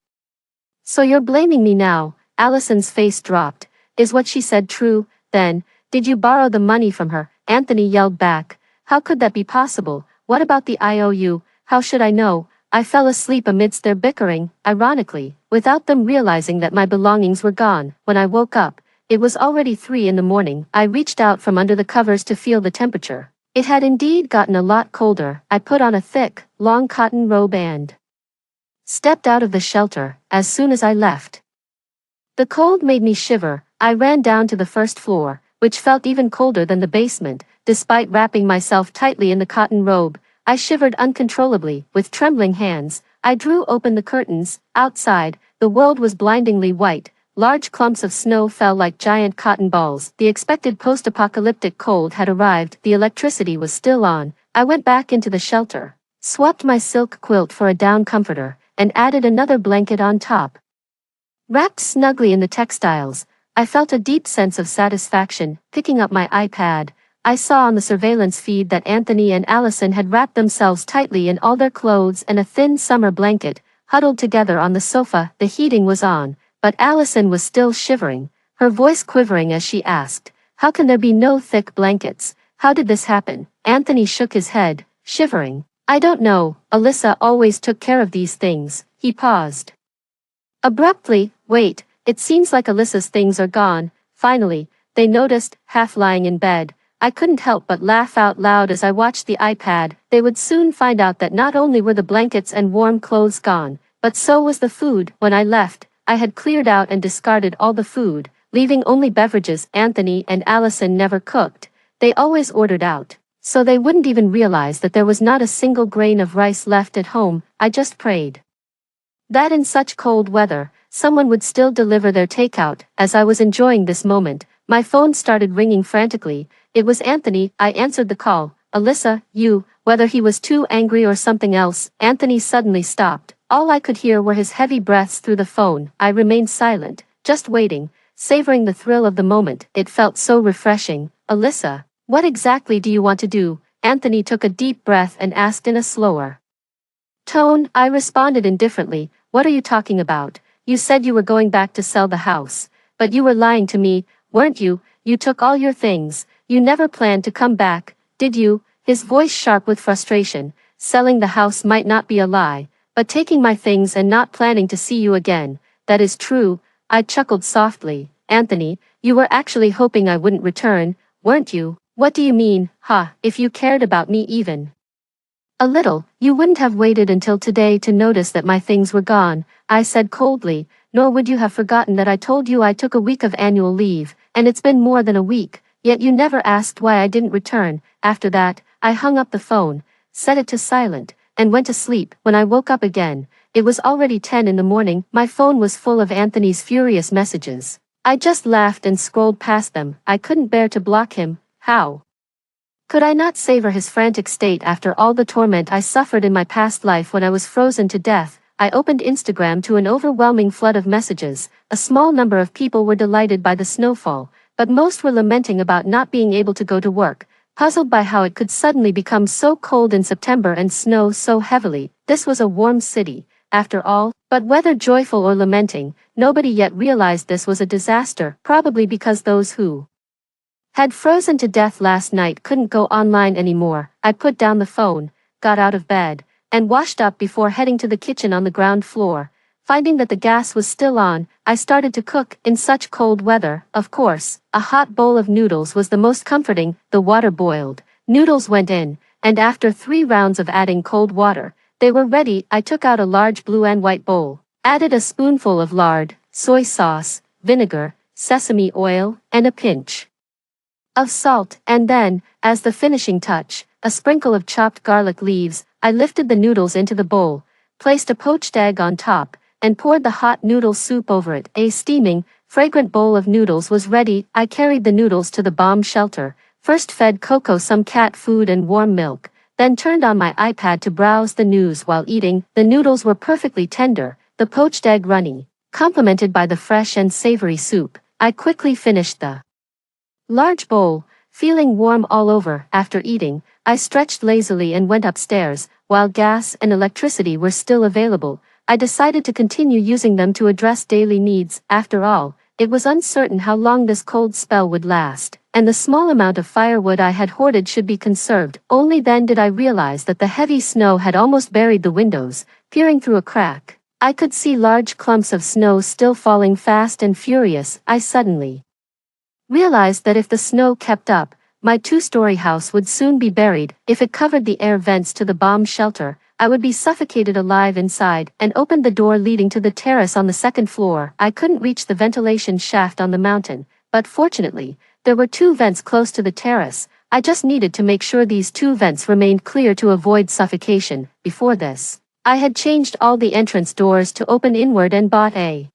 S1: So you're blaming me now? Allison's face dropped. Is what she said true, then? Did you borrow the money from her? Anthony yelled back. How could that be possible? What about the IOU? How should I know? I fell asleep amidst their bickering, ironically, without them realizing that my belongings were gone. When I woke up, it was already 3 in the morning. I reached out from under the covers to feel the temperature. It had indeed gotten a lot colder. I put on a thick, long cotton robe and stepped out of the shelter as soon as I left. The cold made me shiver. I ran down to the first floor, which felt even colder than the basement. Despite wrapping myself tightly in the cotton robe, I shivered uncontrollably. With trembling hands, I drew open the curtains. Outside, the world was blindingly white. Large clumps of snow fell like giant cotton balls. The expected post-apocalyptic cold had arrived. The electricity was still on. I went back into the shelter, swapped my silk quilt for a down comforter, and added another blanket on top. Wrapped snugly in the textiles, I felt a deep sense of satisfaction. Picking up my iPad, I saw on the surveillance feed that Anthony and Allison had wrapped themselves tightly in all their clothes and a thin summer blanket, huddled together on the sofa. The heating was on, but Allison was still shivering, her voice quivering as she asked, "How can there be no thick blankets? How did this happen?" Anthony shook his head, shivering. "I don't know, Alyssa always took care of these things." He paused abruptly. "Wait, it seems like Alyssa's things are gone." Finally, they noticed, half lying in bed. I couldn't help but laugh out loud as I watched the iPad. They would soon find out that not only were the blankets and warm clothes gone, but so was the food. When I left, I had cleared out and discarded all the food, leaving only beverages. Anthony and Allison never cooked. They always ordered out, so they wouldn't even realize that there was not a single grain of rice left at home. I just prayed that in such cold weather, someone would still deliver their takeout. As I was enjoying this moment, my phone started ringing frantically. It was Anthony. I answered the call. "Alyssa, you," whether he was too angry or something else, Anthony suddenly stopped. All I could hear were his heavy breaths through the phone. I remained silent, just waiting, savoring the thrill of the moment. It felt so refreshing. "Alyssa, what exactly do you want to do?" Anthony took a deep breath and asked in a slower tone. I responded indifferently. "What are you talking about? You said you were going back to sell the house. But you were lying to me, weren't you? You took all your things. You never planned to come back, did you?" His voice sharp with frustration. "Selling the house might not be a lie, but taking my things and not planning to see you again, that is true." I chuckled softly. "Anthony, you were actually hoping I wouldn't return, weren't you?" "What do you mean? Ha, if you cared about me even a little, you wouldn't have waited until today to notice that my things were gone," I said coldly. "Nor would you have forgotten that I told you I took a week of annual leave, and it's been more than a week, yet you never asked why I didn't return." After that, I hung up the phone, set it to silent, and went to sleep. When I woke up again, it was already 10 in the morning. My phone was full of Anthony's furious messages. I just laughed and scrolled past them. I couldn't bear to block him. How could I not savor his frantic state after all the torment I suffered in my past life when I was frozen to death? I opened Instagram to an overwhelming flood of messages. A small number of people were delighted by the snowfall, but most were lamenting about not being able to go to work, puzzled by how it could suddenly become so cold in September and snow so heavily. This was a warm city, after all. But whether joyful or lamenting, nobody yet realized this was a disaster, probably because those who had frozen to death last night couldn't go online anymore. I put down the phone, got out of bed, and washed up before heading to the kitchen on the ground floor. Finding that the gas was still on, I started to cook. In such cold weather, of course, a hot bowl of noodles was the most comforting. The water boiled, noodles went in, and after 3 rounds of adding cold water, they were ready. I took out a large blue and white bowl, added a spoonful of lard, soy sauce, vinegar, sesame oil, and a pinch of salt, and then, as the finishing touch, a sprinkle of chopped garlic leaves. I lifted the noodles into the bowl, placed a poached egg on top, and poured the hot noodle soup over it. A steaming, fragrant bowl of noodles was ready. I carried the noodles to the bomb shelter, first fed Coco some cat food and warm milk, then turned on my iPad to browse the news while eating. The noodles were perfectly tender, the poached egg runny, complemented by the fresh and savory soup. I quickly finished the large bowl, Feeling warm all over after eating, I stretched lazily and went upstairs. While gas and electricity were still available, I decided to continue using them to address daily needs. After all, it was uncertain how long this cold spell would last, and the small amount of firewood I had hoarded should be conserved. Only then did I realize that the heavy snow had almost buried the windows. Peering through a crack, I could see large clumps of snow still falling fast and furious. I suddenly realized that if the snow kept up, my two-story house would soon be buried. If it covered the air vents to the bomb shelter, I would be suffocated alive inside, and opened the door leading to the terrace on the second floor. I couldn't reach the ventilation shaft on the mountain, but fortunately, there were two vents close to the terrace. I just needed to make sure these two vents remained clear to avoid suffocation. Before this, I had changed all the entrance doors to open inward and bought a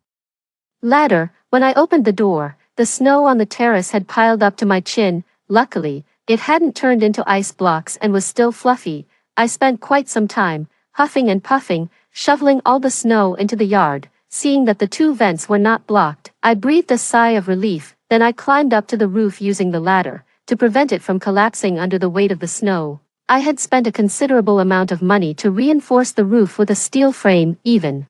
S1: ladder. When I opened the door, the snow on the terrace had piled up to my chin. Luckily, it hadn't turned into ice blocks and was still fluffy. I spent quite some time, huffing and puffing, shoveling all the snow into the yard. Seeing that the two vents were not blocked, I breathed a sigh of relief. Then I climbed up to the roof using the ladder, to prevent it from collapsing under the weight of the snow. I had spent a considerable amount of money to reinforce the roof with a steel frame, even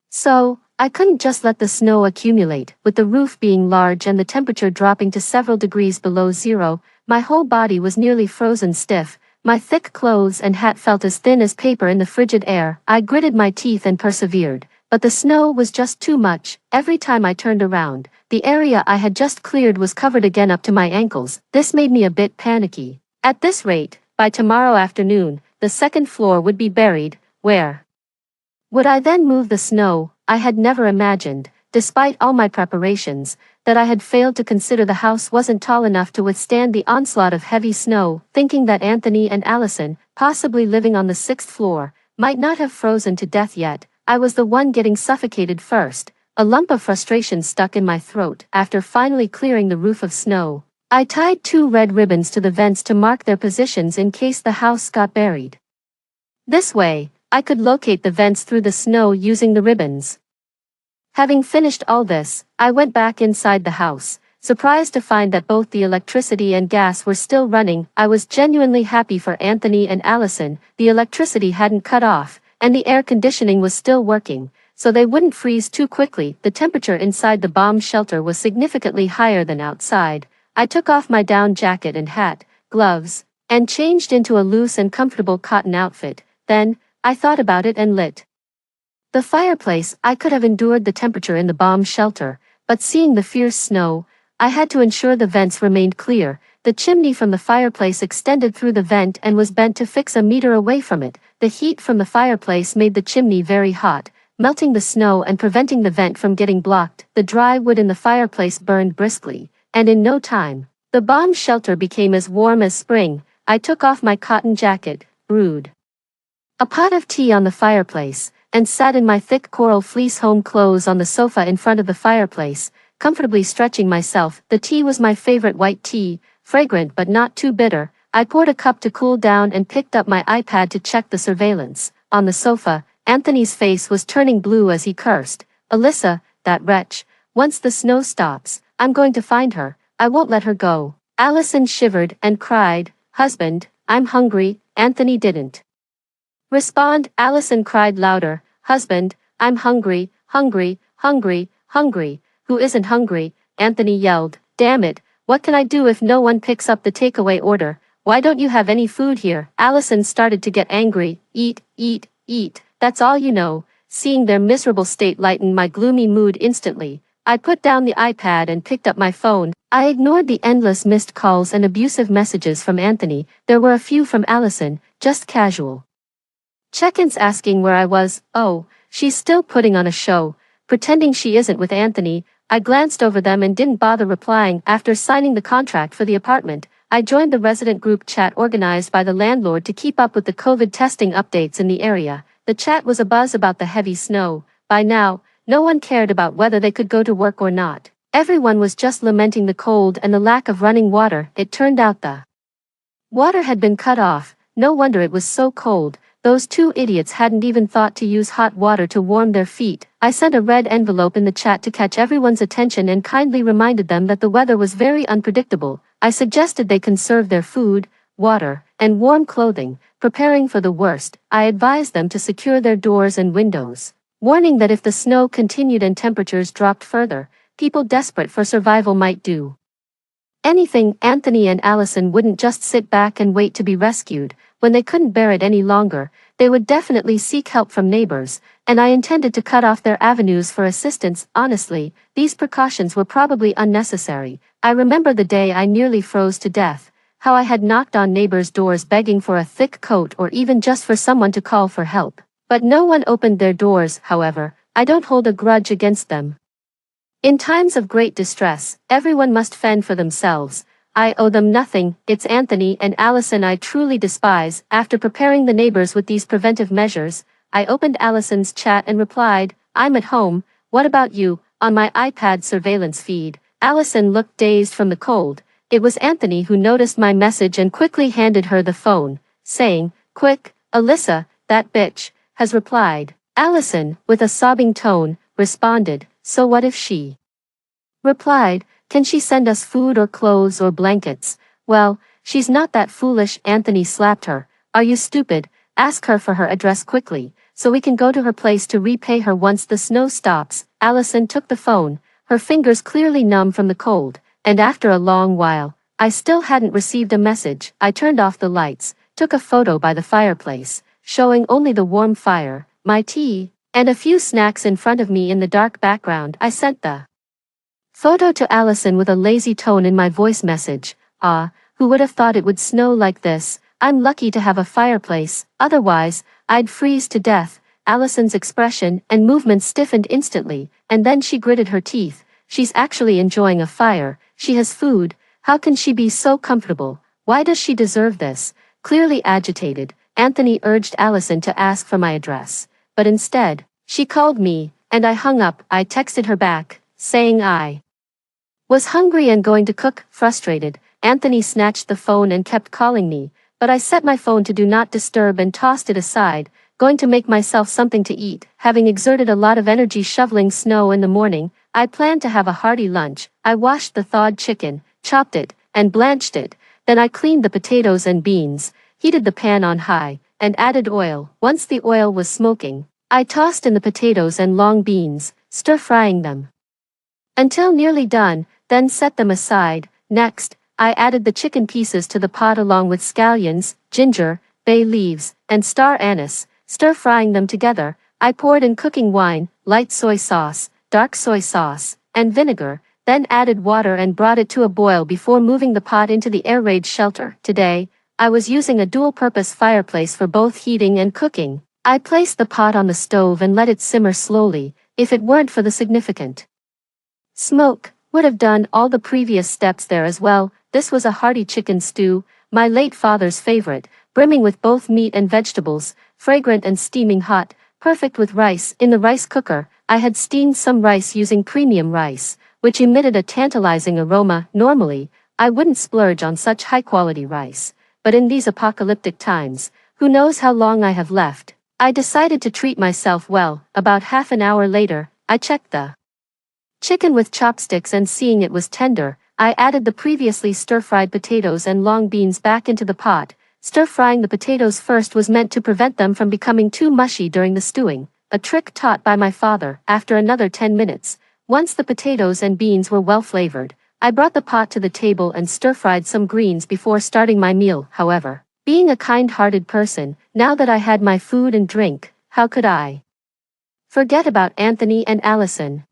S1: so, I couldn't just let the snow accumulate. With the roof being large and the temperature dropping to several degrees below zero, my whole body was nearly frozen stiff. My thick clothes and hat felt as thin as paper in the frigid air. I gritted my teeth and persevered, but the snow was just too much. Every time I turned around, the area I had just cleared was covered again up to my ankles. This made me a bit panicky. At this rate, by tomorrow afternoon, the second floor would be buried. Where would I then move the snow? I had never imagined, despite all my preparations, that I had failed to consider the house wasn't tall enough to withstand the onslaught of heavy snow. Thinking that Anthony and Allison, possibly living on the sixth floor, might not have frozen to death yet, I was the one getting suffocated first. A lump of frustration stuck in my throat. After finally clearing the roof of snow, I tied two red ribbons to the vents to mark their positions in case the house got buried. This way, I could locate the vents through the snow using the ribbons. Having finished all this, I went back inside the house, surprised to find that both the electricity and gas were still running. I was genuinely happy for Anthony and Allison. The electricity hadn't cut off, and the air conditioning was still working, so they wouldn't freeze too quickly. The temperature inside the bomb shelter was significantly higher than outside. I took off my down jacket and hat, gloves, and changed into a loose and comfortable cotton outfit. Then, I thought about it and lit the fireplace. I could have endured the temperature in the bomb shelter, but seeing the fierce snow, I had to ensure the vents remained clear. The chimney from the fireplace extended through the vent and was bent to fix a meter away from it. The heat from the fireplace made the chimney very hot, melting the snow and preventing the vent from getting blocked. The dry wood in the fireplace burned briskly, and in no time, the bomb shelter became as warm as spring. I took off my cotton jacket, brewed a pot of tea on the fireplace, and sat in my thick coral fleece home clothes on the sofa in front of the fireplace, comfortably stretching myself. The tea was my favorite white tea, fragrant but not too bitter. I poured a cup to cool down and picked up my iPad to check the surveillance. On the sofa, Anthony's face was turning blue as he cursed. "Alyssa, that wretch. Once the snow stops, I'm going to find her. I won't let her go." Allison shivered and cried, "Husband, I'm hungry." Anthony didn't respond. Allison cried louder, "Husband, I'm hungry, hungry, hungry, hungry." "Who isn't hungry?" Anthony yelled. "Damn it, what can I do if no one picks up the takeaway order? Why don't you have any food here?" Allison started to get angry. "Eat, eat, eat, that's all you know." Seeing their miserable state lightened my gloomy mood instantly. I put down the iPad and picked up my phone. I ignored the endless missed calls and abusive messages from Anthony. There were a few from Allison, just casual check-ins asking where I was. Oh, she's still putting on a show, pretending she isn't with Anthony. I glanced over them and didn't bother replying. After signing the contract for the apartment, I joined the resident group chat organized by the landlord to keep up with the COVID testing updates in the area. The chat was abuzz about the heavy snow. By now, no one cared about whether they could go to work or not. Everyone was just lamenting the cold and the lack of running water. It turned out the water had been cut off. No wonder it was so cold. Those two idiots hadn't even thought to use hot water to warm their feet. I sent a red envelope in the chat to catch everyone's attention and kindly reminded them that the weather was very unpredictable. I suggested they conserve their food, water, and warm clothing. Preparing for the worst, I advised them to secure their doors and windows, warning that if the snow continued and temperatures dropped further, people desperate for survival might do anything. Anthony and Allison wouldn't just sit back and wait to be rescued. When they couldn't bear it any longer, they would definitely seek help from neighbors, and I intended to cut off their avenues for assistance. Honestly, these precautions were probably unnecessary. I remember the day I nearly froze to death, how I had knocked on neighbors' doors begging for a thick coat or even just for someone to call for help. But no one opened their doors. However, I don't hold a grudge against them. In times of great distress, everyone must fend for themselves. I owe them nothing. It's Anthony and Allison I truly despise. After preparing the neighbors with these preventive measures, I opened Allison's chat and replied, "I'm at home, what about you?" on my iPad surveillance feed. Allison looked dazed from the cold. It was Anthony who noticed my message and quickly handed her the phone, saying, "Quick, Alyssa, that bitch, has replied." Allison, with a sobbing tone, responded, "So what if she replied, can she send us food or clothes or blankets?" "Well, she's not that foolish." Anthony slapped her. "Are you stupid? Ask her for her address quickly, so we can go to her place to repay her once the snow stops." Allison took the phone, her fingers clearly numb from the cold, and after a long while, I still hadn't received a message. I turned off the lights, took a photo by the fireplace, showing only the warm fire, my tea, and a few snacks in front of me in the dark background. I sent the photo to Allison with a lazy tone in my voice message. "Ah, who would have thought it would snow like this? I'm lucky to have a fireplace, otherwise, I'd freeze to death." Allison's expression and movements stiffened instantly, and then she gritted her teeth. She's actually enjoying a fire, she has food, how can she be so comfortable? Why does she deserve this? Clearly agitated, Anthony urged Allison to ask for my address, but instead, she called me, and I hung up. I texted her back, saying I was hungry and going to cook. Frustrated, Anthony snatched the phone and kept calling me, but I set my phone to do not disturb and tossed it aside, going to make myself something to eat. Having exerted a lot of energy shoveling snow in the morning, I planned to have a hearty lunch. I washed the thawed chicken, chopped it, and blanched it. Then I cleaned the potatoes and beans, heated the pan on high, and added oil. Once the oil was smoking, I tossed in the potatoes and long beans, stir-frying them until nearly done, then set them aside. Next, I added the chicken pieces to the pot along with scallions, ginger, bay leaves, and star anise, stir-frying them together. I poured in cooking wine, light soy sauce, dark soy sauce, and vinegar, then added water and brought it to a boil before moving the pot into the air raid shelter. Today, I was using a dual-purpose fireplace for both heating and cooking. I placed the pot on the stove and let it simmer slowly. If it weren't for the significant smoke, would have done all the previous steps there as well. This was a hearty chicken stew, my late father's favorite, brimming with both meat and vegetables, fragrant and steaming hot, perfect with rice. In the rice cooker, I had steamed some rice using premium rice, which emitted a tantalizing aroma. Normally, I wouldn't splurge on such high-quality rice, but in these apocalyptic times, who knows how long I have left, I decided to treat myself well. About half an hour later, I checked the chicken with chopsticks and seeing it was tender, I added the previously stir-fried potatoes and long beans back into the pot. Stir-frying the potatoes first was meant to prevent them from becoming too mushy during the stewing, a trick taught by my father. After another 10 minutes, once the potatoes and beans were well flavored, I brought the pot to the table and stir-fried some greens before starting my meal. However, being a kind-hearted person, now that I had my food and drink, how could I forget about Anthony and Allison?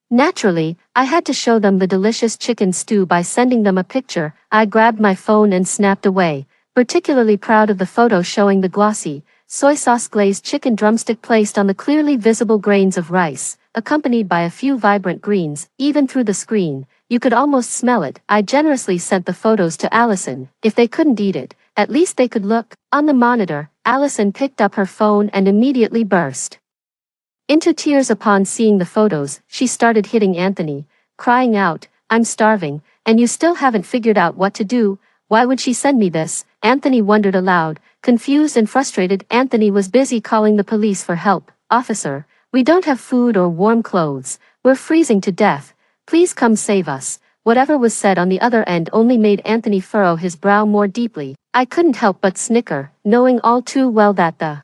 S1: Naturally, I had to show them the delicious chicken stew by sending them a picture. I grabbed my phone and snapped away, particularly proud of the photo showing the glossy, soy sauce glazed chicken drumstick placed on the clearly visible grains of rice, accompanied by a few vibrant greens. Even through the screen, you could almost smell it. I generously sent the photos to Allison. If they couldn't eat it, at least they could look. On the monitor, Allison picked up her phone and immediately burst into tears upon seeing the photos. She started hitting Anthony, crying out, "I'm starving, and you still haven't figured out what to do. Why would she send me this?" Anthony wondered aloud, confused and frustrated. Anthony was busy calling the police for help. "Officer, we don't have food or warm clothes. We're freezing to death. Please come save us." Whatever was said on the other end only made Anthony furrow his brow more deeply. I couldn't help but snicker, knowing all too well that the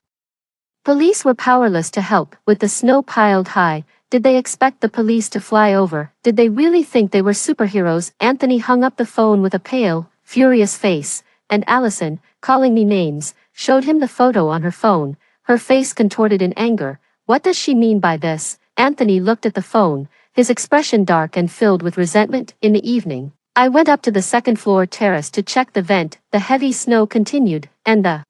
S1: police were powerless to help. With the snow piled high, did they expect the police to fly over? Did they really think they were superheroes? Anthony hung up the phone with a pale, furious face, and Allison, calling me names, showed him the photo on her phone, her face contorted in anger. What does she mean by this? Anthony looked at the phone, his expression dark and filled with resentment. In the evening, I went up to the second-floor terrace to check the vent. The heavy snow continued, and the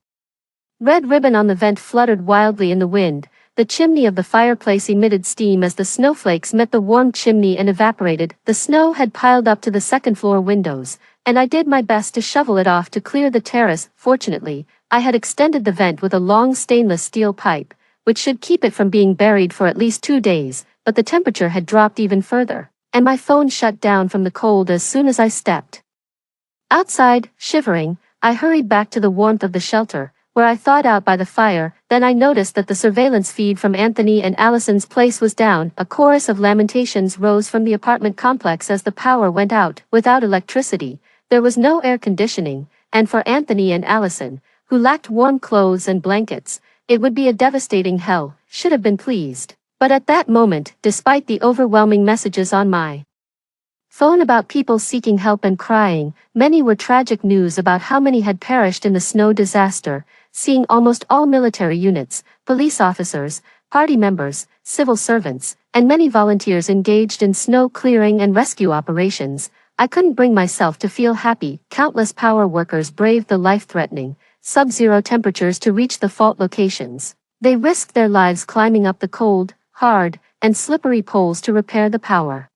S1: red ribbon on the vent fluttered wildly in the wind. The chimney of the fireplace emitted steam as the snowflakes met the warm chimney and evaporated. The snow had piled up to the second-floor windows, and I did my best to shovel it off to clear the terrace. Fortunately, I had extended the vent with a long stainless steel pipe, which should keep it from being buried for at least 2 days, but the temperature had dropped even further, and my phone shut down from the cold as soon as I stepped outside. Shivering, I hurried back to the warmth of the shelter, where I thawed out by the fire. Then I noticed that the surveillance feed from Anthony and Allison's place was down. A chorus of lamentations rose from the apartment complex as the power went out. Without electricity, there was no air conditioning, and for Anthony and Allison, who lacked warm clothes and blankets, it would be a devastating hell. Should have been pleased. But at that moment, despite the overwhelming messages on my phone about people seeking help and crying, many were tragic news about how many had perished in the snow disaster. Seeing almost all military units, police officers, party members, civil servants, and many volunteers engaged in snow clearing and rescue operations, I couldn't bring myself to feel happy. Countless power workers braved the life-threatening, sub-zero temperatures to reach the fault locations. They risked their lives climbing up the cold, hard, and slippery poles to repair the power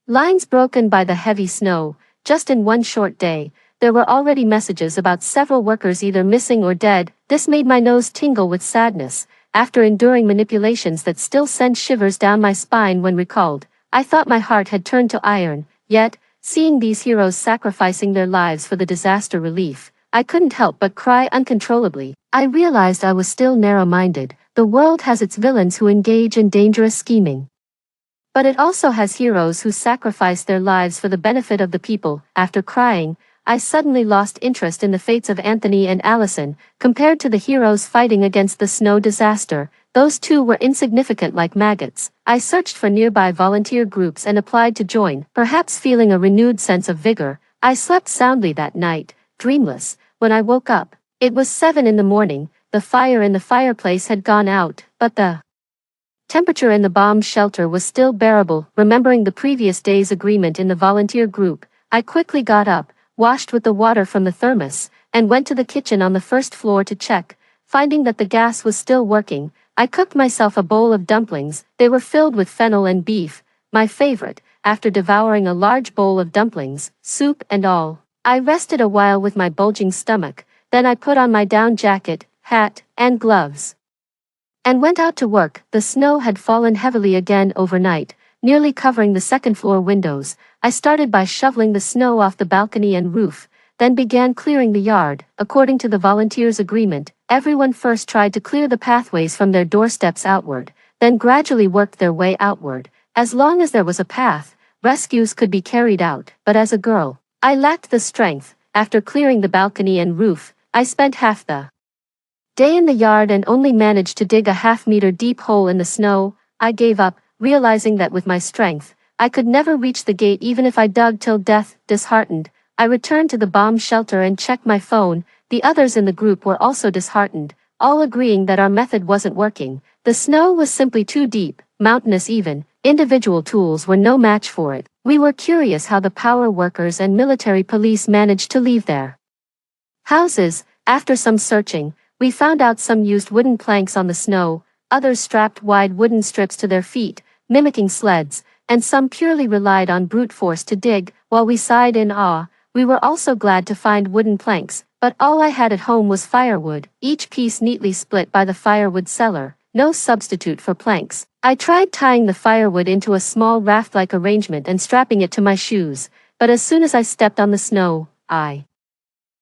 S1: lines broken by the heavy snow. Just in one short day, there were already messages about several workers either missing or dead. This made my nose tingle with sadness. After enduring manipulations that still sent shivers down my spine when recalled, I thought my heart had turned to iron. Yet, seeing these heroes sacrificing their lives for the disaster relief, I couldn't help but cry uncontrollably. I realized I was still narrow-minded. The world has its villains who engage in dangerous scheming, but it also has heroes who sacrifice their lives for the benefit of the people. After crying, I suddenly lost interest in the fates of Anthony and Allison. Compared to the heroes fighting against the snow disaster, those two were insignificant like maggots. I searched for nearby volunteer groups and applied to join. Perhaps feeling a renewed sense of vigor, I slept soundly that night, dreamless. When I woke up, it was 7 in the morning. The fire in the fireplace had gone out, but the temperature in the bomb shelter was still bearable. Remembering the previous day's agreement in the volunteer group, I quickly got up, washed with the water from the thermos, and went to the kitchen on the first floor to check. Finding that the gas was still working, I cooked myself a bowl of dumplings. They were filled with fennel and beef, my favorite. After devouring a large bowl of dumplings, soup and all, I rested a while with my bulging stomach. Then I put on my down jacket, hat, and gloves, and went out to work. The snow had fallen heavily again overnight, nearly covering the second-floor windows. I started by shoveling the snow off the balcony and roof, then began clearing the yard. According to the volunteers' agreement, everyone first tried to clear the pathways from their doorsteps outward, then gradually worked their way outward. As long as there was a path, rescues could be carried out. But as a girl, I lacked the strength. After clearing the balcony and roof, I spent half the day in the yard and only managed to dig a half-meter deep hole in the snow. I gave up, realizing that with my strength, I could never reach the gate even if I dug till death. Disheartened, I returned to the bomb shelter and checked my phone. The others in the group were also disheartened, all agreeing that our method wasn't working. The snow was simply too deep, mountainous even. Individual tools were no match for it. We were curious how the power workers and military police managed to leave their houses. After some searching, we found out some used wooden planks on the snow, others strapped wide wooden strips to their feet, mimicking sleds, and some purely relied on brute force to dig. While we sighed in awe, we were also glad to find wooden planks, but all I had at home was firewood, each piece neatly split by the firewood seller, no substitute for planks. I tried tying the firewood into a small raft-like arrangement and strapping it to my shoes, but as soon as I stepped on the snow, I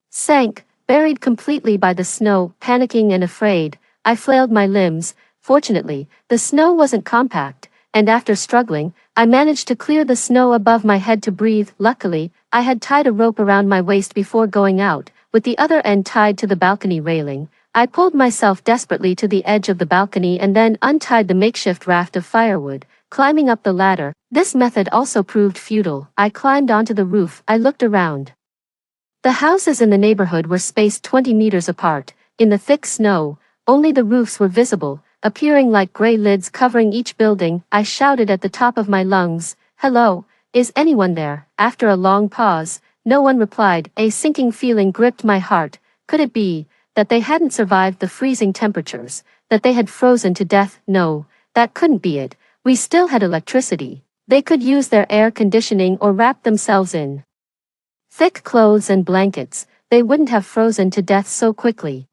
S1: sank, buried completely by the snow. Panicking and afraid, I flailed my limbs. Fortunately, the snow wasn't compact, and after struggling, I managed to clear the snow above my head to breathe. Luckily, I had tied a rope around my waist before going out, with the other end tied to the balcony railing. I pulled myself desperately to the edge of the balcony and then untied the makeshift raft of firewood, climbing up the ladder. This method also proved futile. I climbed onto the roof. I looked around. The houses in the neighborhood were spaced 20 meters apart. In the thick snow, only the roofs were visible, appearing like gray lids covering each building. I shouted at the top of my lungs, "Hello, is anyone there?" After a long pause, no one replied. A sinking feeling gripped my heart. Could it be that they hadn't survived the freezing temperatures, that they had frozen to death? No, that couldn't be it. We still had electricity. They could use their air conditioning or wrap themselves in thick clothes and blankets. They wouldn't have frozen to death so quickly.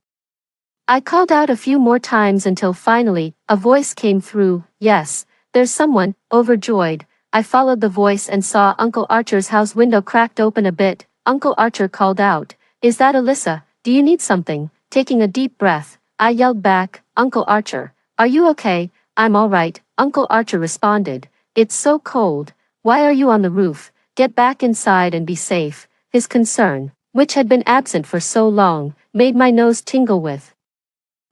S1: I called out a few more times until finally, a voice came through. "Yes, there's someone." Overjoyed, I followed the voice and saw Uncle Archer's house window cracked open a bit. Uncle Archer called out, "Is that Alyssa? Do you need something?" Taking a deep breath, I yelled back, "Uncle Archer, are you okay?" "I'm all right," Uncle Archer responded. "It's so cold. Why are you on the roof? Get back inside and be safe." His concern, which had been absent for so long, made my nose tingle with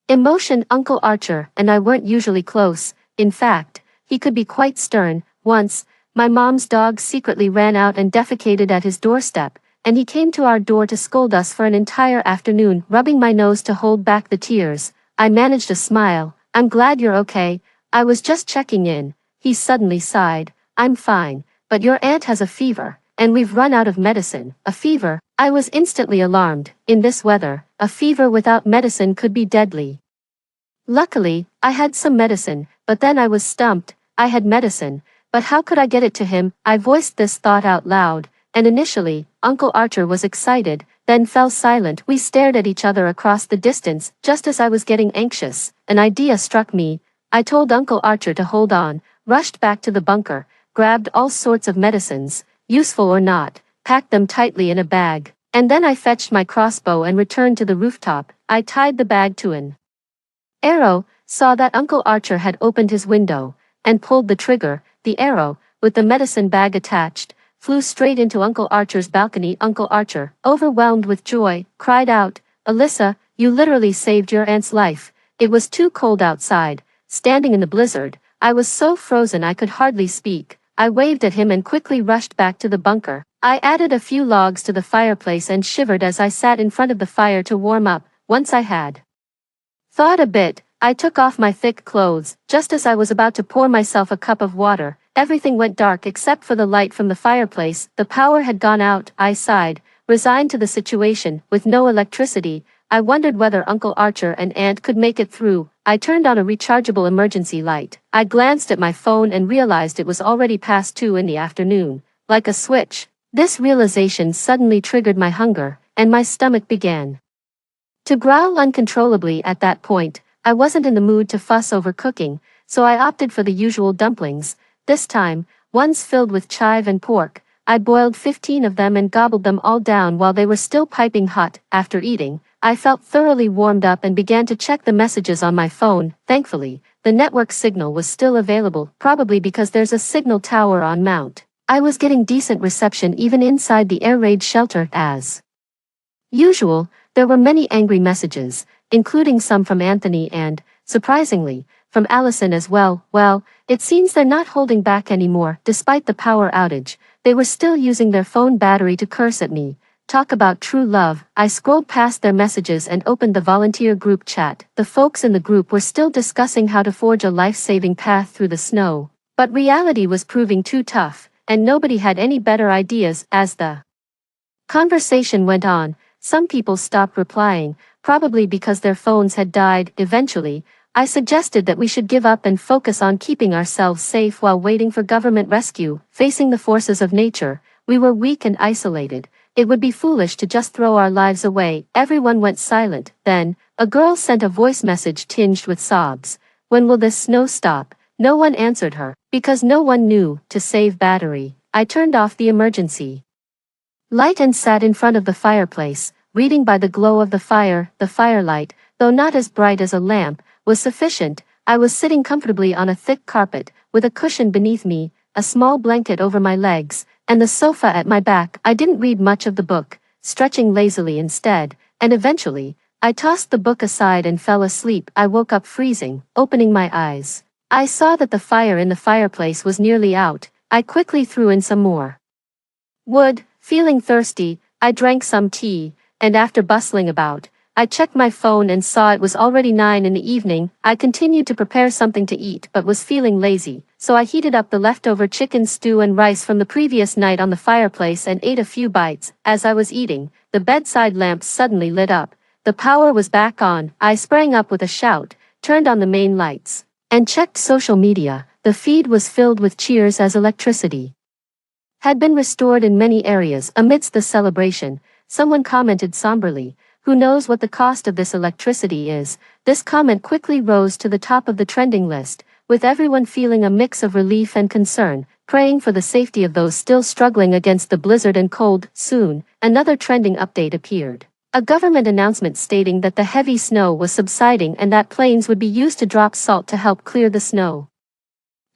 S1: emotion. Uncle Archer and I weren't usually close. In fact, he could be quite stern. Once, my mom's dog secretly ran out and defecated at his doorstep, and he came to our door to scold us for an entire afternoon. Rubbing my nose to hold back the tears, I managed a smile. "I'm glad you're okay. I was just checking in." He suddenly sighed. "I'm fine, but your aunt has a fever, and we've run out of medicine." "A fever?" I was instantly alarmed. In this weather, a fever without medicine could be deadly. Luckily, I had some medicine, but then I was stumped. I had medicine, but how could I get it to him? I voiced this thought out loud, and initially, Uncle Archer was excited, then fell silent. We stared at each other across the distance. Just as I was getting anxious, an idea struck me. I told Uncle Archer to hold on, rushed back to the bunker, grabbed all sorts of medicines, useful or not, packed them tightly in a bag, and then I fetched my crossbow and returned to the rooftop. I tied the bag to an arrow, saw that Uncle Archer had opened his window, and pulled the trigger. The arrow, with the medicine bag attached, flew straight into Uncle Archer's balcony. Uncle Archer, overwhelmed with joy, cried out, "Alyssa, you literally saved your aunt's life." It was too cold outside. Standing in the blizzard, I was so frozen I could hardly speak. I waved at him and quickly rushed back to the bunker. I added a few logs to the fireplace and shivered as I sat in front of the fire to warm up. Once I had thawed a bit, I took off my thick clothes. Just as I was about to pour myself a cup of water, everything went dark except for the light from the fireplace. The power had gone out. I sighed, resigned to the situation. With no electricity, I wondered whether Uncle Archer and Aunt could make it through. I turned on a rechargeable emergency light. I glanced at my phone and realized it was already past 2 in the afternoon. Like a switch, this realization suddenly triggered my hunger, and my stomach began to growl uncontrollably. At that point, I wasn't in the mood to fuss over cooking, so I opted for the usual dumplings. This time, ones filled with chive and pork. I boiled 15 of them and gobbled them all down while they were still piping hot. After eating, I felt thoroughly warmed up and began to check the messages on my phone. Thankfully, the network signal was still available, probably because there's a signal tower on Mount. I was getting decent reception even inside the air raid shelter. As usual, there were many angry messages, including some from Anthony and, surprisingly, from Allison as well. Well, it seems they're not holding back anymore. Despite the power outage, they were still using their phone battery to curse at me. Talk about true love. I scrolled past their messages and opened the volunteer group chat. The folks in the group were still discussing how to forge a life-saving path through the snow. But reality was proving too tough, and nobody had any better ideas. As the conversation went on, some people stopped replying, probably because their phones had died. Eventually, I suggested that we should give up and focus on keeping ourselves safe while waiting for government rescue. Facing the forces of nature, we were weak and isolated. It would be foolish to just throw our lives away. Everyone went silent. Then, a girl sent a voice message tinged with sobs. "When will this snow stop?" No one answered her, because no one knew. To save battery, I turned off the emergency light and sat in front of the fireplace, reading by the glow of the fire. The firelight, though not as bright as a lamp, was sufficient. I was sitting comfortably on a thick carpet, with a cushion beneath me, a small blanket over my legs, and the sofa at my back. I didn't read much of the book, stretching lazily instead, and eventually, I tossed the book aside and fell asleep. I woke up freezing, opening my eyes. I saw that the fire in the fireplace was nearly out. I quickly threw in some more wood. Feeling thirsty, I drank some tea, and after bustling about, I checked my phone and saw it was already 9 in the evening. I continued to prepare something to eat but was feeling lazy, so I heated up the leftover chicken stew and rice from the previous night on the fireplace and ate a few bites. As I was eating, the bedside lamps suddenly lit up. The power was back on. I sprang up with a shout, turned on the main lights, and checked social media. The feed was filled with cheers as electricity had been restored in many areas. Amidst the celebration, someone commented somberly, "Who knows what the cost of this electricity is?" This comment quickly rose to the top of the trending list, with everyone feeling a mix of relief and concern, praying for the safety of those still struggling against the blizzard and cold. Soon, another trending update appeared. A government announcement stating that the heavy snow was subsiding and that planes would be used to drop salt to help clear the snow,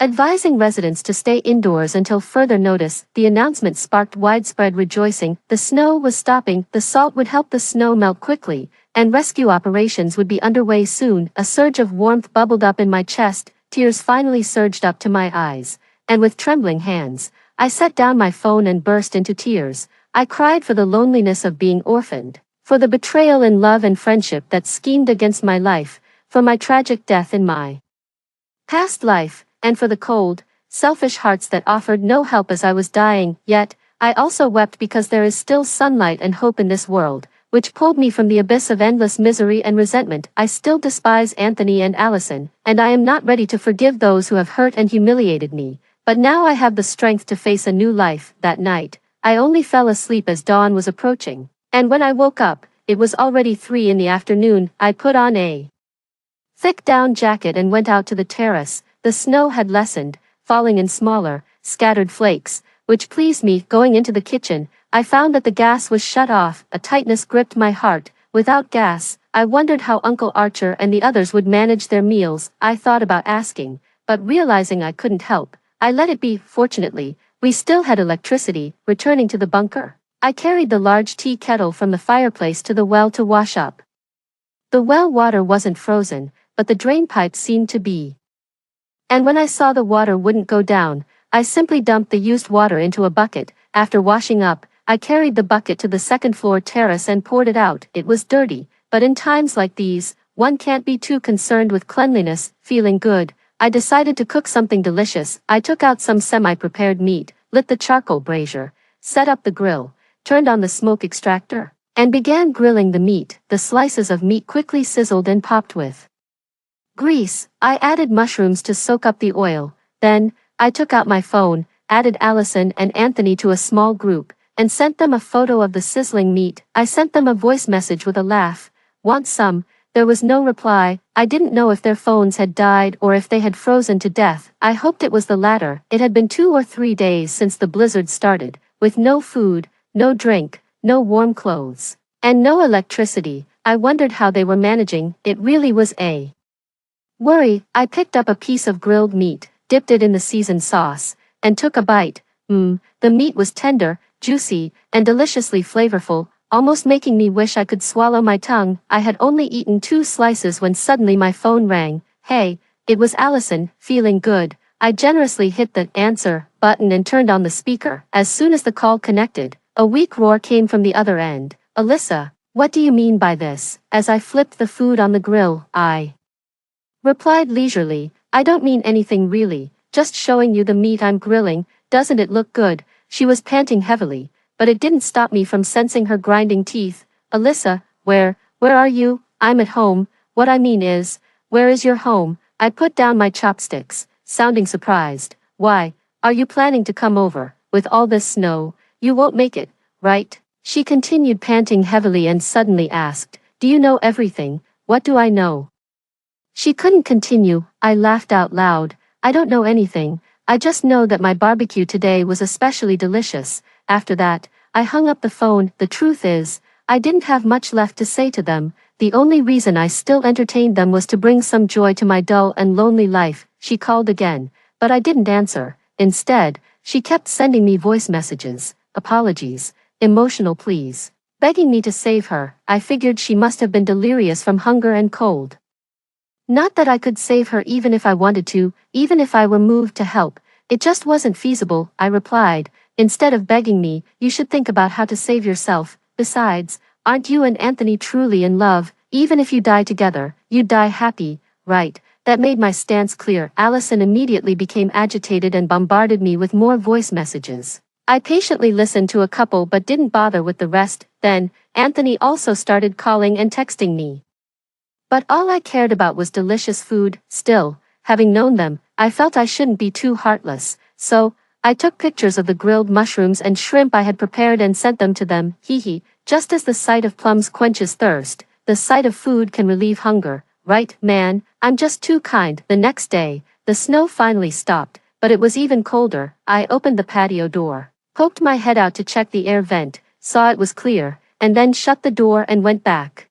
S1: advising residents to stay indoors until further notice. The announcement sparked widespread rejoicing. The snow was stopping, the salt would help the snow melt quickly, and rescue operations would be underway soon. A surge of warmth bubbled up in my chest, tears finally surged up to my eyes, and with trembling hands, I set down my phone and burst into tears. I cried for the loneliness of being orphaned, for the betrayal in love and friendship that schemed against my life, for my tragic death in my past life, and for the cold, selfish hearts that offered no help as I was dying. Yet, I also wept because there is still sunlight and hope in this world, which pulled me from the abyss of endless misery and resentment. I still despise Anthony and Allison, and I am not ready to forgive those who have hurt and humiliated me, but now I have the strength to face a new life. That night, I only fell asleep as dawn was approaching, and when I woke up, it was already 3 in the afternoon. I put on a thick down jacket and went out to the terrace. The snow had lessened, falling in smaller, scattered flakes, which pleased me. Going into the kitchen, I found that the gas was shut off. A tightness gripped my heart. Without gas, I wondered how Uncle Archer and the others would manage their meals. I thought about asking, but realizing I couldn't help, I let it be. Fortunately, we still had electricity. Returning to the bunker, I carried the large tea kettle from the fireplace to the well to wash up. The well water wasn't frozen, but the drain pipe seemed to be. And when I saw the water wouldn't go down, I simply dumped the used water into a bucket. After washing up, I carried the bucket to the second-floor terrace and poured it out. It was dirty, but in times like these, one can't be too concerned with cleanliness. Feeling good, I decided to cook something delicious. I took out some semi-prepared meat, lit the charcoal brazier, set up the grill, turned on the smoke extractor, and began grilling the meat. The slices of meat quickly sizzled and popped with grease. I added mushrooms to soak up the oil. Then, I took out my phone, added Allison and Anthony to a small group, and sent them a photo of the sizzling meat. I sent them a voice message with a laugh. "Want some?" There was no reply. I didn't know if their phones had died or if they had frozen to death. I hoped it was the latter. It had been 2 or 3 days since the blizzard started, with no food, no drink, no warm clothes, and no electricity. I wondered how they were managing. It really was a worry. I picked up a piece of grilled meat, dipped it in the seasoned sauce, and took a bite. The meat was tender, juicy, and deliciously flavorful, almost making me wish I could swallow my tongue. I had only eaten 2 slices when suddenly my phone rang. Hey, it was Allison. Feeling good, I generously hit the answer button and turned on the speaker. As soon as the call connected, a weak roar came from the other end. "Alyssa, what do you mean by this?" As I flipped the food on the grill, I replied leisurely, "I don't mean anything really, just showing you the meat I'm grilling. Doesn't it look good?" She was panting heavily, but it didn't stop me from sensing her grinding teeth. "Alyssa, where are you?" "I'm at home. What I mean is, where is your home?" I put down my chopsticks, sounding surprised. "Why, are you planning to come over? With all this snow, you won't make it, right?" She continued panting heavily and suddenly asked, "Do you know everything?" "What do I know?" She couldn't continue. I laughed out loud. "I don't know anything. I just know that my barbecue today was especially delicious." After that, I hung up the phone. The truth is, I didn't have much left to say to them. The only reason I still entertained them was to bring some joy to my dull and lonely life. She called again, but I didn't answer. Instead, she kept sending me voice messages, apologies, emotional pleas, begging me to save her. I figured she must have been delirious from hunger and cold. Not that I could save her even if I wanted to, even if I were moved to help. It just wasn't feasible, I replied. Instead of begging me, you should think about how to save yourself. Besides, aren't you and Anthony truly in love? Even if you die together, you'd die happy, right? That made my stance clear. Allison immediately became agitated and bombarded me with more voice messages. I patiently listened to a couple but didn't bother with the rest. Then, Anthony also started calling and texting me. But all I cared about was delicious food. Still, having known them, I felt I shouldn't be too heartless, so I took pictures of the grilled mushrooms and shrimp I had prepared and sent them to them. Hee. Just as the sight of plums quenches thirst, the sight of food can relieve hunger, right, man? I'm just too kind. The next day, the snow finally stopped, but it was even colder. I opened the patio door, poked my head out to check the air vent, saw it was clear, and then shut the door and went back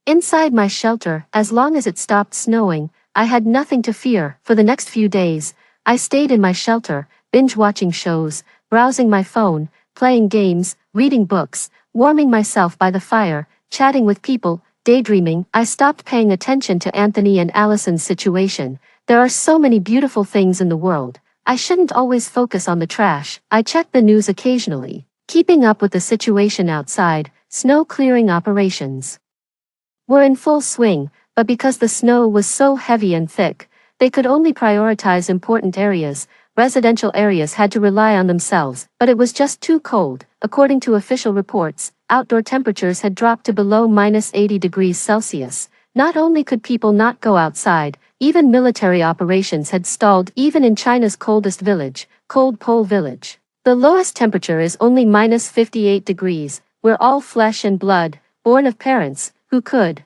S1: inside my shelter. As long as it stopped snowing, I had nothing to fear. For the next few days, I stayed in my shelter, binge-watching shows, browsing my phone, playing games, reading books, warming myself by the fire, chatting with people, daydreaming. I stopped paying attention to Anthony and Allison's situation. There are so many beautiful things in the world. I shouldn't always focus on the trash. I checked the news occasionally, keeping up with the situation outside. Snow clearing operations were in full swing, but because the snow was so heavy and thick, they could only prioritize important areas. Residential areas had to rely on themselves, but it was just too cold. According to official reports, outdoor temperatures had dropped to below -80 degrees Celsius. Not only could people not go outside, even military operations had stalled. Even in China's coldest village, Cold Pole Village, the lowest temperature is only -58 degrees. We're all flesh and blood, born of parents who could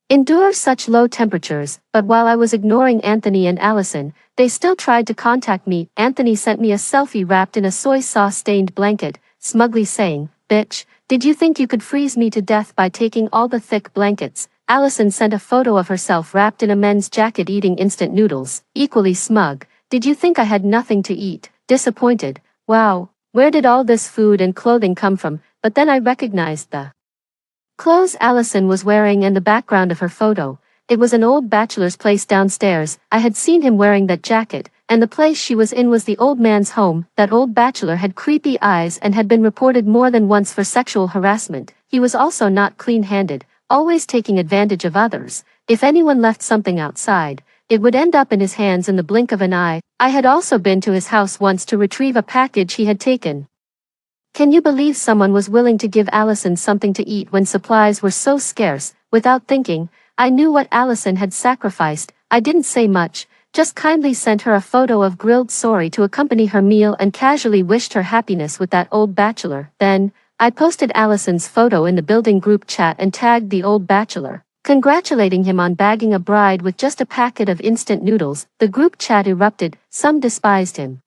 S1: endure such low temperatures. But while I was ignoring Anthony and Allison, they still tried to contact me. Anthony sent me a selfie wrapped in a soy sauce-stained blanket, smugly saying, "Bitch, did you think you could freeze me to death by taking all the thick blankets?" Allison sent a photo of herself wrapped in a men's jacket eating instant noodles, equally smug. "Did you think I had nothing to eat?" Disappointed. Wow, where did all this food and clothing come from? But then I recognized the clothes Allison was wearing and the background of her photo. It was an old bachelor's place downstairs. I had seen him wearing that jacket, and the place she was in was the old man's home. That old bachelor had creepy eyes and had been reported more than once for sexual harassment. He was also not clean-handed, always taking advantage of others. If anyone left something outside, it would end up in his hands in the blink of an eye. I had also been to his house once to retrieve a package he had taken. Can you believe someone was willing to give Allison something to eat when supplies were so scarce? Without thinking, I knew what Allison had sacrificed. I didn't say much, just kindly sent her a photo of grilled sorry to accompany her meal and casually wished her happiness with that old bachelor. Then, I posted Allison's photo in the building group chat and tagged the old bachelor, congratulating him on bagging a bride with just a packet of instant noodles. The group chat erupted. Some despised him,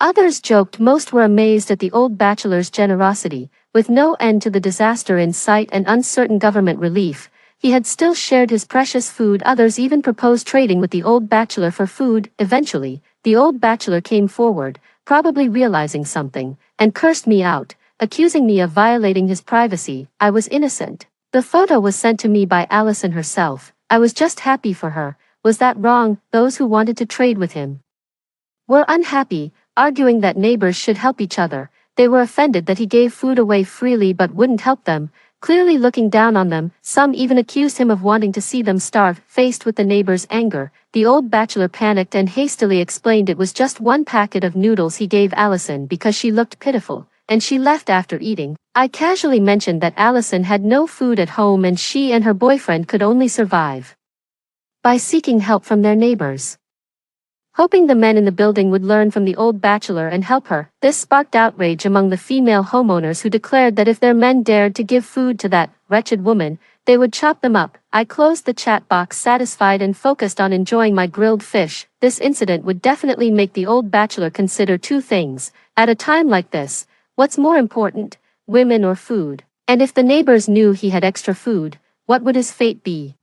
S1: others joked, most were amazed at the old bachelor's generosity. With no end to the disaster in sight and uncertain government relief, he had still shared his precious food. Others even proposed trading with the old bachelor for food. Eventually, the old bachelor came forward, probably realizing something, and cursed me out, accusing me of violating his privacy. I was innocent. The photo was sent to me by Allison herself. I was just happy for her. Was that wrong? Those who wanted to trade with him were unhappy, arguing that neighbors should help each other. They were offended that he gave food away freely but wouldn't help them, clearly looking down on them. Some even accused him of wanting to see them starve. Faced with the neighbors' anger, the old bachelor panicked and hastily explained it was just one packet of noodles he gave Allison because she looked pitiful, and she left after eating. I casually mentioned that Allison had no food at home and she and her boyfriend could only survive by seeking help from their neighbors, hoping the men in the building would learn from the old bachelor and help her. This sparked outrage among the female homeowners who declared that if their men dared to give food to that wretched woman, they would chop them up. I closed the chat box satisfied and focused on enjoying my grilled fish. This incident would definitely make the old bachelor consider two things. At a time like this, what's more important, women or food? And if the neighbors knew he had extra food, what would his fate be?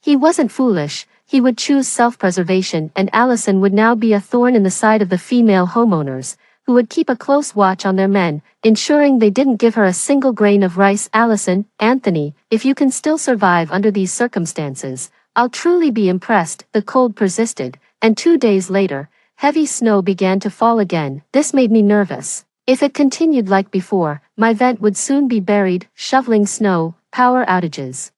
S1: He wasn't foolish, he would choose self-preservation, and Allison would now be a thorn in the side of the female homeowners, who would keep a close watch on their men, ensuring they didn't give her a single grain of rice. Allison, Anthony, if you can still survive under these circumstances, I'll truly be impressed. The cold persisted, and 2 days later, heavy snow began to fall again. This made me nervous. If it continued like before, my vent would soon be buried. Shoveling snow, power outages.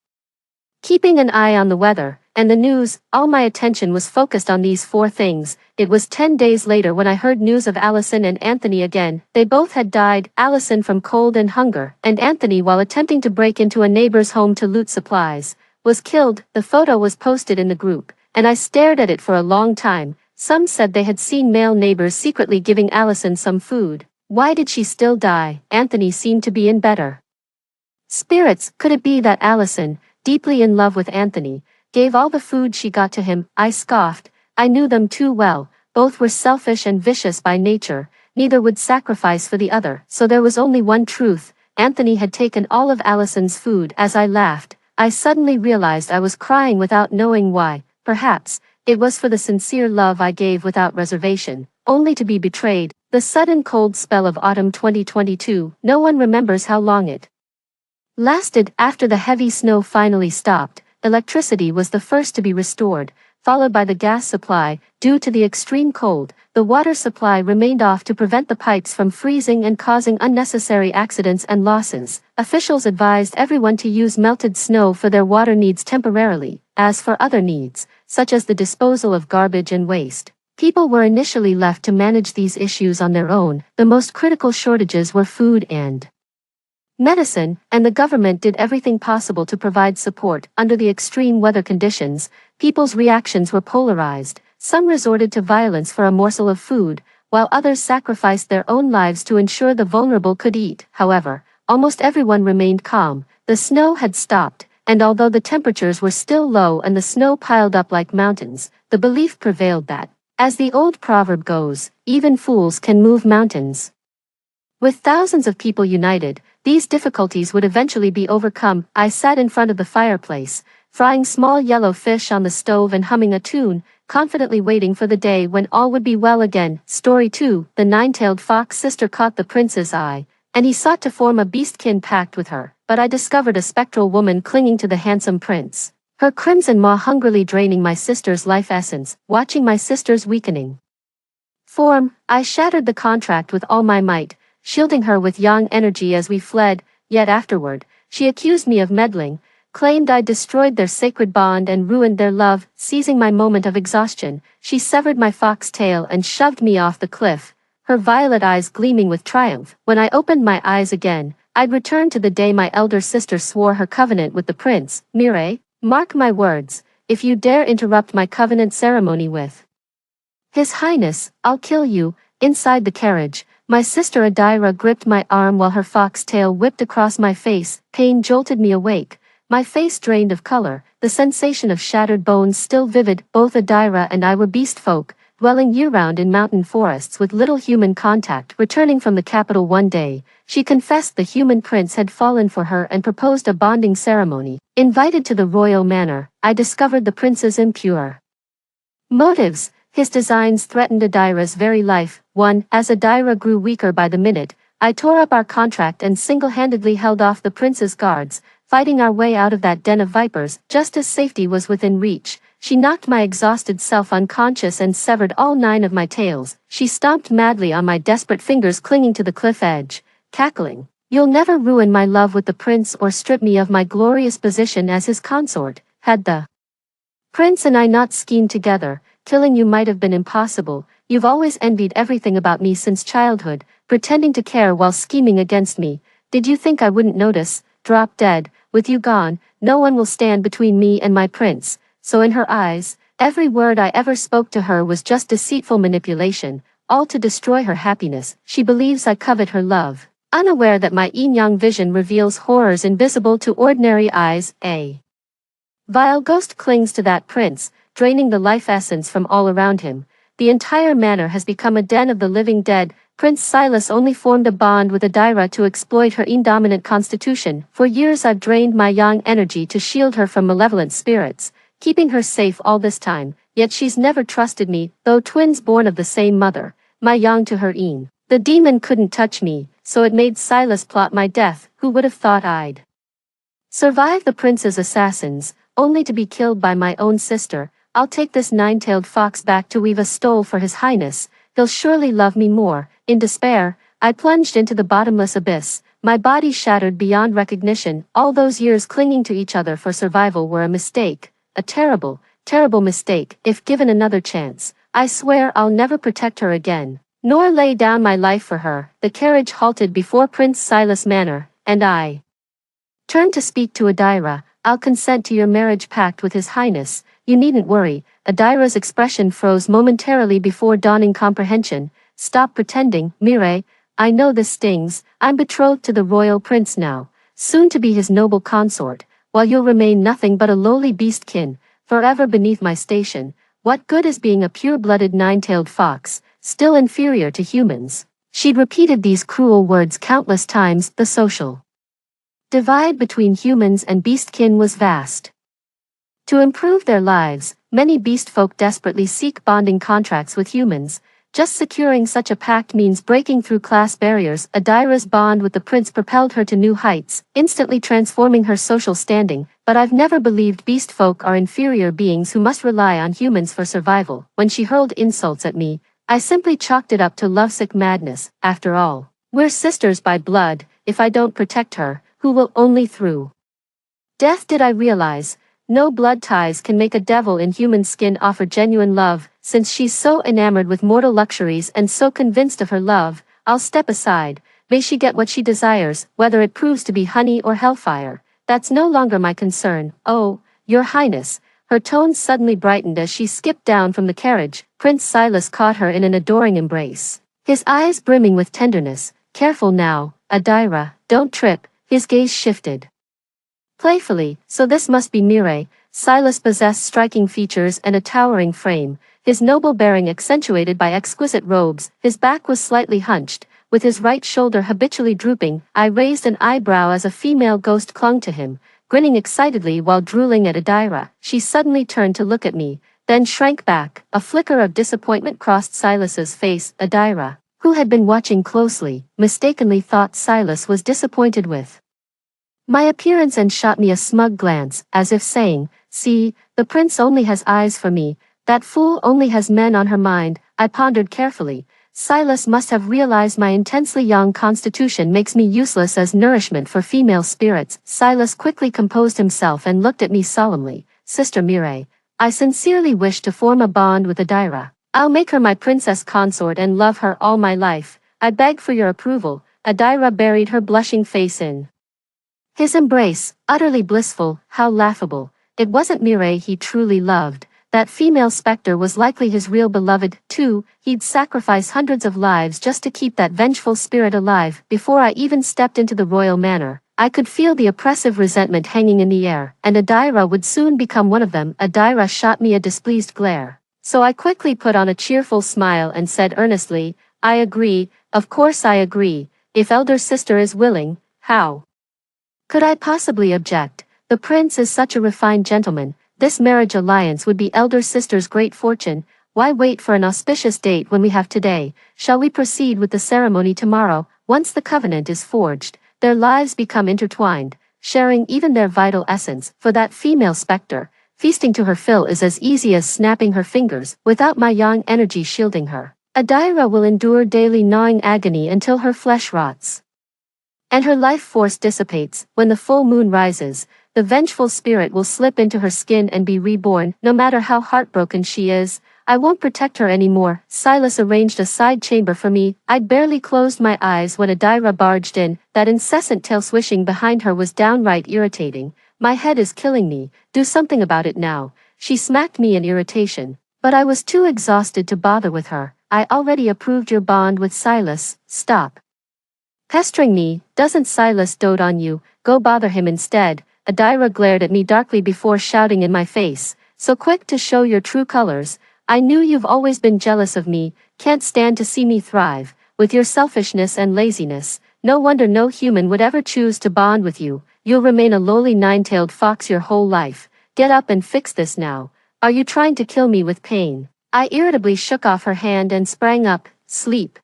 S1: Keeping an eye on the weather, and the news, all my attention was focused on these 4 things. It was 10 days later when I heard news of Allison and Anthony again. They both had died, Allison from cold and hunger, and Anthony while attempting to break into a neighbor's home to loot supplies, was killed. The photo was posted in the group, and I stared at it for a long time. Some said they had seen male neighbors secretly giving Allison some food. Why did she still die? Anthony seemed to be in better spirits. Could it be that Allison, deeply in love with Anthony, gave all the food she got to him? I scoffed. I knew them too well. Both were selfish and vicious by nature. Neither would sacrifice for the other. So there was only one truth. Anthony had taken all of Allison's food. As I laughed, I suddenly realized I was crying without knowing why. Perhaps it was for the sincere love I gave without reservation, only to be betrayed. The sudden cold spell of autumn 2022, no one remembers how long it lasted. After the heavy snow finally stopped, electricity was the first to be restored, followed by the gas supply. Due to the extreme cold, the water supply remained off to prevent the pipes from freezing and causing unnecessary accidents and losses. Officials advised everyone to use melted snow for their water needs temporarily. As for other needs, such as the disposal of garbage and waste, people were initially left to manage these issues on their own. The most critical shortages were food and medicine, and the government did everything possible to provide support. Under the extreme weather conditions, people's reactions were polarized. Some resorted to violence for a morsel of food, while others sacrificed their own lives to ensure the vulnerable could eat. However, almost everyone remained calm. The snow had stopped, and although the temperatures were still low and the snow piled up like mountains, the belief prevailed that, as the old proverb goes, even fools can move mountains. With thousands of people united, these difficulties would eventually be overcome. I sat in front of the fireplace, frying small yellow fish on the stove and humming a tune, confidently waiting for the day when all would be well again. Story 2. The nine-tailed fox sister caught the prince's eye, and he sought to form a beastkin pact with her, but I discovered a spectral woman clinging to the handsome prince, her crimson maw hungrily draining my sister's life essence. Watching my sister's weakening form, I shattered the contract with all my might, shielding her with yang energy as we fled. Yet afterward, she accused me of meddling, claimed I destroyed their sacred bond and ruined their love. Seizing my moment of exhaustion, she severed my fox tail and shoved me off the cliff, her violet eyes gleaming with triumph. When I opened my eyes again, I'd returned to the day my elder sister swore her covenant with the prince. Mireille, mark my words, if you dare interrupt my covenant ceremony with His Highness, I'll kill you. Inside the carriage, my sister Adira gripped my arm while her fox tail whipped across my face. Pain jolted me awake, my face drained of color, the sensation of shattered bones still vivid. Both Adira and I were beast folk, dwelling year-round in mountain forests with little human contact. Returning from the capital one day, she confessed the human prince had fallen for her and proposed a bonding ceremony. Invited to the royal manor, I discovered the prince's impure motives. His designs threatened Adira's very life. As Adira grew weaker by the minute, I tore up our contract and single-handedly held off the prince's guards, fighting our way out of that den of vipers. Just as safety was within reach, she knocked my exhausted self unconscious and severed all 9 of my tails. She stomped madly on my desperate fingers clinging to the cliff edge, cackling, "You'll never ruin my love with the prince or strip me of my glorious position as his consort." Had the prince and I not schemed together, killing you might have been impossible. You've always envied everything about me since childhood, pretending to care while scheming against me. Did you think I wouldn't notice? Drop dead. With you gone, no one will stand between me and my prince. So in her eyes, every word I ever spoke to her was just deceitful manipulation, all to destroy her happiness. She believes I covet her love, unaware that my yin-yang vision reveals horrors invisible to ordinary eyes. A vile ghost clings to that prince, draining the life essence from all around him. The entire manor has become a den of the living dead. Prince Silas only formed a bond with Adira to exploit her indominant constitution. For years I've drained my yang energy to shield her from malevolent spirits, keeping her safe all this time, yet she's never trusted me, though twins born of the same mother, my yang to her een. The demon couldn't touch me, so it made Silas plot my death. Who would have thought I'd survive the prince's assassins, only to be killed by my own sister? I'll take this nine-tailed fox back to weave a stole for his highness, he'll surely love me more. In despair, I plunged into the bottomless abyss, my body shattered beyond recognition. All those years clinging to each other for survival were a mistake, a terrible, terrible mistake. If given another chance, I swear I'll never protect her again, nor lay down my life for her. The carriage halted before Prince Silas Manor, and I turned to speak to Adira. I'll consent to your marriage pact with His Highness, you needn't worry. Adira's expression froze momentarily before dawning comprehension. Stop pretending, Mireille. I know this stings. I'm betrothed to the royal prince now, soon to be his noble consort, while you'll remain nothing but a lowly beastkin, forever beneath my station. What good is being a pure-blooded nine-tailed fox, still inferior to humans? She'd repeated these cruel words countless times. The social divide between humans and beastkin was vast. To improve their lives, many beast folk desperately seek bonding contracts with humans. Just securing such a pact means breaking through class barriers. Adira's bond with the prince propelled her to new heights, instantly transforming her social standing. But I've never believed beast folk are inferior beings who must rely on humans for survival. When she hurled insults at me, I simply chalked it up to lovesick madness. After all, we're sisters by blood. If I don't protect her, who will? Only through death did I realize no blood ties can make a devil in human skin offer genuine love. Since she's so enamored with mortal luxuries and so convinced of her love, I'll step aside. May she get what she desires, whether it proves to be honey or hellfire. That's no longer my concern. Oh, your highness. Her tones suddenly brightened as she skipped down from the carriage. Prince Silas caught her in an adoring embrace, his eyes brimming with tenderness. Careful now, Adira, don't trip. His gaze shifted playfully. So this must be Mireille. Silas possessed striking features and a towering frame, his noble bearing accentuated by exquisite robes. His back was slightly hunched, with his right shoulder habitually drooping. I raised an eyebrow as a female ghost clung to him, grinning excitedly while drooling at Adira. She suddenly turned to look at me, then shrank back. A flicker of disappointment crossed Silas's face. Adira, who had been watching closely, mistakenly thought Silas was disappointed with my appearance and shot me a smug glance, as if saying, "See, the prince only has eyes for me, that fool only has men on her mind." I pondered carefully. Silas must have realized my intensely young constitution makes me useless as nourishment for female spirits. Silas quickly composed himself and looked at me solemnly. "Sister Mireille, I sincerely wish to form a bond with Adira. I'll make her my princess consort and love her all my life. I beg for your approval." Adira buried her blushing face in his embrace, utterly blissful. How laughable. It wasn't Mireille he truly loved. That female specter was likely his real beloved, too. He'd sacrifice hundreds of lives just to keep that vengeful spirit alive. Before I even stepped into the royal manor, I could feel the oppressive resentment hanging in the air, and Adira would soon become one of them. Adira shot me a displeased glare, so I quickly put on a cheerful smile and said earnestly, "I agree, of course I agree. If elder sister is willing, how could I possibly object? The prince is such a refined gentleman. This marriage alliance would be elder sister's great fortune. Why wait for an auspicious date when we have today? Shall we proceed with the ceremony tomorrow?" Once the covenant is forged, their lives become intertwined, sharing even their vital essence. For that female specter, feasting to her fill is as easy as snapping her fingers, without my yang energy shielding her. Adira will endure daily gnawing agony until her flesh rots and her life force dissipates. When the full moon rises, the vengeful spirit will slip into her skin and be reborn. No matter how heartbroken she is, I won't protect her anymore. Silas arranged a side chamber for me. I'd barely closed my eyes when Adira barged in. That incessant tail swishing behind her was downright irritating. "My head is killing me. Do something about it now." She smacked me in irritation, but I was too exhausted to bother with her. "I already approved your bond with Silas. Stop pestering me. Doesn't Silas dote on you? Go bother him instead." Adira glared at me darkly before shouting in my face, "So quick to show your true colors. I knew you've always been jealous of me, can't stand to see me thrive. With your selfishness and laziness, no wonder no human would ever choose to bond with you. You'll remain a lowly nine-tailed fox your whole life. get up and fix this now. Are you trying to kill me with pain? I irritably shook off her hand and sprang up. Sleep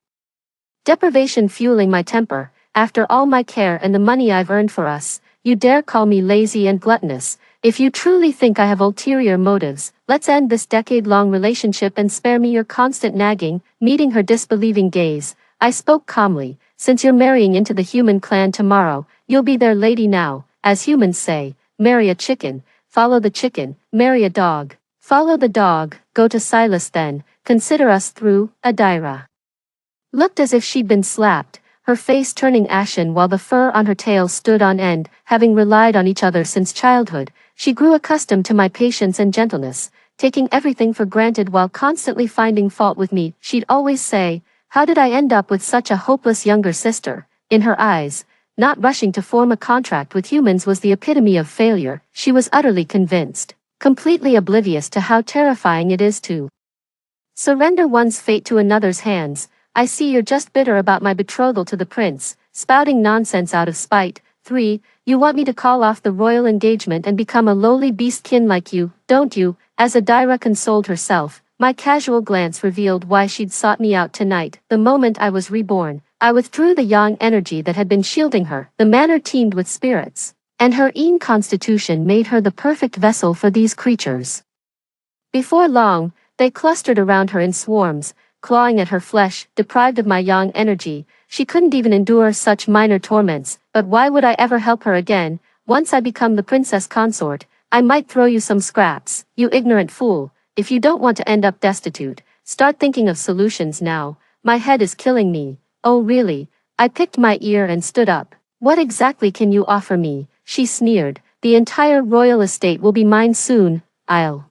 S1: deprivation fueling my temper. After all my care and the money I've earned for us, you dare call me lazy and gluttonous. If you truly think I have ulterior motives, let's end this decade-long relationship and spare me your constant nagging. Meeting her disbelieving gaze, I spoke calmly. Since you're marrying into the human clan tomorrow, you'll be their lady now. As humans say, marry a chicken, follow the chicken, marry a dog, follow the dog, go to Silas then, consider us through. Adira looked as if she'd been slapped, her face turning ashen while the fur on her tail stood on end. Having relied on each other since childhood, she grew accustomed to my patience and gentleness, taking everything for granted while constantly finding fault with me. She'd always say, "How did I end up with such a hopeless younger sister?" In her eyes, not rushing to form a contract with humans was the epitome of failure. She was utterly convinced, completely oblivious to how terrifying it is to surrender one's fate to another's hands. I see you're just bitter about my betrothal to the prince, spouting nonsense out of spite. 3. You want me to call off the royal engagement and become a lowly beastkin like you, don't you? As Adira consoled herself, my casual glance revealed why she'd sought me out tonight. The moment I was reborn, I withdrew the yang energy that had been shielding her. The manor teemed with spirits, and her Een constitution made her the perfect vessel for these creatures. Before long, they clustered around her in swarms, clawing at her flesh. Deprived of my yang energy, she couldn't even endure such minor torments. But why would I ever help her again? Once I become the princess consort, I might throw you some scraps. You ignorant fool. If you don't want to end up destitute, start thinking of solutions now. My head is killing me. Oh really? I picked my ear and stood up. What exactly can you offer me? She sneered. The entire royal estate will be mine soon. I'll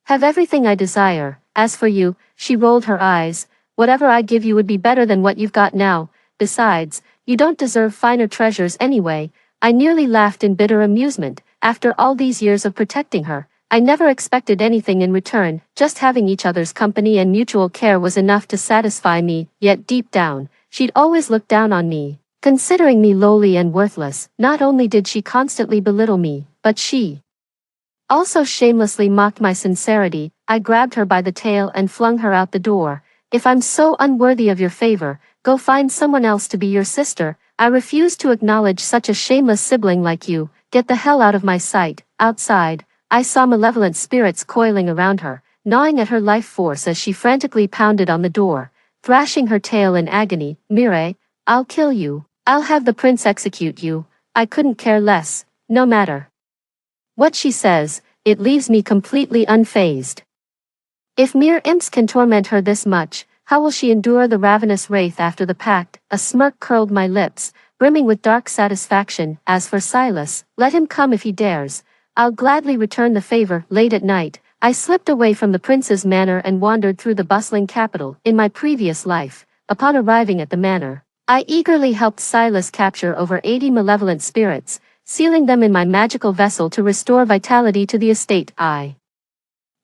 S1: have everything I desire. As for you, she rolled her eyes, whatever I give you would be better than what you've got now. Besides, you don't deserve finer treasures anyway. I nearly laughed in bitter amusement. After all these years of protecting her, I never expected anything in return. Just having each other's company and mutual care was enough to satisfy me. Yet deep down, she'd always looked down on me, considering me lowly and worthless. Not only did she constantly belittle me, but she also shamelessly mocked my sincerity. I grabbed her by the tail and flung her out the door. If I'm so unworthy of your favor, go find someone else to be your sister. I refuse to acknowledge such a shameless sibling like you. Get the hell out of my sight. Outside, I saw malevolent spirits coiling around her, gnawing at her life force as she frantically pounded on the door, thrashing her tail in agony. Mire, I'll kill you. I'll have the prince execute you. I couldn't care less, no matter what she says. It leaves me completely unfazed. If mere imps can torment her this much, how will she endure the ravenous wraith after the pact? A smirk curled my lips, brimming with dark satisfaction. As for Silas, let him come if he dares. I'll gladly return the favor. Late at night, I slipped away from the prince's manor and wandered through the bustling capital. In my previous life, upon arriving at the manor, I eagerly helped Silas capture over 80 malevolent spirits, sealing them in my magical vessel to restore vitality to the estate. I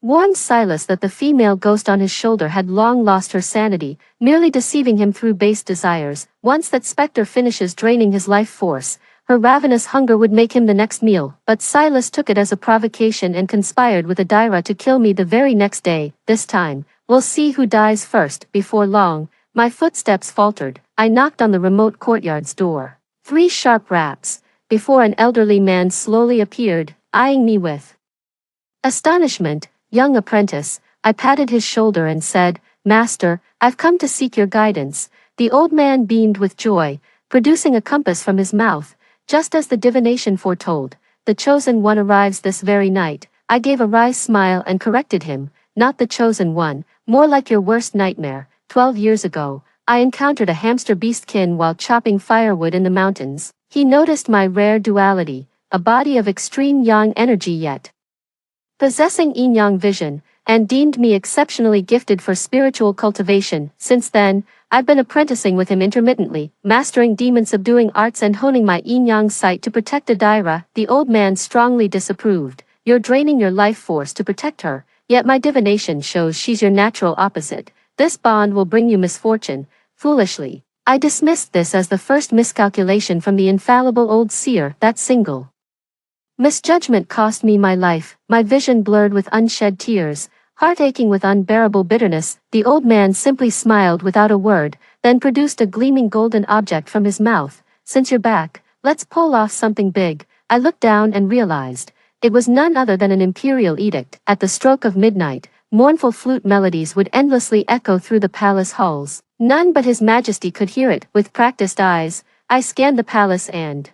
S1: warned Silas that the female ghost on his shoulder had long lost her sanity, merely deceiving him through base desires. Once that specter finishes draining his life force, her ravenous hunger would make him the next meal. But Silas took it as a provocation and conspired with Adira to kill me the very next day. This time, we'll see who dies first. Before long, my footsteps faltered. I knocked on the remote courtyard's door. 3 sharp raps, before an elderly man slowly appeared, eyeing me with astonishment. Young apprentice, I patted his shoulder and said, "Master, I've come to seek your guidance." The old man beamed with joy, producing a compass from his mouth, just as the divination foretold. "The chosen one arrives this very night." I gave a wry smile and corrected him. "Not the chosen one, more like your worst nightmare. 12 years ago, I encountered a hamster beastkin while chopping firewood in the mountains. He noticed my rare duality, a body of extreme yang energy yet possessing yin-yang vision, and deemed me exceptionally gifted for spiritual cultivation. Since then, I've been apprenticing with him intermittently, mastering demon-subduing arts and honing my yin-yang sight to protect Adira. The old man strongly disapproved. "You're draining your life force to protect her, yet my divination shows she's your natural opposite. This bond will bring you misfortune." Foolishly, I dismissed this as the first miscalculation from the infallible old seer. That single Misjudgment cost me my life, my vision blurred with unshed tears, heart aching with unbearable bitterness. The old man simply smiled without a word, then produced a gleaming golden object from his mouth. Since you're back, let's pull off something big. I looked down and realized it was none other than an imperial edict. At the stroke of midnight, mournful flute melodies would endlessly echo through the palace halls. None but His Majesty could hear it. With practiced eyes, I scanned the palace and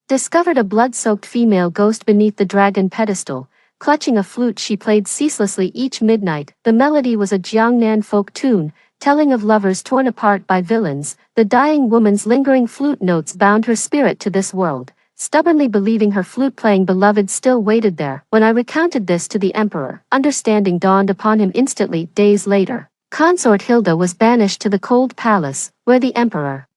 S1: discovered a blood-soaked female ghost beneath the dragon pedestal. Clutching a flute she played ceaselessly each midnight. The melody was a Jiangnan folk tune, telling of lovers torn apart by villains. The dying woman's lingering flute notes bound her spirit to this world. Stubbornly believing her flute-playing beloved still waited there. When I recounted this to the emperor, understanding dawned upon him instantly. Days later, Consort Hilda was banished to the cold palace, where the emperor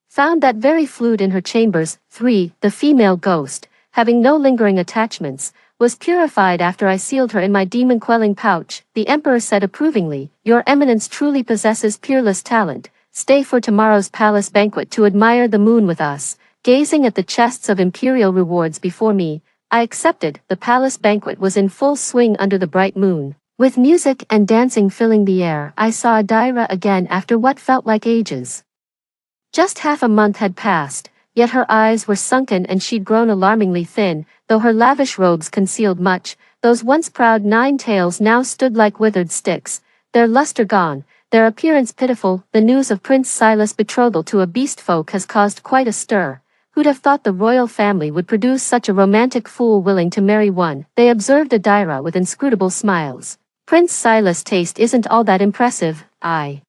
S1: found that very flute in her chambers. 3. The female ghost, having no lingering attachments, was purified after I sealed her in my demon-quelling pouch. The emperor said approvingly, "Your eminence truly possesses peerless talent. Stay for tomorrow's palace banquet to admire the moon with us." Gazing at the chests of imperial rewards before me, I accepted. The palace banquet was in full swing under the bright moon. With music and dancing filling the air, I saw Adira again after what felt like ages. Just half a month had passed, yet her eyes were sunken and she'd grown alarmingly thin. Though her lavish robes concealed much, those once proud 9 tails now stood like withered sticks, their luster gone, their appearance pitiful. The news of Prince Silas' betrothal to a beast folk has caused quite a stir. Who'd have thought the royal family would produce such a romantic fool willing to marry one? They observed Adira with inscrutable smiles. Prince Silas' taste isn't all that impressive. I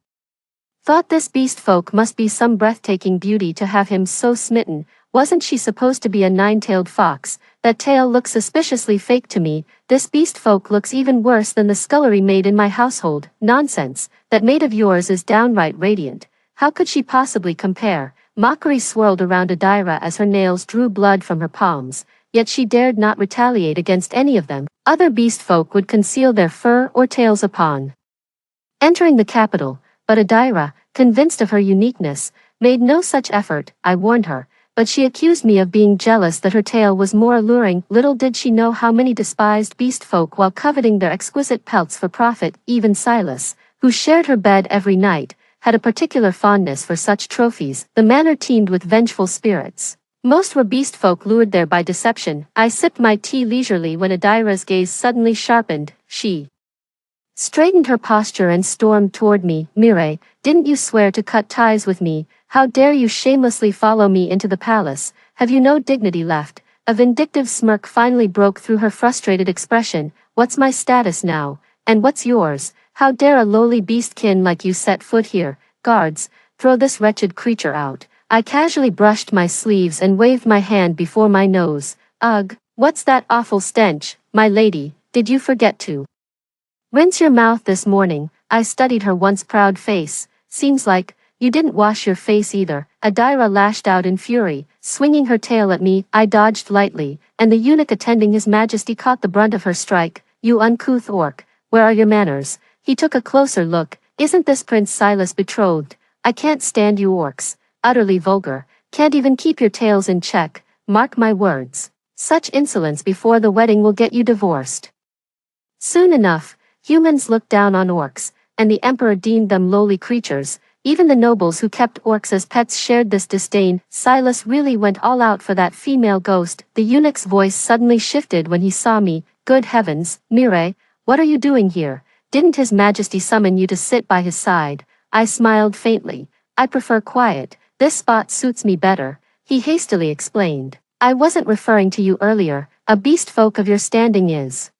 S1: thought this beast folk must be some breathtaking beauty to have him so smitten. Wasn't she supposed to be a 9-tailed fox? That tail looks suspiciously fake to me. This beast folk looks even worse than the scullery maid in my household. Nonsense, that maid of yours is downright radiant. How could she possibly compare? Mockery swirled around Adira as her nails drew blood from her palms, yet she dared not retaliate against any of them. Other beast folk would conceal their fur or tails upon entering the capital, but Adira, convinced of her uniqueness, made no such effort. I warned her, but she accused me of being jealous that her tail was more alluring. Little did she know how many despised beast folk while coveting their exquisite pelts for profit. Even Silas, who shared her bed every night, had a particular fondness for such trophies. The manor teemed with vengeful spirits. Most were beast folk lured there by deception. I sipped my tea leisurely when Adira's gaze suddenly sharpened. She straightened her posture and stormed toward me. "Mire, didn't you swear to cut ties with me? How dare you shamelessly follow me into the palace? Have you no dignity left?" A vindictive smirk finally broke through her frustrated expression. "What's my status now? And what's yours? How dare a lowly beastkin like you set foot here? Guards, throw this wretched creature out." I casually brushed my sleeves and waved my hand before my nose. "Ugh, what's that awful stench? My lady, did you forget to rinse your mouth this morning?" I studied her once proud face. "Seems like you didn't wash your face either." Adira lashed out in fury, swinging her tail at me. I dodged lightly, and the eunuch attending His Majesty caught the brunt of her strike. "You uncouth orc, where are your manners?" He took a closer look. "Isn't this Prince Silas betrothed? I can't stand you orcs. Utterly vulgar. Can't even keep your tails in check. Mark my words. Such insolence before the wedding will get you divorced." Soon enough, humans looked down on orcs, and the emperor deemed them lowly creatures. Even the nobles who kept orcs as pets shared this disdain. Silas really went all out for that female ghost. The eunuch's voice suddenly shifted when he saw me. "Good heavens, Mire, what are you doing here? Didn't His Majesty summon you to sit by his side?" I smiled faintly. "I prefer quiet. This spot suits me better," he hastily explained. "I wasn't referring to you earlier. A beast folk of your standing is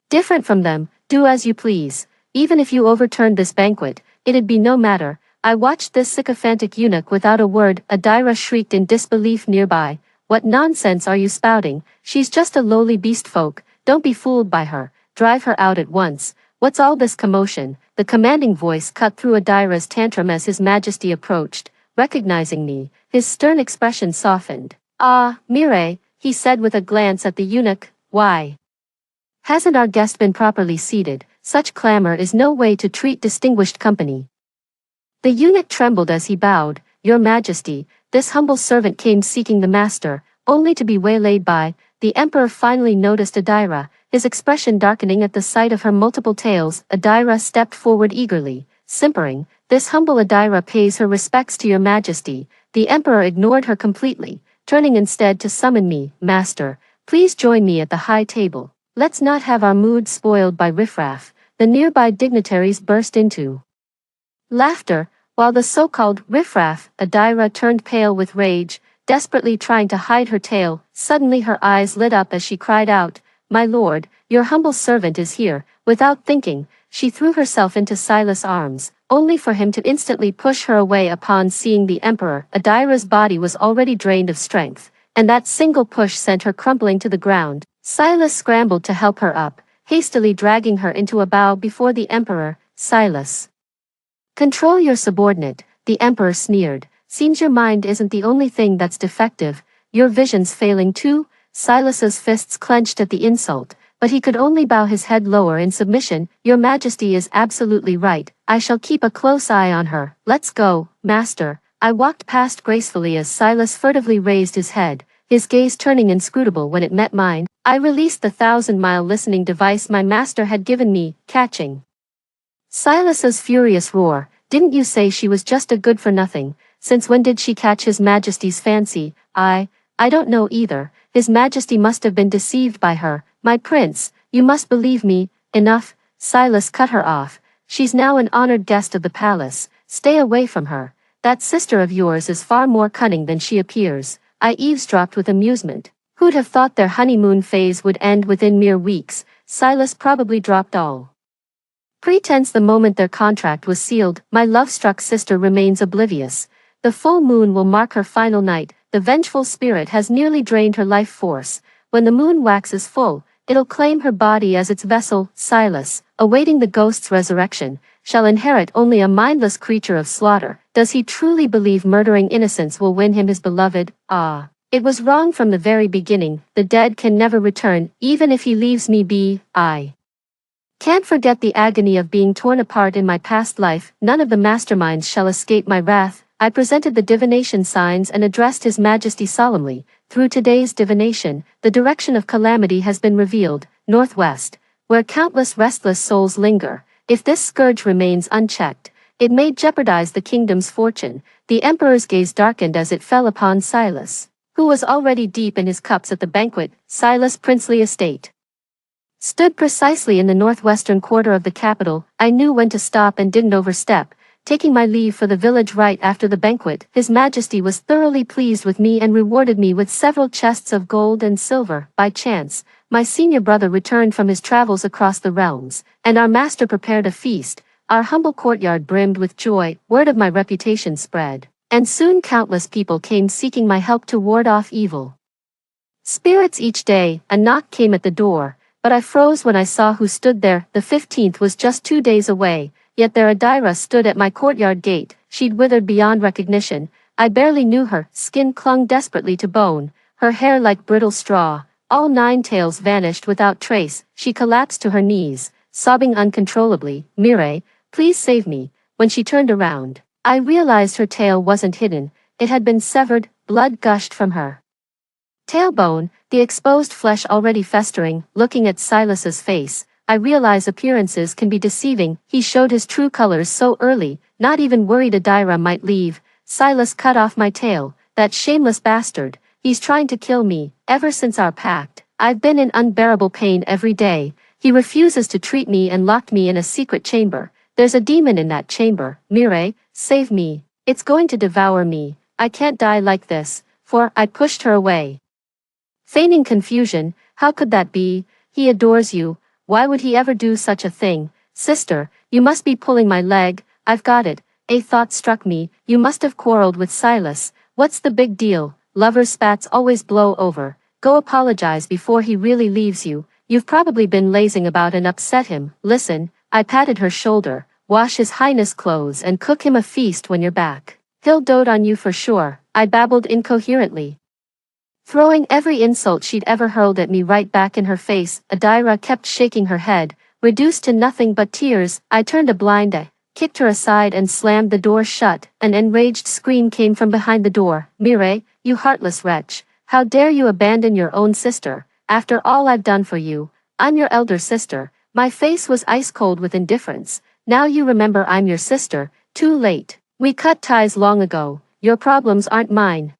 S1: different from them. Do as you please. Even if you overturned this banquet, it'd be no matter." I watched this sycophantic eunuch without a word. Adira shrieked in disbelief nearby. "What nonsense are you spouting? She's just a lowly beast folk. Don't be fooled by her. Drive her out at once. What's all this commotion?" The commanding voice cut through Adira's tantrum as His Majesty approached. Recognizing me, his stern expression softened. "Ah, Mire," he said with a glance at the eunuch, "why hasn't our guest been properly seated? Such clamor is no way to treat distinguished company." The eunuch trembled as he bowed. "Your Majesty, this humble servant came seeking the master." only to be waylaid by. The emperor finally noticed Adira, his expression darkening at the sight of her multiple tails. Adira stepped forward eagerly, simpering, "This humble Adira pays her respects to your majesty." The emperor ignored her completely, turning instead to summon me. "Master, please join me at the high table. Let's not have our mood spoiled by riffraff." The nearby dignitaries burst into laughter, while the so-called riffraff, Adira, turned pale with rage, desperately trying to hide her tail. Suddenly her eyes lit up as she cried out, "My lord, your humble servant is here." Without thinking, she threw herself into Silas' arms, only for him to instantly push her away upon seeing the emperor. Adira's body was already drained of strength, and that single push sent her crumpling to the ground. Silas scrambled to help her up, hastily dragging her into a bow before the emperor. "Silas, control your subordinate," the emperor sneered. "Seems your mind isn't the only thing that's defective, your vision's failing too." Silas's fists clenched at the insult, but he could only bow his head lower in submission. "Your majesty is absolutely right, I shall keep a close eye on her. Let's go, master." I walked past gracefully as Silas furtively raised his head, his gaze turning inscrutable when it met mine. I released the 1,000-mile listening device my master had given me, catching Silas's furious roar. "Didn't you say she was just a good-for-nothing? Since when did she catch His Majesty's fancy?" I don't know either. His Majesty must have been deceived by her. "My prince, you must believe me." "Enough," Silas cut her off. "She's now an honored guest of the palace. Stay away from her. That sister of yours is far more cunning than she appears." I eavesdropped with amusement. Who'd have thought their honeymoon phase would end within mere weeks? Silas probably dropped all pretense the moment their contract was sealed. My love-struck sister remains oblivious. The full moon will mark her final night. The vengeful spirit has nearly drained her life force. When the moon waxes full, it'll claim her body as its vessel. Silas, awaiting the ghost's resurrection, shall inherit only a mindless creature of slaughter. Does he truly believe murdering innocents will win him his beloved? Ah, it was wrong from the very beginning. The dead can never return, even if he leaves me be. I can't forget the agony of being torn apart in my past life. None of the masterminds shall escape my wrath. I presented the divination signs and addressed His Majesty solemnly. "Through today's divination, the direction of calamity has been revealed, northwest, where countless restless souls linger. If this scourge remains unchecked, it may jeopardize the kingdom's fortune." The emperor's gaze darkened as it fell upon Silas, who was already deep in his cups at the banquet. Silas' princely estate stood precisely in the northwestern quarter of the capital. I knew when to stop and didn't overstep. Taking my leave for the village right after the banquet, His Majesty was thoroughly pleased with me and rewarded me with several chests of gold and silver. By chance, my senior brother returned from his travels across the realms, and our master prepared a feast. Our humble courtyard brimmed with joy. Word of my reputation spread, and soon countless people came seeking my help to ward off evil spirits. Each day, a knock came at the door, but I froze when I saw who stood there. The 15th was just 2 days away. Yet there Adira stood at my courtyard gate. She'd withered beyond recognition. I barely knew her. Skin clung desperately to bone, her hair like brittle straw. All 9 tails vanished without trace. She collapsed to her knees, sobbing uncontrollably. "Mire, please save me." When she turned around, I realized her tail wasn't hidden. It had been severed. Blood gushed from her tailbone, the exposed flesh already festering. Looking at Silas's face, I realize appearances can be deceiving. He showed his true colors so early, not even worried Adira might leave. "Silas cut off my tail, that shameless bastard. He's trying to kill me. Ever since our pact, I've been in unbearable pain every day. He refuses to treat me and locked me in a secret chamber. There's a demon in that chamber. Mire, save me. It's going to devour me. I can't die like this." For I pushed her away, feigning confusion. "How could that be? He adores you. Why would he ever do such a thing?" "Sister, you must be pulling my leg." "I've got it." A thought struck me. "You must have quarreled with Silas. What's the big deal? Lovers' spats always blow over. Go apologize before he really leaves you. You've probably been lazing about and upset him. Listen," I patted her shoulder, "wash His Highness' clothes and cook him a feast when you're back. He'll dote on you for sure." I babbled incoherently, throwing every insult she'd ever hurled at me right back in her face. Adira kept shaking her head, reduced to nothing but tears. I turned a blind eye, kicked her aside and slammed the door shut. An enraged scream came from behind the door. "Mire, you heartless wretch. How dare you abandon your own sister? After all I've done for you, I'm your elder sister. My face was ice cold with indifference. Now you remember I'm your sister. Too late. We cut ties long ago. Your problems aren't mine.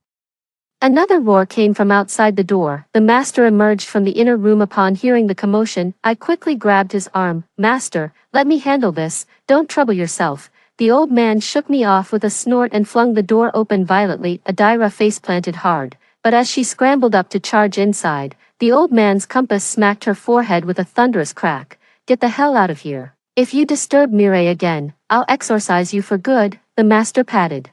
S1: Another roar came from outside the door. The master emerged from the inner room upon hearing the commotion. I quickly grabbed his arm. Master, let me handle this. Don't trouble yourself. The old man shook me off with a snort and flung the door open violently. Adira face planted hard. But as she scrambled up to charge inside, the old man's compass smacked her forehead with a thunderous crack. Get the hell out of here. If you disturb Mireille again, I'll exorcise you for good, the master patted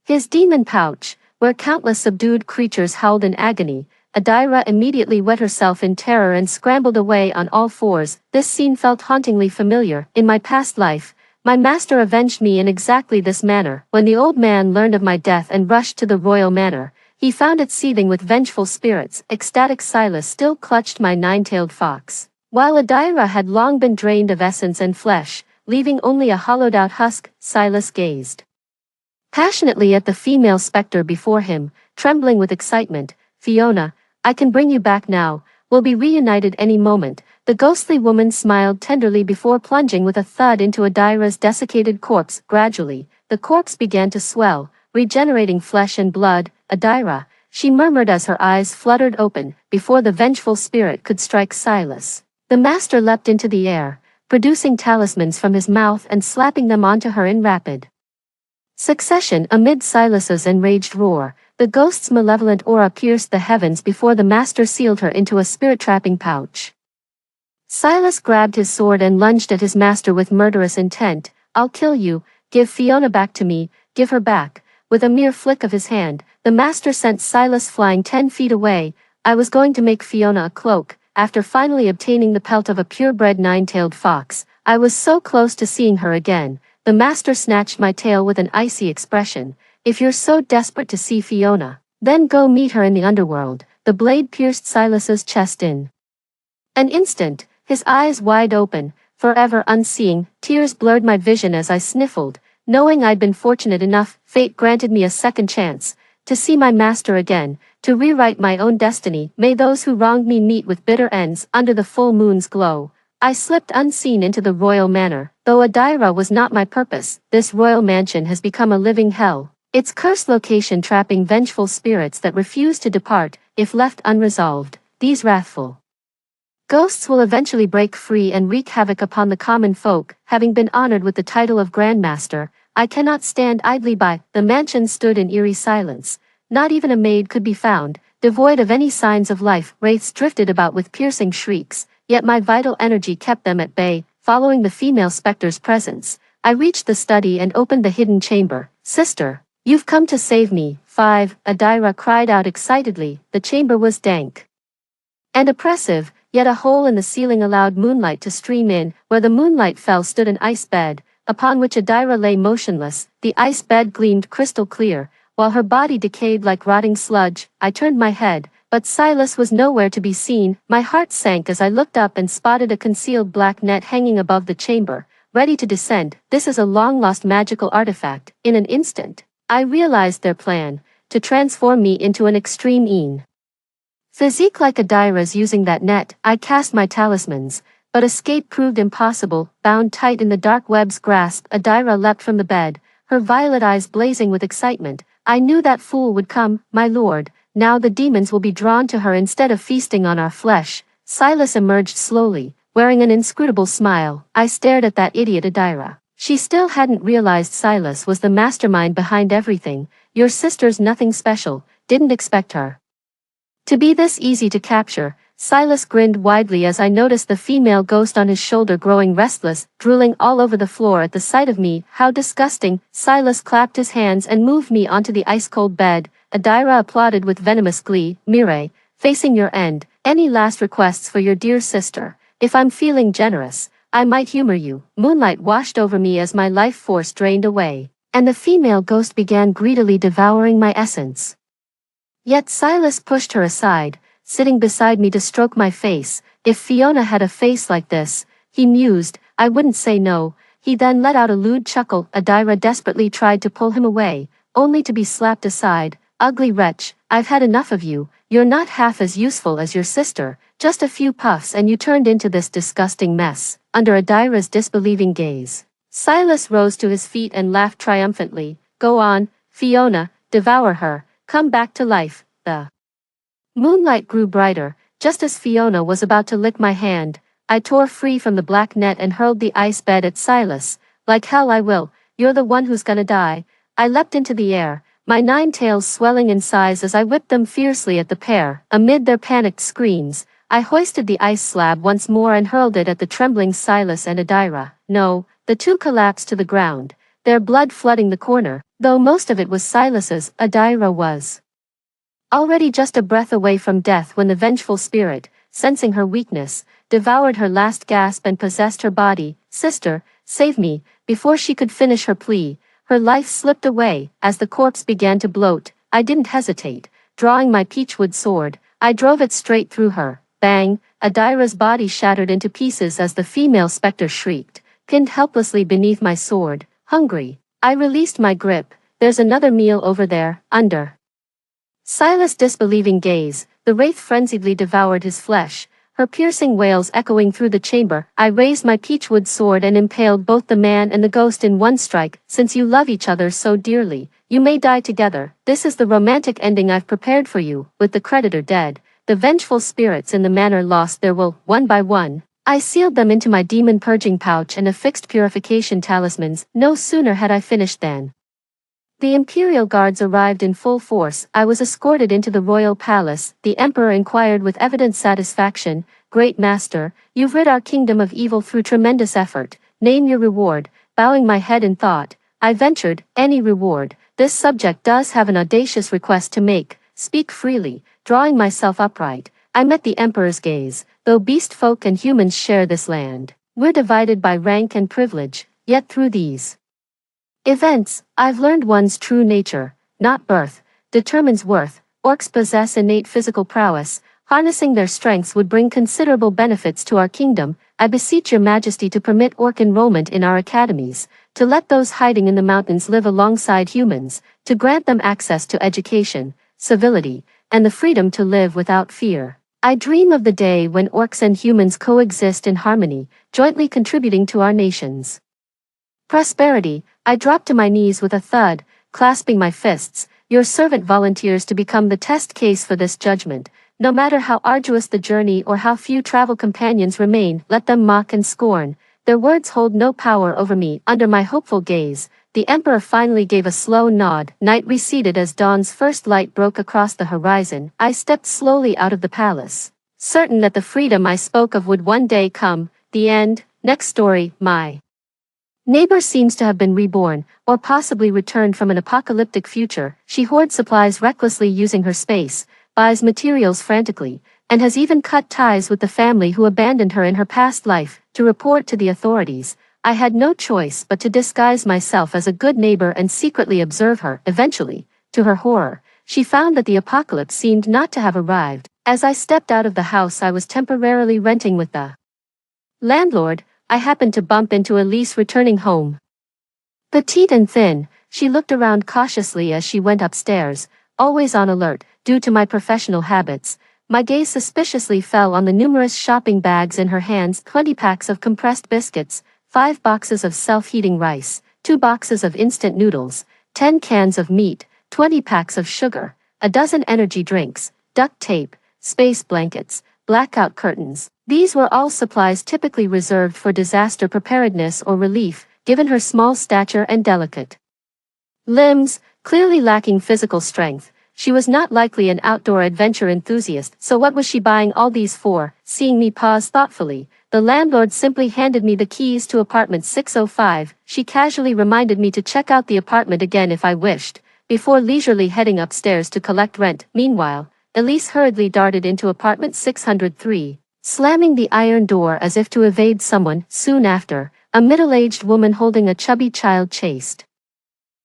S1: his demon pouch, where countless subdued creatures howled in agony. Adira immediately wet herself in terror and scrambled away on all fours. This scene felt hauntingly familiar. In my past life, my master avenged me in exactly this manner. When the old man learned of my death and rushed to the royal manor, he found it seething with vengeful spirits. Ecstatic Silas still clutched my nine-tailed fox, while Adira had long been drained of essence and flesh, leaving only a hollowed-out husk. Silas gazed passionately at the female specter before him, trembling with excitement. Fiona, I can bring you back now. We'll be reunited any moment. The ghostly woman smiled tenderly before plunging with a thud into Adira's desiccated corpse. Gradually, the corpse began to swell, regenerating flesh and blood. Adira, she murmured as her eyes fluttered open, before the vengeful spirit could strike Silas. The master leapt into the air, producing talismans from his mouth and slapping them onto her in rapid succession. Amid Silas's enraged roar, the ghost's malevolent aura pierced the heavens before the master sealed her into a spirit-trapping pouch. Silas grabbed his sword and lunged at his master with murderous intent. I'll kill you. Give Fiona back to me. Give her back. With a mere flick of his hand, the master sent Silas flying 10 feet away. I was going to make Fiona a cloak. After finally obtaining the pelt of a purebred nine-tailed fox, I was so close to seeing her again. The master snatched my tail with an icy expression. If you're so desperate to see Fiona, then go meet her in the underworld. The blade pierced Silas's chest in an instant, his eyes wide open, forever unseeing. Tears blurred my vision as I sniffled, knowing I'd been fortunate enough. Fate granted me a second chance to see my master again, to rewrite my own destiny. May those who wronged me meet with bitter ends. Under the full moon's glow, I slipped unseen into the royal manor. Though Adira was not my purpose, this royal mansion has become a living hell, its cursed location trapping vengeful spirits that refuse to depart. If left unresolved, these wrathful ghosts will eventually break free and wreak havoc upon the common folk. Having been honored with the title of Grand Master, I cannot stand idly by. The mansion stood in eerie silence. Not even a maid could be found. Devoid of any signs of life, wraiths drifted about with piercing shrieks, yet my vital energy kept them at bay. Following the female specter's presence, I reached the study and opened the hidden chamber. Sister, you've come to save me. 5. Adira cried out excitedly. The chamber was dank and oppressive, yet a hole in the ceiling allowed moonlight to stream in. Where the moonlight fell stood an ice bed, upon which Adira lay motionless. The ice bed gleamed crystal clear, while her body decayed like rotting sludge. I turned my head, but Silas was nowhere to be seen. My heart sank as I looked up and spotted a concealed black net hanging above the chamber, ready to descend. This is a long-lost magical artifact. In an instant, I realized their plan, to transform me into an extreme physique like Adira's. Using that net, I cast my talismans, but escape proved impossible. Bound tight in the dark web's grasp, Adira leapt from the bed, her violet eyes blazing with excitement. I knew that fool would come, my lord. Now the demons will be drawn to her instead of feasting on our flesh. Silas emerged slowly, wearing an inscrutable smile. I stared at that idiot Adira. She still hadn't realized Silas was the mastermind behind everything. Your sister's nothing special. Didn't expect her to be this easy to capture. Silas grinned widely as I noticed the female ghost on his shoulder growing restless, drooling all over the floor at the sight of me. How disgusting. Silas clapped his hands and moved me onto the ice-cold bed. Adira applauded with venomous glee. Mireille, facing your end, any last requests for your dear sister? If I'm feeling generous, I might humor you. Moonlight washed over me as my life force drained away, and the female ghost began greedily devouring my essence. Yet Silas pushed her aside, sitting beside me to stroke my face. If Fiona had a face like this, he mused, I wouldn't say no. He then let out a lewd chuckle. Adira desperately tried to pull him away, only to be slapped aside. Ugly wretch, I've had enough of you. You're not half as useful as your sister. Just a few puffs and you turned into this disgusting mess." Under Adira's disbelieving gaze, Silas rose to his feet and laughed triumphantly. "Go on, Fiona, devour her. Come back to life." The moonlight grew brighter. Just as Fiona was about to lick my hand, I tore free from the black net and hurled the ice bed at Silas. "Like hell I will. You're the one who's gonna die." I leapt into the air, my 9 tails swelling in size as I whipped them fiercely at the pair. Amid their panicked screams, I hoisted the ice slab once more and hurled it at the trembling Silas and Adira. No, the two collapsed to the ground, their blood flooding the corner. Though most of it was Silas's, Adira was already just a breath away from death when the vengeful spirit, sensing her weakness, devoured her last gasp and possessed her body. "Sister, save me." Before she could finish her plea, her life slipped away. As the corpse began to bloat, I didn't hesitate. Drawing my peachwood sword, I drove it straight through her. Bang! Adira's body shattered into pieces as the female specter shrieked, pinned helplessly beneath my sword. Hungry, I released my grip. "There's another meal over there." Under Silas' disbelieving gaze, the wraith frenziedly devoured his flesh, her piercing wails echoing through the chamber. I raised my peachwood sword and impaled both the man and the ghost in one strike. "Since you love each other so dearly, you may die together. This is the romantic ending I've prepared for you." With the creditor dead, the vengeful spirits in the manor lost their will. One by one, I sealed them into my demon purging pouch and affixed purification talismans. No sooner had I finished than the Imperial Guards arrived in full force. I was escorted into the royal palace. The Emperor inquired with evident satisfaction, "Great Master, you've rid our kingdom of evil through tremendous effort. Name your reward." Bowing my head in thought, I ventured, "Any reward. This subject does have an audacious request to make. Speak freely." Drawing myself upright, I met the Emperor's gaze. "Though beast folk and humans share this land, we're divided by rank and privilege. Yet through these events, I've learned one's true nature. Not birth determines worth. Orcs possess innate physical prowess. Harnessing their strengths would bring considerable benefits to our kingdom. I beseech your majesty to permit orc enrollment in our academies, to let those hiding in the mountains live alongside humans, to grant them access to education, civility, and the freedom to live without fear. I dream of the day when orcs and humans coexist in harmony, jointly contributing to our nation's prosperity." I dropped to my knees with a thud, clasping my fists. "Your servant volunteers to become the test case for this judgment. No matter how arduous the journey or how few travel companions remain, let them mock and scorn. Their words hold no power over me." Under my hopeful gaze, the Emperor finally gave a slow nod. Night receded as dawn's first light broke across the horizon. I stepped slowly out of the palace, certain that the freedom I spoke of would one day come. The end. Next story. My neighbor seems to have been reborn, or possibly returned from an apocalyptic future. She hoards supplies recklessly using her space, buys materials frantically, and has even cut ties with the family who abandoned her in her past life. To report to the authorities, I had no choice but to disguise myself as a good neighbor and secretly observe her. Eventually, to her horror, she found that the apocalypse seemed not to have arrived. As I stepped out of the house I was temporarily renting with the landlord, I happened to bump into Elise returning home. Petite and thin, she looked around cautiously as she went upstairs, always on alert. Due to my professional habits, my gaze suspiciously fell on the numerous shopping bags in her hands. 20 packs of compressed biscuits, 5 boxes of self-heating rice, 2 boxes of instant noodles, 10 cans of meat, 20 packs of sugar, a dozen energy drinks, duct tape, space blankets, blackout curtains. These were all supplies typically reserved for disaster preparedness or relief, given her small stature and delicate limbs. Clearly lacking physical strength, she was not likely an outdoor adventure enthusiast. So what was she buying all these for? Seeing me pause thoughtfully, the landlord simply handed me the keys to apartment 605. She casually reminded me to check out the apartment again if I wished, before leisurely heading upstairs to collect rent. Meanwhile, Elise hurriedly darted into apartment 603. Slamming the iron door as if to evade someone. Soon after, a middle-aged woman holding a chubby child chased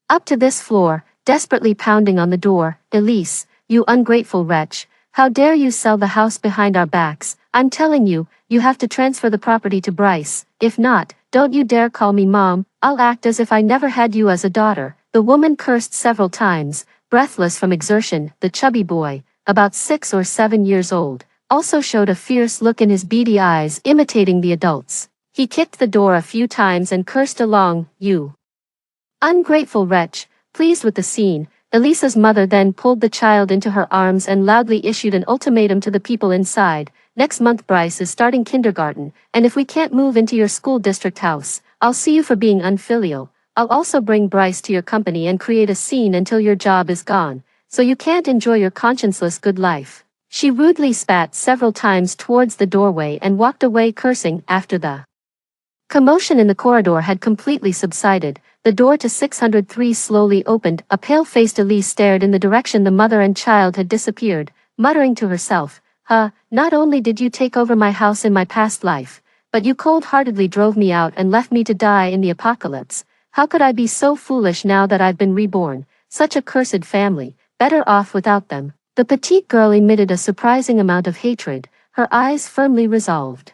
S1: up to this floor, desperately pounding on the door. "Elise, you ungrateful wretch, how dare you sell the house behind our backs? I'm telling you, you have to transfer the property to Bryce. If not, don't you dare call me mom. I'll act as if I never had you as a daughter." The woman cursed several times, breathless from exertion. The chubby boy, about 6 or 7 years old, also showed a fierce look in his beady eyes, imitating the adults. He kicked the door a few times and cursed along, "You ungrateful wretch." Pleased with the scene, Elisa's mother then pulled the child into her arms and loudly issued an ultimatum to the people inside. "Next month Bryce is starting kindergarten, and if we can't move into your school district house, I'll see you for being unfilial. I'll also bring Bryce to your company and create a scene until your job is gone, so you can't enjoy your conscienceless good life." She rudely spat several times towards the doorway and walked away cursing. After the commotion in the corridor had completely subsided, the door to 603 slowly opened. A pale-faced Elise stared in the direction the mother and child had disappeared, muttering to herself, not only did you take over my house in my past life, but you cold-heartedly drove me out and left me to die in the apocalypse. How could I be so foolish now that I've been reborn? Such a cursed family, better off without them." The petite girl emitted a surprising amount of hatred, her eyes firmly resolved.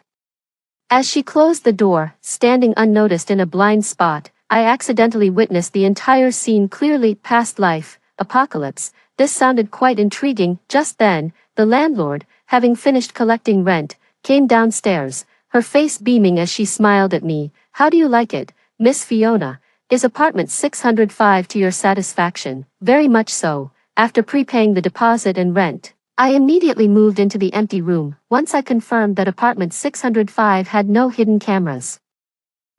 S1: As she closed the door, standing unnoticed in a blind spot, I accidentally witnessed the entire scene clearly. Past life, apocalypse. This sounded quite intriguing. Just then, the landlord, having finished collecting rent, came downstairs, her face beaming as she smiled at me. "How do you like it, Miss Fiona? Is apartment 605 to your satisfaction?" "Very much so." After prepaying the deposit and rent, I immediately moved into the empty room. Once I confirmed that apartment 605 had no hidden cameras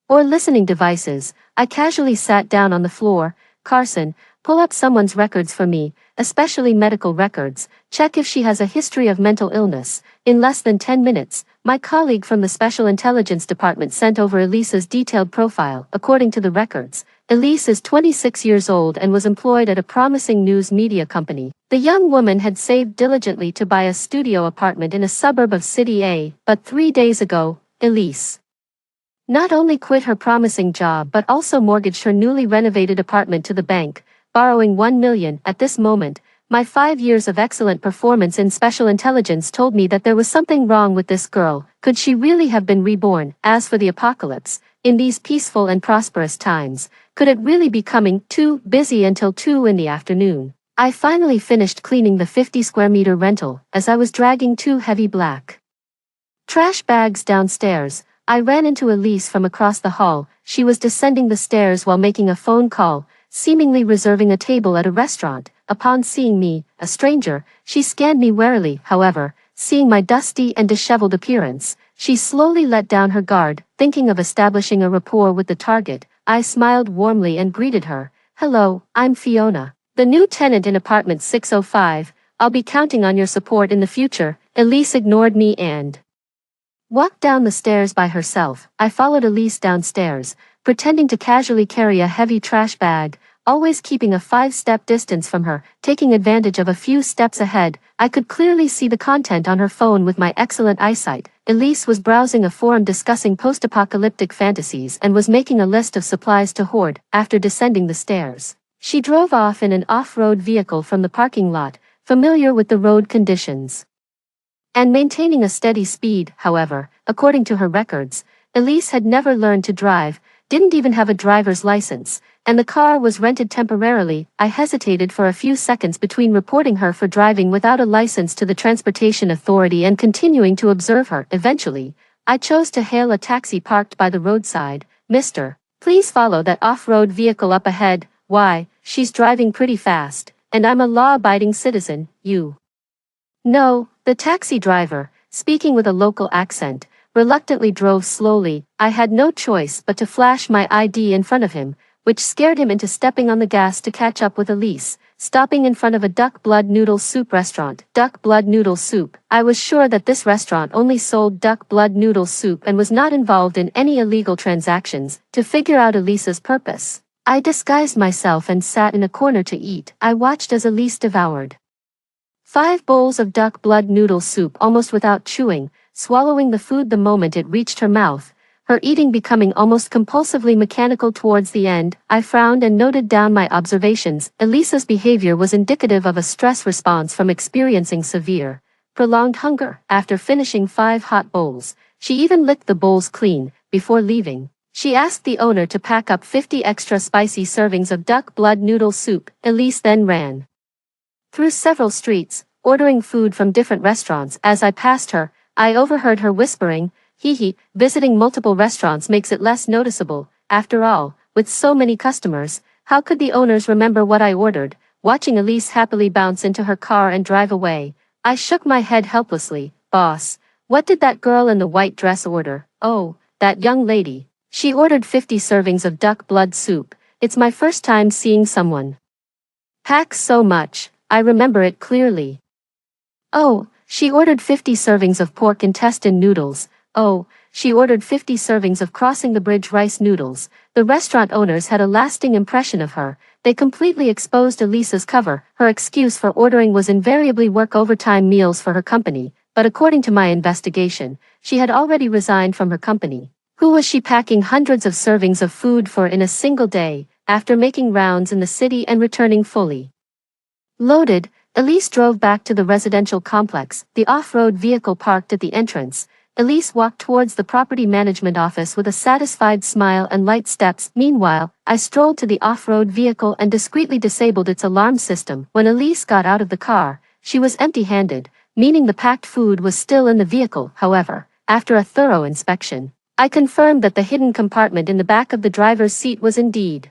S1: or listening devices, I casually sat down on the floor. "Carson, pull up someone's records for me, especially medical records. Check if she has a history of mental illness." In less than 10 minutes, my colleague from the Special Intelligence Department sent over Elisa's detailed profile. According to the records, Elise is 26 years old and was employed at a promising news media company. The young woman had saved diligently to buy a studio apartment in a suburb of City A, but 3 days ago, Elise not only quit her promising job but also mortgaged her newly renovated apartment to the bank, borrowing $1 million. At this moment, my 5 years of excellent performance in special intelligence told me that there was something wrong with this girl. Could she really have been reborn? As for the apocalypse, in these peaceful and prosperous times, could it really be coming? Too busy until 2 in the afternoon. I finally finished cleaning the 50 square meter rental. As I was dragging 2 heavy black trash bags downstairs, I ran into Elise from across the hall. She was descending the stairs while making a phone call, seemingly reserving a table at a restaurant. Upon seeing me, a stranger, she scanned me warily. However, seeing my dusty and disheveled appearance, she slowly let down her guard. Thinking of establishing a rapport with the target, I smiled warmly and greeted her. "Hello, I'm Fiona, the new tenant in apartment 605. I'll be counting on your support in the future." Elise ignored me and walked down the stairs by herself. I followed Elise downstairs, pretending to casually carry a heavy trash bag, always keeping a 5-step distance from her. Taking advantage of a few steps ahead, I could clearly see the content on her phone with my excellent eyesight. Elise was browsing a forum discussing post-apocalyptic fantasies and was making a list of supplies to hoard. After descending the stairs, she drove off in an off-road vehicle from the parking lot, familiar with the road conditions and maintaining a steady speed. However, according to her records, Elise had never learned to drive, didn't even have a driver's license, and the car was rented temporarily. I hesitated for a few seconds between reporting her for driving without a license to the transportation authority and continuing to observe her. Eventually, I chose to hail a taxi parked by the roadside. "Mister, please follow that off-road vehicle up ahead." "Why, she's driving pretty fast, and I'm a law-abiding citizen." "You no." The taxi driver, speaking with a local accent, reluctantly drove slowly. I had no choice but to flash my ID in front of him, which scared him into stepping on the gas to catch up with Elise. Stopping in front of a duck blood noodle soup restaurant. Duck blood noodle soup. I was sure that this restaurant only sold duck blood noodle soup and was not involved in any illegal transactions. To figure out Elisa's purpose, I disguised myself and sat in a corner to eat. I watched as Elise devoured 5 bowls of duck blood noodle soup almost without chewing, swallowing the food the moment it reached her mouth, her eating becoming almost compulsively mechanical towards the end. I frowned and noted down my observations. Elisa's behavior was indicative of a stress response from experiencing severe, prolonged hunger. After finishing 5 hot bowls, she even licked the bowls clean. Before leaving, she asked the owner to pack up 50 extra spicy servings of duck blood noodle soup. Elise then ran through several streets, ordering food from different restaurants. As I passed her, I overheard her whispering, "Hee hee, visiting multiple restaurants makes it less noticeable. After all, with so many customers, how could the owners remember what I ordered?" Watching Elise happily bounce into her car and drive away, I shook my head helplessly. "Boss, what did that girl in the white dress order?" "Oh, that young lady. She ordered 50 servings of duck blood soup. It's my first time seeing someone pack so much. I remember it clearly." "Oh, she ordered 50 servings of pork intestine noodles." "Oh, she ordered 50 servings of crossing the bridge rice noodles." The restaurant owners had a lasting impression of her. They completely exposed Elisa's cover. Her excuse for ordering was invariably work overtime meals for her company, but according to my investigation, she had already resigned from her company. Who was she packing hundreds of servings of food for in a single day, after making rounds in the city and returning fully loaded? Elise drove back to the residential complex, the off-road vehicle parked at the entrance. Elise walked towards the property management office with a satisfied smile and light steps. Meanwhile, I strolled to the off-road vehicle and discreetly disabled its alarm system. When Elise got out of the car, she was empty-handed, meaning the packed food was still in the vehicle. However, after a thorough inspection, I confirmed that the hidden compartment in the back of the driver's seat was indeed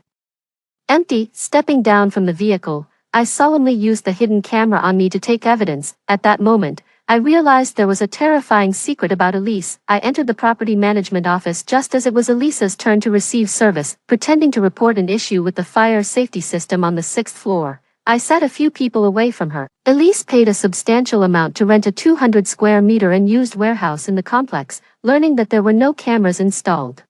S1: empty. Stepping down from the vehicle, I solemnly used the hidden camera on me to take evidence. At that moment, I realized there was a terrifying secret about Elise. I entered the property management office just as it was Elisa's turn to receive service, pretending to report an issue with the fire safety system on the 6th floor. I sat a few people away from her. Elise paid a substantial amount to rent a 200 square meter unused warehouse in the complex, learning that there were no cameras installed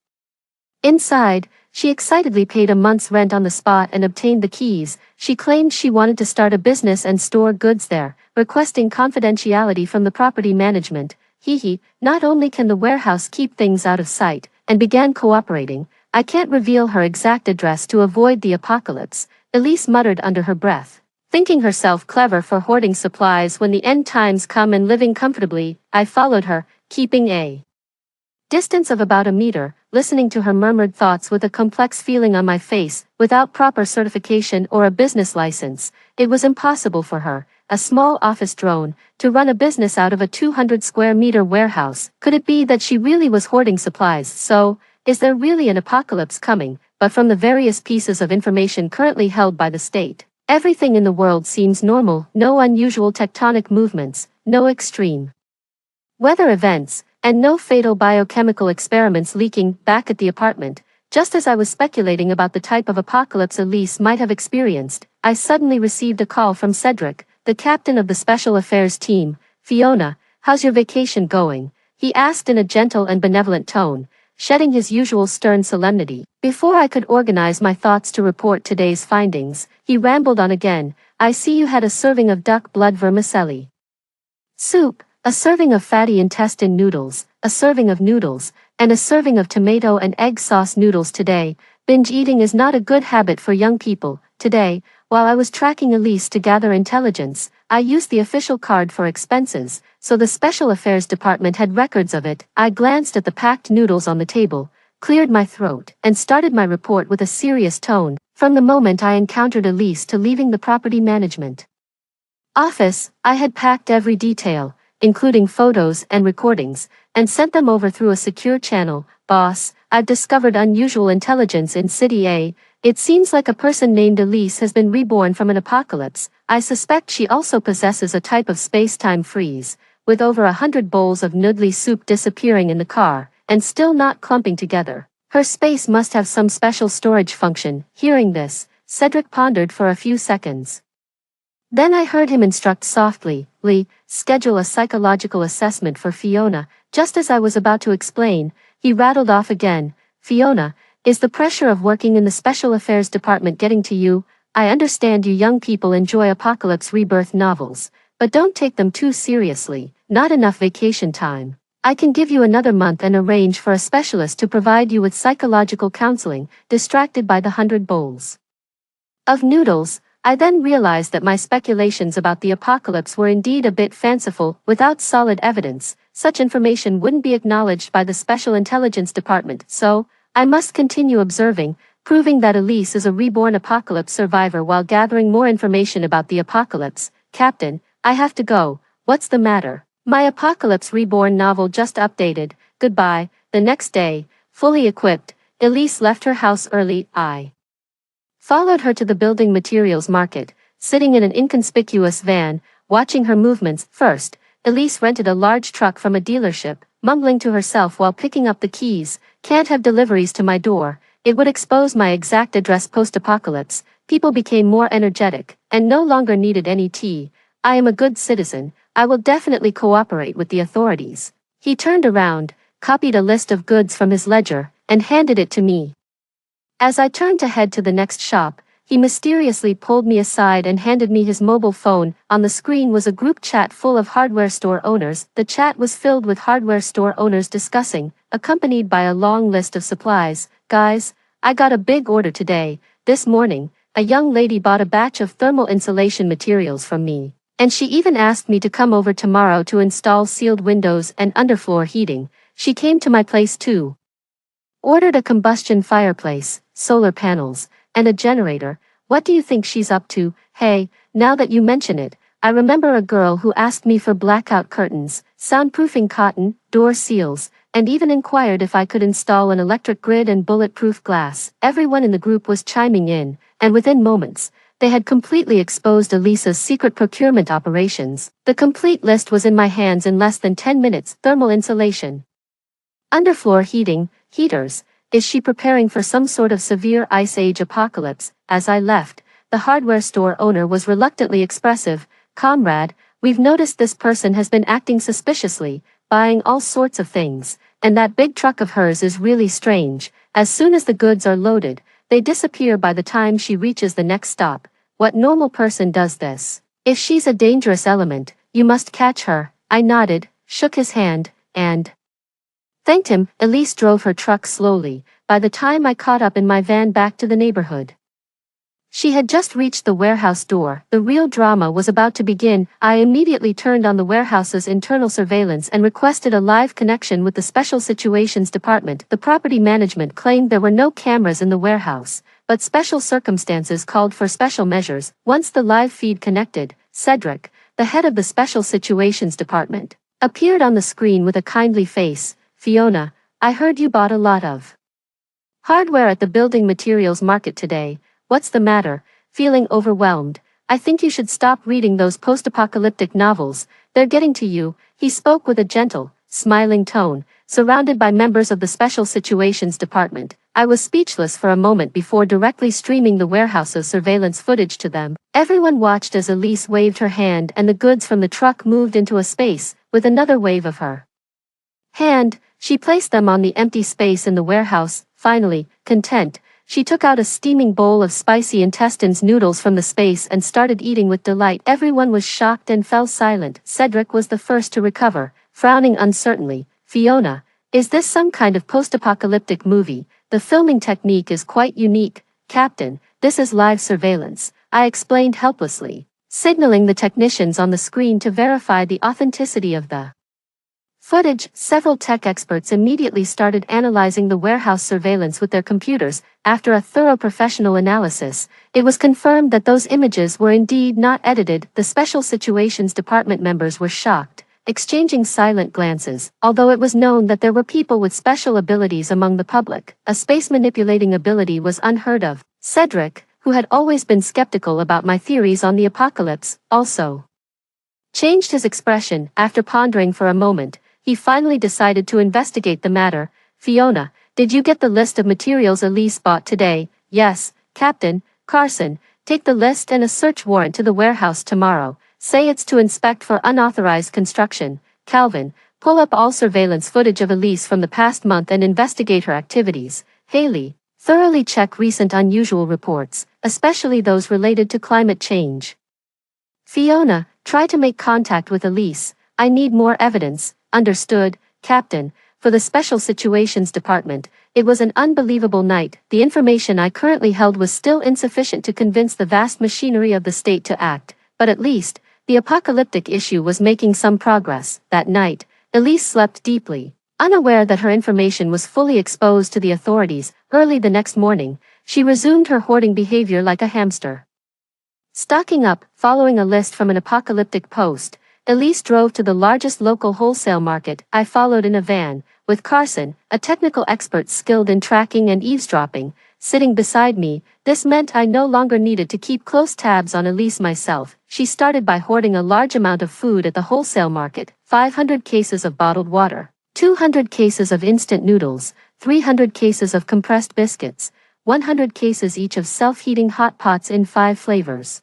S1: inside. She excitedly paid a month's rent on the spot and obtained the keys. She claimed she wanted to start a business and store goods there, requesting confidentiality from the property management. Hee hee, not only can the warehouse keep things out of sight, and began cooperating, I can't reveal her exact address to avoid the apocalypse, Elise muttered under her breath, thinking herself clever for hoarding supplies when the end times come and living comfortably. I followed her, keeping a distance of about a meter, listening to her murmured thoughts with a complex feeling on my face. Without proper certification or a business license, it was impossible for her, a small office drone, to run a business out of a 200 square meter warehouse. Could it be that she really was hoarding supplies? So, is there really an apocalypse coming? But from the various pieces of information currently held by the state, everything in the world seems normal. No unusual tectonic movements, no extreme weather events, and no fatal biochemical experiments leaking. Back at the apartment, just as I was speculating about the type of apocalypse Elise might have experienced, I suddenly received a call from Cedric, the captain of the special affairs team. "Fiona, how's your vacation going?" he asked in a gentle and benevolent tone, shedding his usual stern solemnity. Before I could organize my thoughts to report today's findings, he rambled on again. "I see you had a serving of duck blood vermicelli soup, a serving of fatty intestine noodles, a serving of noodles, and a serving of tomato and egg sauce noodles today." Binge eating is not a good habit for young people. Today, while I was tracking Elise to gather intelligence, I used the official card for expenses, so the Special Affairs Department had records of it. I glanced at the packed noodles on the table, cleared my throat, and started my report with a serious tone. From the moment I encountered Elise to leaving the property management office, I had packed every detail, including photos and recordings, and sent them over through a secure channel. "Boss, I've discovered unusual intelligence in City A. It seems like a person named Elise has been reborn from an apocalypse. I suspect she also possesses a type of space-time freeze, with over 100 bowls of noodly soup disappearing in the car, and still not clumping together. Her space must have some special storage function." Hearing this, Cedric pondered for a few seconds. Then I heard him instruct softly, "Lee, schedule a psychological assessment for Fiona." Just as I was about to explain, he rattled off again. "Fiona, is the pressure of working in the Special Affairs Department getting to you? I understand you young people enjoy apocalypse rebirth novels, but don't take them too seriously. Not enough vacation time. I can give you another month and arrange for a specialist to provide you with psychological counseling." Distracted by the 100 bowls of noodles, I then realized that my speculations about the apocalypse were indeed a bit fanciful. Without solid evidence, such information wouldn't be acknowledged by the Special Intelligence Department. So, I must continue observing, proving that Elise is a reborn apocalypse survivor while gathering more information about the apocalypse. Captain, I have to go. What's the matter? My Apocalypse Reborn novel just updated. Goodbye. The next day, fully equipped, Elise left her house early. I followed her to the building materials market, sitting in an inconspicuous van, watching her movements. First, Elise rented a large truck from a dealership, mumbling to herself while picking up the keys. Can't have deliveries to my door. It would expose my exact address post-apocalypse. People became more energetic, and no longer needed any tea. I am a good citizen. I will definitely cooperate with the authorities. He turned around, copied a list of goods from his ledger, and handed it to me. As I turned to head to the next shop, he mysteriously pulled me aside and handed me his mobile phone. On the screen was a group chat full of hardware store owners. The chat was filled with hardware store owners discussing, accompanied by a long list of supplies. Guys, I got a big order today. This morning, a young lady bought a batch of thermal insulation materials from me. And she even asked me to come over tomorrow to install sealed windows and underfloor heating. She came to my place too. Ordered a combustion fireplace, solar panels, and a generator. What do you think she's up to? Hey, now that you mention it, I remember a girl who asked me for blackout curtains, soundproofing cotton, door seals, and even inquired if I could install an electric grid and bulletproof glass. Everyone in the group was chiming in, and within moments, they had completely exposed Elisa's secret procurement operations. The complete list was in my hands in less than 10 minutes. Thermal insulation, underfloor heating, heaters. Is she preparing for some sort of severe ice age apocalypse? As I left, the hardware store owner was reluctantly expressive. Comrade, we've noticed this person has been acting suspiciously, buying all sorts of things, and that big truck of hers is really strange. As soon as the goods are loaded, they disappear by the time she reaches the next stop. What normal person does this? If she's a dangerous element, you must catch her. I nodded, shook his hand, and thanked him. Elise drove her truck slowly. By the time I caught up in my van back to the neighborhood, she had just reached the warehouse door. The real drama was about to begin. I immediately turned on the warehouse's internal surveillance and requested a live connection with the Special Situations Department. The property management claimed there were no cameras in the warehouse, but special circumstances called for special measures. Once the live feed connected, Cedric, the head of the Special Situations Department, appeared on the screen with a kindly face. Fiona, I heard you bought a lot of hardware at the building materials market today. What's the matter? Feeling overwhelmed? I think you should stop reading those post-apocalyptic novels. They're getting to you. He spoke with a gentle, smiling tone, surrounded by members of the Special Situations Department. I was speechless for a moment before directly streaming the warehouse's surveillance footage to them. Everyone watched as Elise waved her hand and the goods from the truck moved into a space. With another wave of her hand, she placed them on the empty space in the warehouse. Finally, content, she took out a steaming bowl of spicy intestines noodles from the space and started eating with delight. Everyone was shocked and fell silent. Cedric was the first to recover, frowning uncertainly. Fiona, is this some kind of post-apocalyptic movie? The filming technique is quite unique. Captain, this is live surveillance, I explained helplessly, signaling the technicians on the screen to verify the authenticity of the footage. Several tech experts immediately started analyzing the warehouse surveillance with their computers. After a thorough professional analysis, it was confirmed that those images were indeed not edited. The Special Situations Department members were shocked, exchanging silent glances. Although it was known that there were people with special abilities among the public, a space manipulating ability was unheard of. Cedric, who had always been skeptical about my theories on the apocalypse, also changed his expression. After pondering for a moment, he finally decided to investigate the matter. Fiona, did you get the list of materials Elise bought today? Yes, Captain. Carson, take the list and a search warrant to the warehouse tomorrow. Say it's to inspect for unauthorized construction. Calvin, pull up all surveillance footage of Elise from the past month and investigate her activities. Haley, thoroughly check recent unusual reports, especially those related to climate change. Fiona, try to make contact with Elise. I need more evidence. Understood, Captain. For the Special Situations Department, it was an unbelievable night. The information I currently held was still insufficient to convince the vast machinery of the state to act, but at least, the apocalyptic issue was making some progress. That night, Elise slept deeply, unaware that her information was fully exposed to the authorities. Early the next morning, she resumed her hoarding behavior like a hamster. Stocking up, following a list from an apocalyptic post, Elise drove to the largest local wholesale market. I followed in a van, with Carson, a technical expert skilled in tracking and eavesdropping, sitting beside me. This meant I no longer needed to keep close tabs on Elise myself. She started by hoarding a large amount of food at the wholesale market: 500 cases of bottled water, 200 cases of instant noodles, 300 cases of compressed biscuits, 100 cases each of self-heating hot pots in 5 flavors,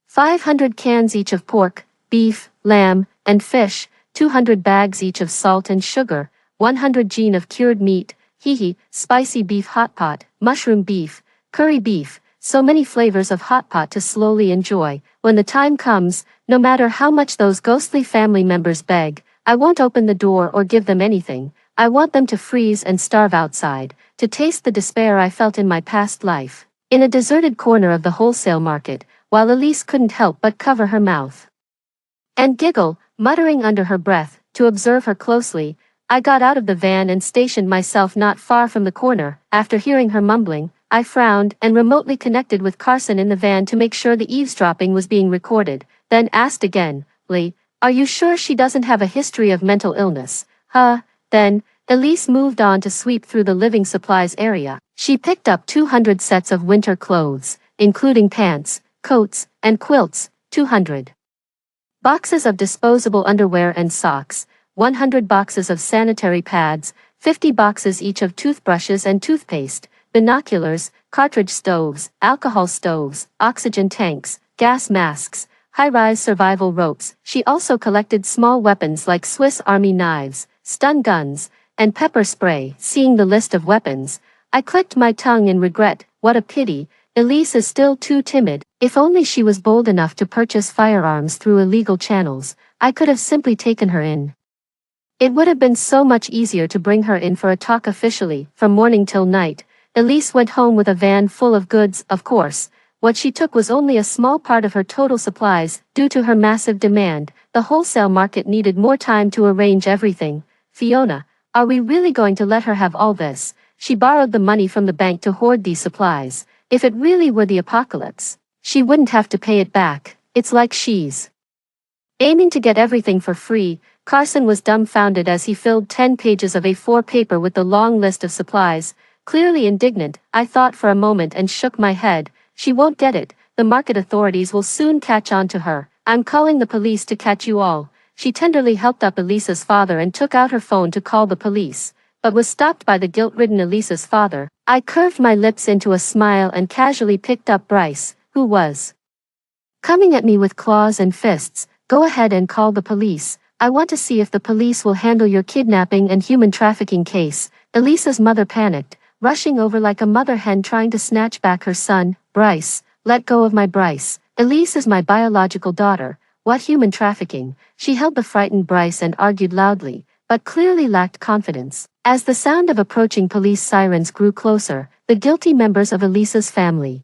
S1: 500 cans each of pork, beef, lamb, and fish, 200 bags each of salt and sugar, 100 gin of cured meat, spicy beef hot pot, mushroom beef, curry beef, so many flavors of hot pot to slowly enjoy. When the time comes, no matter how much those ghostly family members beg, I won't open the door or give them anything. I want them to freeze and starve outside, to taste the despair I felt in my past life. In a deserted corner of the wholesale market, while Elise couldn't help but cover her mouth and giggle, muttering under her breath, to observe her closely, I got out of the van and stationed myself not far from the corner. After hearing her mumbling, I frowned and remotely connected with Carson in the van to make sure the eavesdropping was being recorded, then asked again, Lee, are you sure she doesn't have a history of mental illness? Then, Elise moved on to sweep through the living supplies area. She picked up 200 sets of winter clothes, including pants, coats, and quilts, 200 boxes of disposable underwear and socks, 100 boxes of sanitary pads, 50 boxes each of toothbrushes and toothpaste, binoculars, cartridge stoves, alcohol stoves, oxygen tanks, gas masks, high-rise survival ropes. She also collected small weapons like Swiss Army knives, stun guns, and pepper spray. Seeing the list of weapons, I clicked my tongue in regret. What a pity, Elise is still too timid. If only she was bold enough to purchase firearms through illegal channels, I could have simply taken her in. It would have been so much easier to bring her in for a talk officially. From morning till night, Elise went home with a van full of goods. Of course, what she took was only a small part of her total supplies. Due to her massive demand, the wholesale market needed more time to arrange everything. Fiona, are we really going to let her have all this? She borrowed the money from the bank to hoard these supplies. If it really were the apocalypse, she wouldn't have to pay it back. It's like she's aiming to get everything for free. Carson was dumbfounded as he filled 10 pages of A4 paper with the long list of supplies. Clearly indignant, I thought for a moment and shook my head. She won't get it. The market authorities will soon catch on to her. I'm calling the police to catch you all. She tenderly helped up Elisa's father and took out her phone to call the police, but was stopped by the guilt-ridden Elisa's father. I curved my lips into a smile and casually picked up Bryce, who was coming at me with claws and fists. Go ahead and call the police. I want to see if the police will handle your kidnapping and human trafficking case. Elisa's mother panicked, rushing over like a mother hen trying to snatch back her son. Bryce, let go of my Bryce. Elise is my biological daughter. What human trafficking? She held the frightened Bryce and argued loudly, but clearly lacked confidence. As the sound of approaching police sirens grew closer, the guilty members of Elisa's family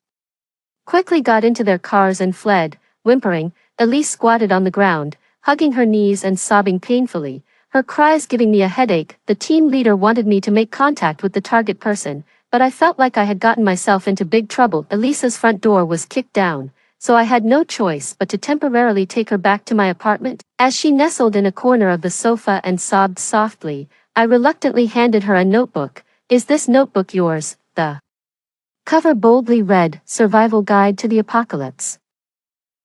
S1: quickly got into their cars and fled. Whimpering, Elise squatted on the ground, hugging her knees and sobbing painfully, her cries giving me a headache. The team leader wanted me to make contact with the target person, but I felt like I had gotten myself into big trouble. Elisa's front door was kicked down, so I had no choice but to temporarily take her back to my apartment. As she nestled in a corner of the sofa and sobbed softly, I reluctantly handed her a notebook. Is this notebook yours? The cover boldly read, Survival Guide to the Apocalypse.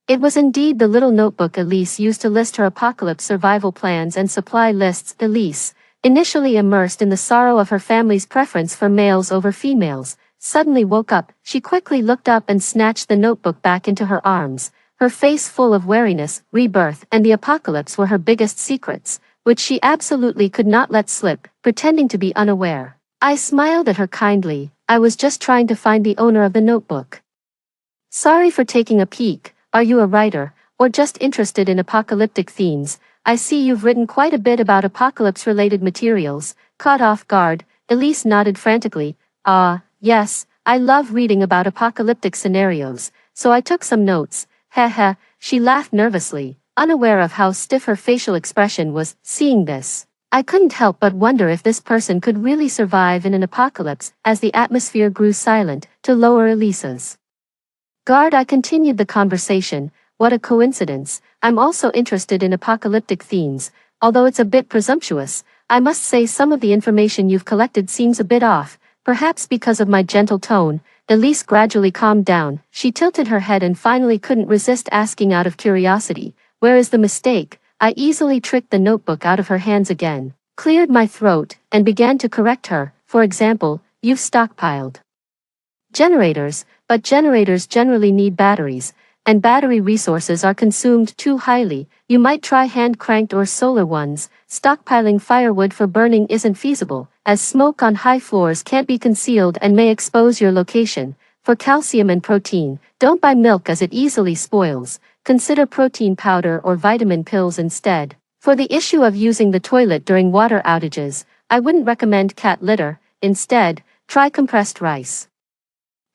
S1: It was indeed the little notebook Elise used to list her apocalypse survival plans and supply lists. Elise, initially immersed in the sorrow of her family's preference for males over females, suddenly woke up. She quickly looked up and snatched the notebook back into her arms, her face full of wariness. Rebirth and the apocalypse were her biggest secrets, which she absolutely could not let slip, pretending to be unaware. I smiled at her kindly. I was just trying to find the owner of the notebook. Sorry for taking a peek. Are you a writer, or just interested in apocalyptic themes? I see you've written quite a bit about apocalypse-related materials. Caught off guard, Elise nodded frantically. Yes, I love reading about apocalyptic scenarios, so I took some notes. Heh. She laughed nervously, unaware of how stiff her facial expression was. Seeing this, I couldn't help but wonder if this person could really survive in an apocalypse. As the atmosphere grew silent, to lower Elisa's Guard, I continued the conversation. What a coincidence. I'm also interested in apocalyptic themes. Although it's a bit presumptuous, I must say some of the information you've collected seems a bit off. Perhaps because of my gentle tone. Elise gradually calmed down. She tilted her head and finally couldn't resist asking out of curiosity, "Where is the mistake?" I easily tricked the notebook out of her hands again, cleared my throat, and began to correct her. "For example, you've stockpiled generators, but generators generally need batteries, and battery resources are consumed too highly. You might try hand-cranked or solar ones. Stockpiling firewood for burning isn't feasible, as smoke on high floors can't be concealed and may expose your location. For calcium and protein, don't buy milk as it easily spoils. Consider protein powder or vitamin pills instead. For the issue of using the toilet during water outages, I wouldn't recommend cat litter. Instead, try compressed rice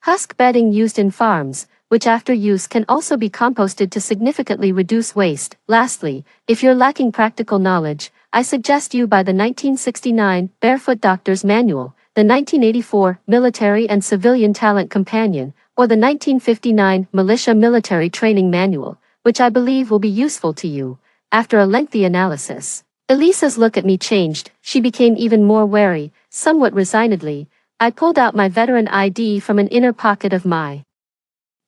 S1: husk bedding used in farms, which after use can also be composted to significantly reduce waste. Lastly, if you're lacking practical knowledge, I suggest you buy the 1969 Barefoot Doctor's Manual, the 1984 Military and Civilian Talent Companion, or the 1959 Militia Military Training Manual, which I believe will be useful to you. After a lengthy analysis, Elisa's look at me changed. She became even more wary. Somewhat resignedly, I pulled out my veteran ID from an inner pocket of my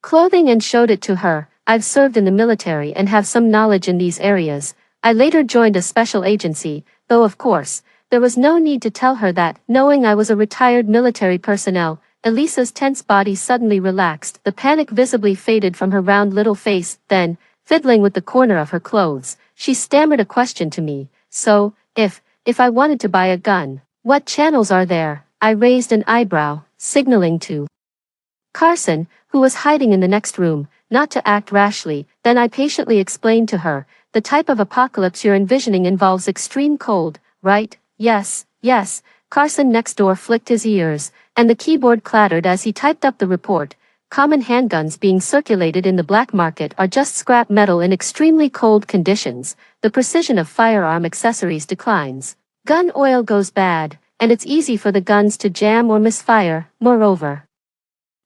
S1: clothing and showed it to her. "I've served in the military and have some knowledge in these areas. I later joined a special agency, though of course, there was no need to tell her that." Knowing I was a retired military personnel, Elisa's tense body suddenly relaxed. The panic visibly faded from her round little face. Then, fiddling with the corner of her clothes, she stammered a question to me. "So, if I wanted to buy a gun, what channels are there?" I raised an eyebrow, signaling to Carson, who was hiding in the next room, not to act rashly. Then I patiently explained to her, "The type of apocalypse you're envisioning involves extreme cold, right?" "Yes, yes." Carson next door flicked his ears, and the keyboard clattered as he typed up the report. "Common handguns being circulated in the black market are just scrap metal in extremely cold conditions. The precision of firearm accessories declines. Gun oil goes bad, and it's easy for the guns to jam or misfire. Moreover,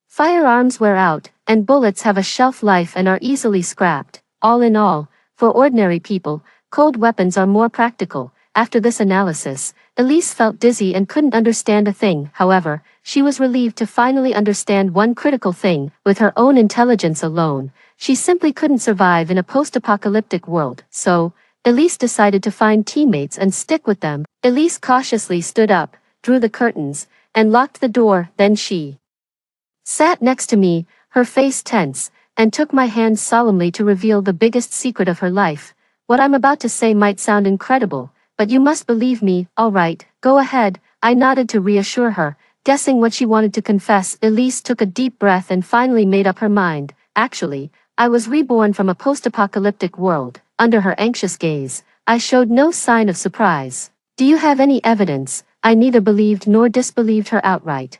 S1: firearms wear out, and bullets have a shelf life and are easily scrapped. All in all, for ordinary people, cold weapons are more practical." After this analysis, Elise felt dizzy and couldn't understand a thing. However, she was relieved to finally understand one critical thing. With her own intelligence alone, she simply couldn't survive in a post-apocalyptic world. So, Elise decided to find teammates and stick with them. Elise cautiously stood up, drew the curtains, and locked the door. Then she sat next to me, her face tense, and took my hand solemnly to reveal the biggest secret of her life. "What I'm about to say might sound incredible, but you must believe me." "All right, go ahead," I nodded to reassure her, guessing what she wanted to confess. Elise took a deep breath and finally made up her mind. "Actually, I was reborn from a post-apocalyptic world." Under her anxious gaze, I showed no sign of surprise. "Do you have any evidence?" I neither believed nor disbelieved her outright.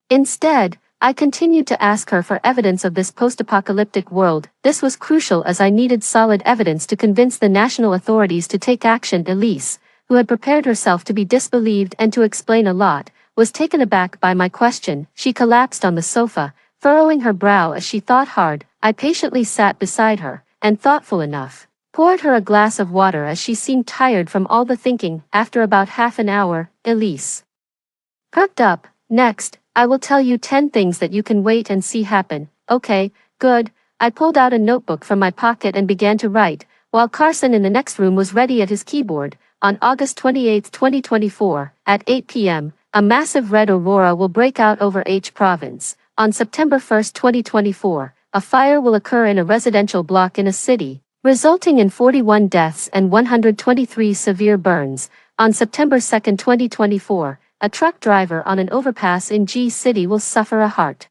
S1: Instead, I continued to ask her for evidence of this post-apocalyptic world. This was crucial as I needed solid evidence to convince the national authorities to take action. Elise, who had prepared herself to be disbelieved and to explain a lot, was taken aback by my question. She collapsed on the sofa, furrowing her brow as she thought hard. I patiently sat beside her, and thoughtful enough, poured her a glass of water as she seemed tired from all the thinking. After about half an hour, Elise perked up. "Next, I will tell you 10 things that you can wait and see happen." "Okay, good." I pulled out a notebook from my pocket and began to write, while Carson in the next room was ready at his keyboard. On August 28, 2024, at 8 p.m., a massive red aurora will break out over H province. On September 1, 2024, a fire will occur in a residential block in a city, resulting in 41 deaths and 123 severe burns. On September 2, 2024, a truck driver on an overpass in G City will suffer a heart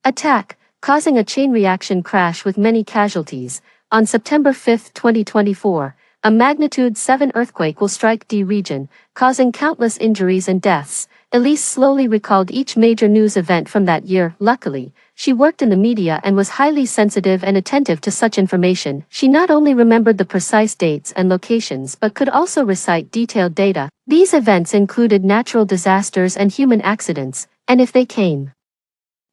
S1: attack, causing a chain reaction crash with many casualties. On September 5, 2024, a magnitude 7 earthquake will strike D region, causing countless injuries and deaths. Elise slowly recalled each major news event from that year. Luckily, she worked in the media and was highly sensitive and attentive to such information. She not only remembered the precise dates and locations but could also recite detailed data. These events included natural disasters and human accidents, and if they came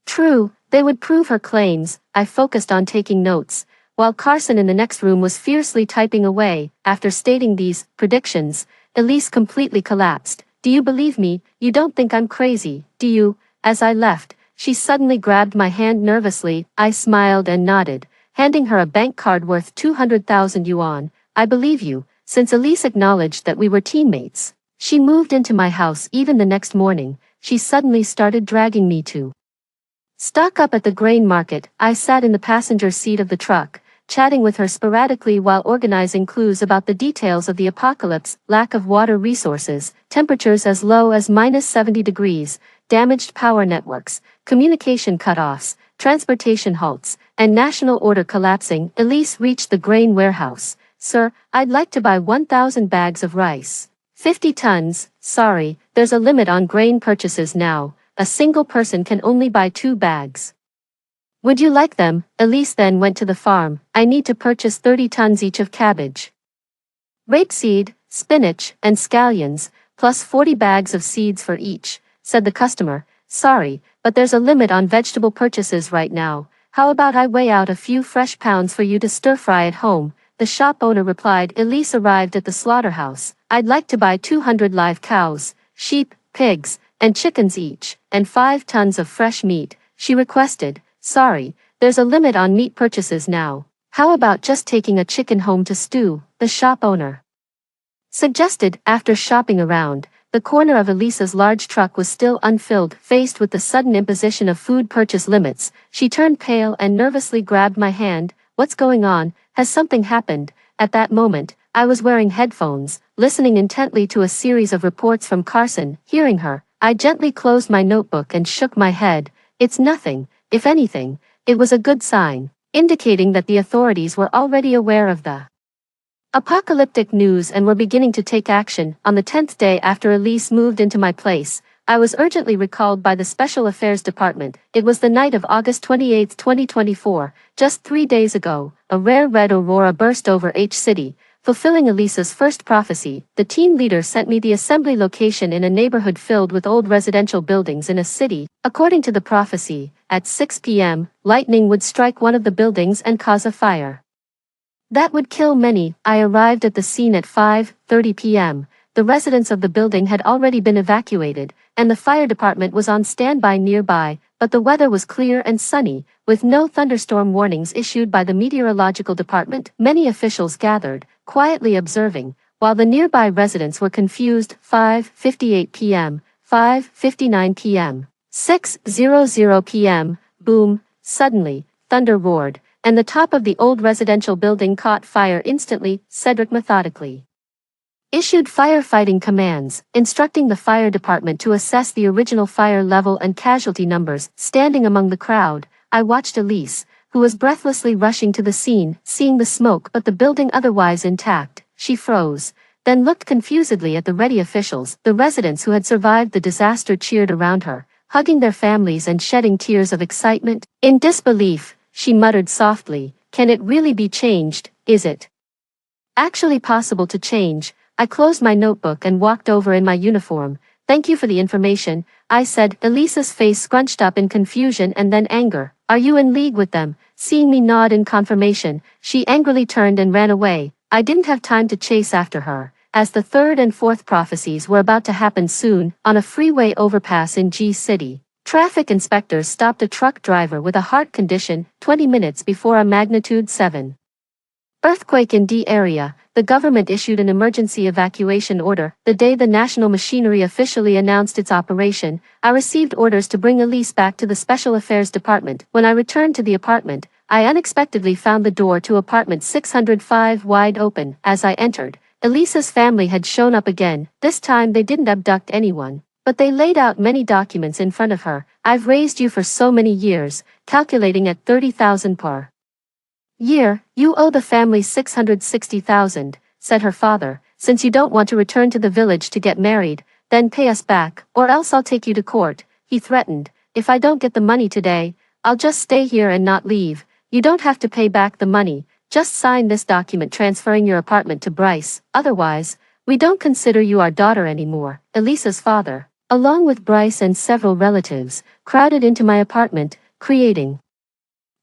S1: true, They would prove her claims. I focused on taking notes, while Carson in the next room was fiercely typing away. After stating these predictions, Elise completely collapsed. "Do you believe me? You don't think I'm crazy, do you?" As I left, she suddenly grabbed my hand nervously. I smiled and nodded, handing her a bank card worth 200,000 yuan. "I believe you," since Elise acknowledged that we were teammates. She moved into my house. Even the next morning, she suddenly started dragging me to stock up at the grain market. I sat in the passenger seat of the truck, chatting with her sporadically while organizing clues about the details of the apocalypse: lack of water resources, temperatures as low as -70 degrees, damaged power networks, communication cutoffs, transportation halts, and national order collapsing. Elise reached the grain warehouse. "Sir, I'd like to buy 1,000 bags of rice. 50 tons, sorry, there's a limit on grain purchases now. A single person can only buy 2 bags. Would you like them?" Elise then went to the farm. "I need to purchase 30 tons each of cabbage, rapeseed, spinach, and scallions, plus 40 bags of seeds for each," said the customer. "Sorry, but there's a limit on vegetable purchases right now. How about I weigh out a few fresh pounds for you to stir-fry at home?" The shop owner replied. Elise arrived at the slaughterhouse. "I'd like to buy 200 live cows, sheep, pigs, and chickens each, and 5 tons of fresh meat," she requested. "Sorry, there's a limit on meat purchases now. How about just taking a chicken home to stew?" the shop owner suggested. After shopping around, the corner of Elisa's large truck was still unfilled. Faced with the sudden imposition of food purchase limits, she turned pale and nervously grabbed my hand. "What's going on? Has something happened?" At that moment, I was wearing headphones, listening intently to a series of reports from Carson. Hearing her, I gently closed my notebook and shook my head. "It's nothing. If anything, it was a good sign, indicating that the authorities were already aware of the apocalyptic news and were beginning to take action." On the 10th day after Elise moved into my place, I was urgently recalled by the Special Affairs Department. It was the night of August 28, 2024, just 3 days ago. A rare red aurora burst over H City, fulfilling Elisa's first prophecy. The team leader sent me the assembly location in a neighborhood filled with old residential buildings in a city. According to the prophecy, at 6 p.m., lightning would strike one of the buildings and cause a fire that would kill many. I arrived at the scene at 5:30 p.m. The residents of the building had already been evacuated, and the fire department was on standby nearby, but the weather was clear and sunny, with no thunderstorm warnings issued by the meteorological department. Many officials gathered, quietly observing, while the nearby residents were confused. 5:58 p.m., 5:59 p.m., 6:00 p.m., boom, suddenly, thunder roared, and the top of the old residential building caught fire instantly. Cedric methodically issued firefighting commands, instructing the fire department to assess the original fire level and casualty numbers. Standing among the crowd, I watched Elise, who was breathlessly rushing to the scene. Seeing the smoke but the building otherwise intact, she froze, then looked confusedly at the ready officials. The residents who had survived the disaster cheered around her, hugging their families and shedding tears of excitement. In disbelief, she muttered softly, "Can it really be changed? Is it actually possible to change?" I closed my notebook and walked over in my uniform. "Thank you for the information," I said. Elisa's face scrunched up in confusion and then anger. "Are you in league with them?" Seeing me nod in confirmation, she angrily turned and ran away. I didn't have time to chase after her, as the third and fourth prophecies were about to happen soon. On a freeway overpass in G City, traffic inspectors stopped a truck driver with a heart condition 20 minutes before a magnitude 7 earthquake in D area. The government issued an emergency evacuation order. The day the national machinery officially announced its operation, I received orders to bring Elise back to the Special Affairs Department. When I returned to the apartment, I unexpectedly found the door to apartment 605 wide open. As I entered, Elisa's family had shown up again. This time they didn't abduct anyone, but they laid out many documents in front of her. "I've raised you for so many years, calculating at 30,000 per year. You owe the family 660,000, said her father. "Since you don't want to return to the village to get married, then pay us back, or else I'll take you to court," he threatened. "If I don't get the money today, I'll just stay here and not leave. You don't have to pay back the money, just sign this document transferring your apartment to Bryce. Otherwise, we don't consider you our daughter anymore." Elisa's father, along with Bryce and several relatives, crowded into my apartment. creating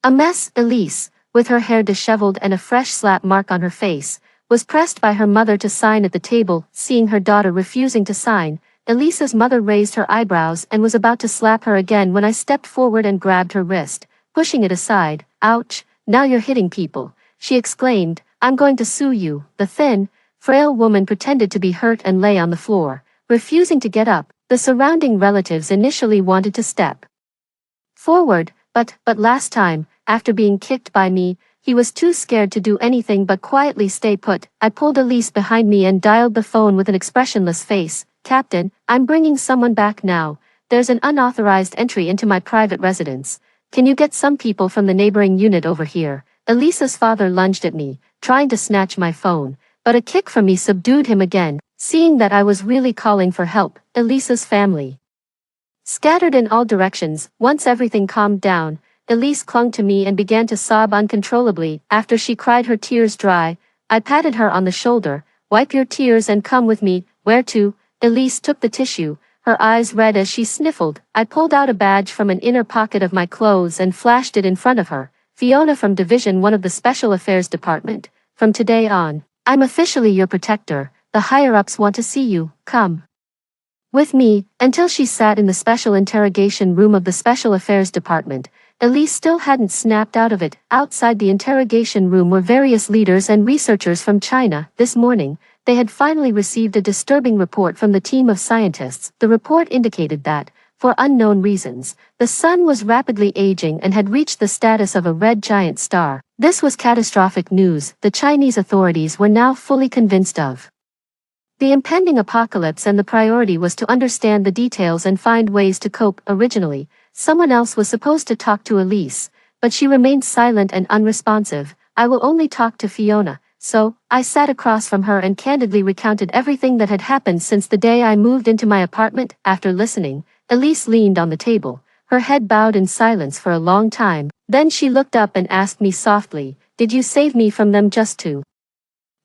S1: a mess. Elise, with her hair disheveled and a fresh slap mark on her face, was pressed by her mother to sign at the table. Seeing her daughter refusing to sign, Elisa's mother raised her eyebrows and was about to slap her again when I stepped forward and grabbed her wrist, pushing it aside. "Ouch, now you're hitting people," she exclaimed. "I'm going to sue you." The thin, frail woman pretended to be hurt and lay on the floor, refusing to get up. The surrounding relatives initially wanted to step forward, but last time, after being kicked by me, he was too scared to do anything but quietly stay put. I pulled Elise behind me and dialed the phone with an expressionless face. "Captain, I'm bringing someone back now. There's an unauthorized entry into my private residence. Can you get some people from the neighboring unit over here?" Elisa's father lunged at me, trying to snatch my phone, but a kick from me subdued him again. Seeing that I was really calling for help, Elisa's family scattered in all directions. Once everything calmed down, Elise clung to me and began to sob uncontrollably. After she cried her tears dry, I patted her on the shoulder. "Wipe your tears and come with me." "Where to?" Elise took the tissue, her eyes red as she sniffled. I pulled out a badge from an inner pocket of my clothes and flashed it in front of her. "Fiona from Division 1 of the Special Affairs Department. From today on, I'm officially your protector. The higher-ups want to see you. Come with me." Until she sat in the special interrogation room of the Special Affairs Department, Elise still hadn't snapped out of it. Outside the interrogation room were various leaders and researchers from China. This morning, they had finally received a disturbing report from the team of scientists. The report indicated that, for unknown reasons, the sun was rapidly aging and had reached the status of a red giant star. This was catastrophic news. The Chinese authorities were now fully convinced of the impending apocalypse, and the priority was to understand the details and find ways to cope. Originally, someone else was supposed to talk to Elise, but she remained silent and unresponsive. "I will only talk to Fiona." So, I sat across from her and candidly recounted everything that had happened since the day I moved into my apartment. After listening, Elise leaned on the table, her head bowed in silence for a long time. Then she looked up and asked me softly, "Did you save me from them just to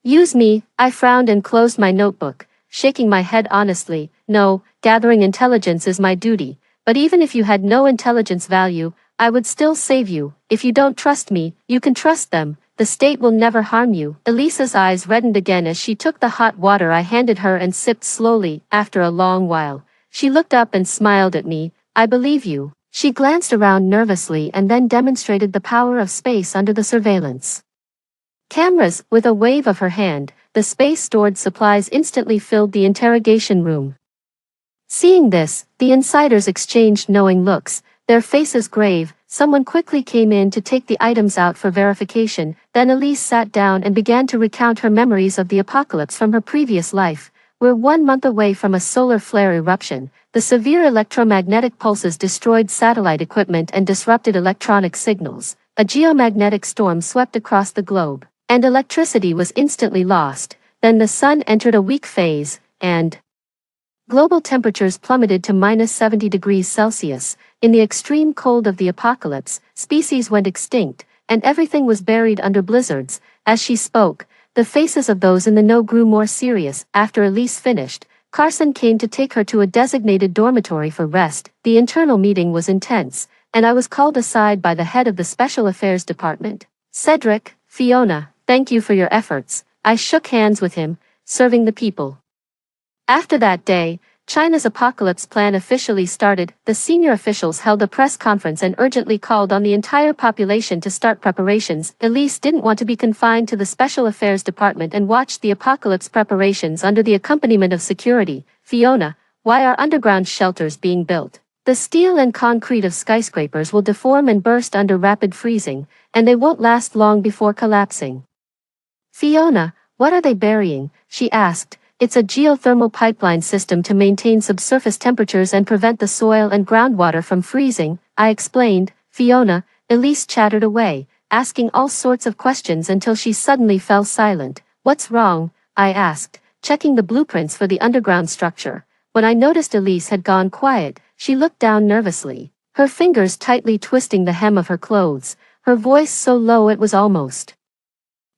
S1: use me?" I frowned and closed my notebook, shaking my head honestly. "No, gathering intelligence is my duty, but even if you had no intelligence value, I would still save you. If you don't trust me, you can trust them. The state will never harm you." Elisa's eyes reddened again as she took the hot water I handed her and sipped slowly. After a long while, she looked up and smiled at me. "I believe you." She glanced around nervously and then demonstrated the power of space under the surveillance cameras. With a wave of her hand, the space-stored supplies instantly filled the interrogation room. Seeing this, the insiders exchanged knowing looks, their faces grave. Someone quickly came in to take the items out for verification. Then Elise sat down and began to recount her memories of the apocalypse from her previous life. "We're 1 month away from a solar flare eruption. The severe electromagnetic pulses destroyed satellite equipment and disrupted electronic signals. A geomagnetic storm swept across the globe, and electricity was instantly lost. Then the sun entered a weak phase, and global temperatures plummeted to -70 degrees Celsius. In the extreme cold of the apocalypse, species went extinct, and everything was buried under blizzards." As she spoke, the faces of those in the know grew more serious. After Elise finished, Carson came to take her to a designated dormitory for rest. The internal meeting was intense, and I was called aside by the head of the Special Affairs Department. "Cedric, Fiona, thank you for your efforts." I shook hands with him. "Serving the people." After that day, China's apocalypse plan officially started. The senior officials held a press conference and urgently called on the entire population to start preparations. Elise didn't want to be confined to the Special Affairs Department and watched the apocalypse preparations under the accompaniment of security. "Fiona, why are underground shelters being built? The steel and concrete of skyscrapers will deform and burst under rapid freezing, and they won't last long before collapsing." "Fiona, what are they burying?" she asked. "It's a geothermal pipeline system to maintain subsurface temperatures and prevent the soil and groundwater from freezing," I explained. "Fiona," Elise chattered away, asking all sorts of questions until she suddenly fell silent. "What's wrong?" I asked, checking the blueprints for the underground structure. When I noticed Elise had gone quiet, she looked down nervously, her fingers tightly twisting the hem of her clothes, her voice so low it was almost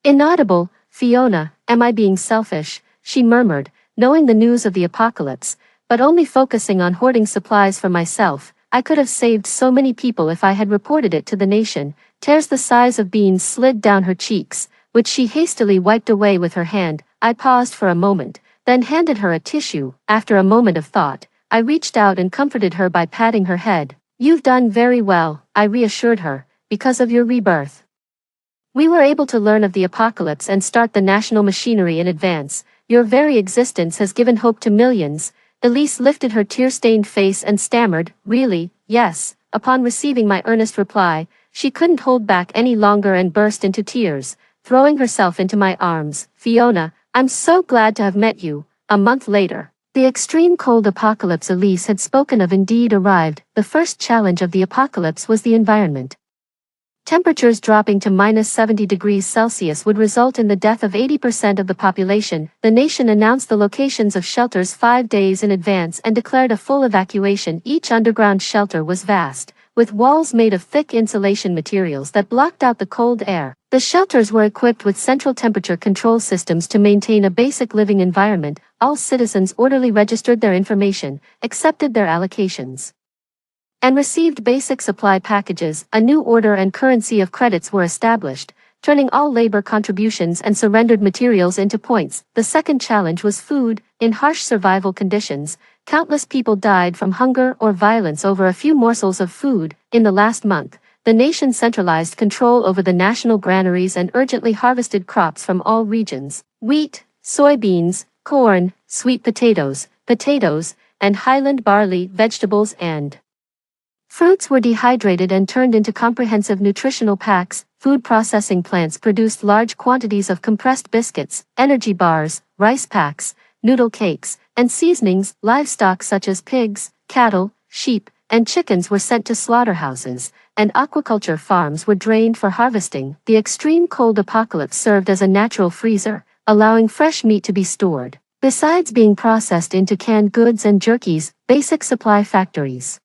S1: inaudible. "Fiona, am I being selfish?" she murmured, knowing the news of the apocalypse, but only focusing on hoarding supplies for myself. I could have saved so many people if I had reported it to the nation. Tears the size of beans slid down her cheeks, which she hastily wiped away with her hand. I paused for a moment, then handed her a tissue. After a moment of thought, I reached out and comforted her by patting her head. "You've done very well," I reassured her, "because of your rebirth. We were able to learn of the apocalypse and start the national machinery in advance. Your very existence has given hope to millions." Elise lifted her tear-stained face and stammered, "Really, yes." Upon receiving my earnest reply, she couldn't hold back any longer and burst into tears, throwing herself into my arms. "Fiona, I'm so glad to have met you." A month later, the extreme cold apocalypse Elise had spoken of indeed arrived. The first challenge of the apocalypse was the environment. Temperatures dropping to -70 degrees Celsius would result in the death of 80% of the population. The nation announced the locations of shelters 5 days in advance and declared a full evacuation. Each underground shelter was vast, with walls made of thick insulation materials that blocked out the cold air. The shelters were equipped with central temperature control systems to maintain a basic living environment. All citizens orderly registered their information, accepted their allocations, and received basic supply packages. A new order and currency of credits were established, turning all labor contributions and surrendered materials into points. The second challenge was food. In harsh survival conditions, countless people died from hunger or violence over a few morsels of food. In the last month, the nation centralized control over the national granaries and urgently harvested crops from all regions: wheat, soybeans, corn, sweet potatoes, and highland barley, vegetables and fruits were dehydrated and turned into comprehensive nutritional packs. Food processing plants produced large quantities of compressed biscuits, energy bars, rice packs, noodle cakes, and seasonings. Livestock such as pigs, cattle, sheep, and chickens were sent to slaughterhouses, and aquaculture farms were drained for harvesting. The extreme cold apocalypse served as a natural freezer, allowing fresh meat to be stored, besides being processed into canned goods and jerkies. Basic supply factories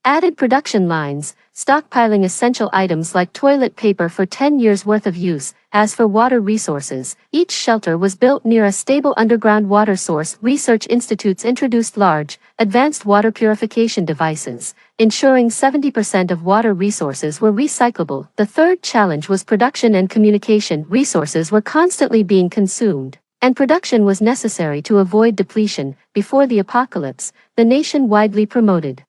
S1: added production lines, stockpiling essential items like toilet paper for 10 years' worth of use. As for water resources, each shelter was built near a stable underground water source. Research institutes introduced large, advanced water purification devices, ensuring 70% of water resources were recyclable. The third challenge was production and communication. Resources were constantly being consumed, and production was necessary to avoid depletion. Before the apocalypse, the nation widely promoted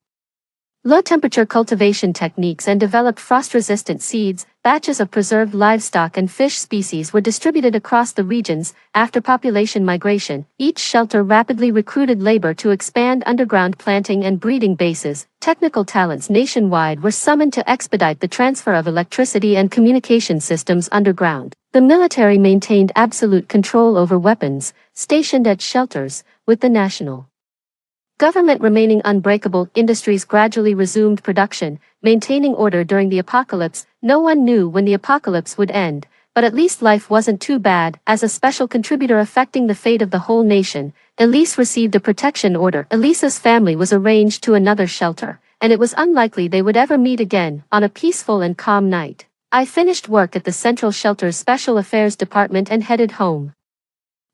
S1: low-temperature cultivation techniques and developed frost-resistant seeds. Batches of preserved livestock and fish species were distributed across the regions. After population migration, each shelter rapidly recruited labor to expand underground planting and breeding bases. Technical talents nationwide were summoned to expedite the transfer of electricity and communication systems underground. The military maintained absolute control over weapons stationed at shelters, with the national government remaining unbreakable. Industries gradually resumed production, maintaining order during the apocalypse. No one knew when the apocalypse would end, but at least life wasn't too bad. As a special contributor affecting the fate of the whole nation, Elise received a protection order. Elise's family was arranged to another shelter, and it was unlikely they would ever meet again. On a peaceful and calm night, I finished work at the Central Shelter's Special Affairs Department and headed home.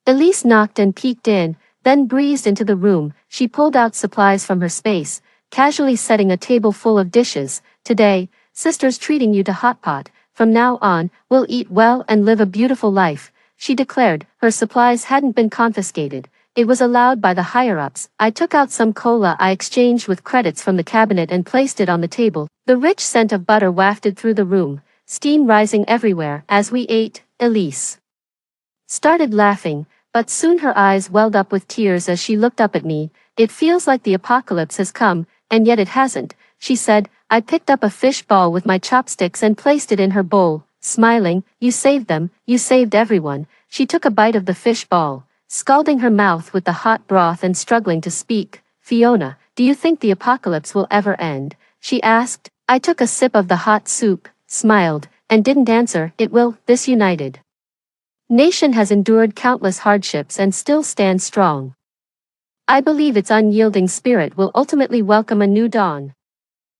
S1: Elise knocked and peeked in, then breezed into the room. She pulled out supplies from her space, casually setting a table full of dishes. "Today, sister's treating you to hot pot. From now on, we'll eat well and live a beautiful life," she declared. Her supplies hadn't been confiscated. It was allowed by the higher-ups. I took out some cola I exchanged with credits from the cabinet and placed it on the table. The rich scent of butter wafted through the room, steam rising everywhere. As we ate, Elise started laughing, but soon her eyes welled up with tears as she looked up at me. "It feels like the apocalypse has come, and yet it hasn't," she said. I picked up a fish ball with my chopsticks and placed it in her bowl, smiling. "You saved them, you saved everyone." She took a bite of the fish ball, scalding her mouth with the hot broth and struggling to speak. "Fiona, do you think the apocalypse will ever end?" she asked. I took a sip of the hot soup, smiled, and didn't answer. "It will. This united nation has endured countless hardships and still stands strong. I believe its unyielding spirit will ultimately welcome a new dawn."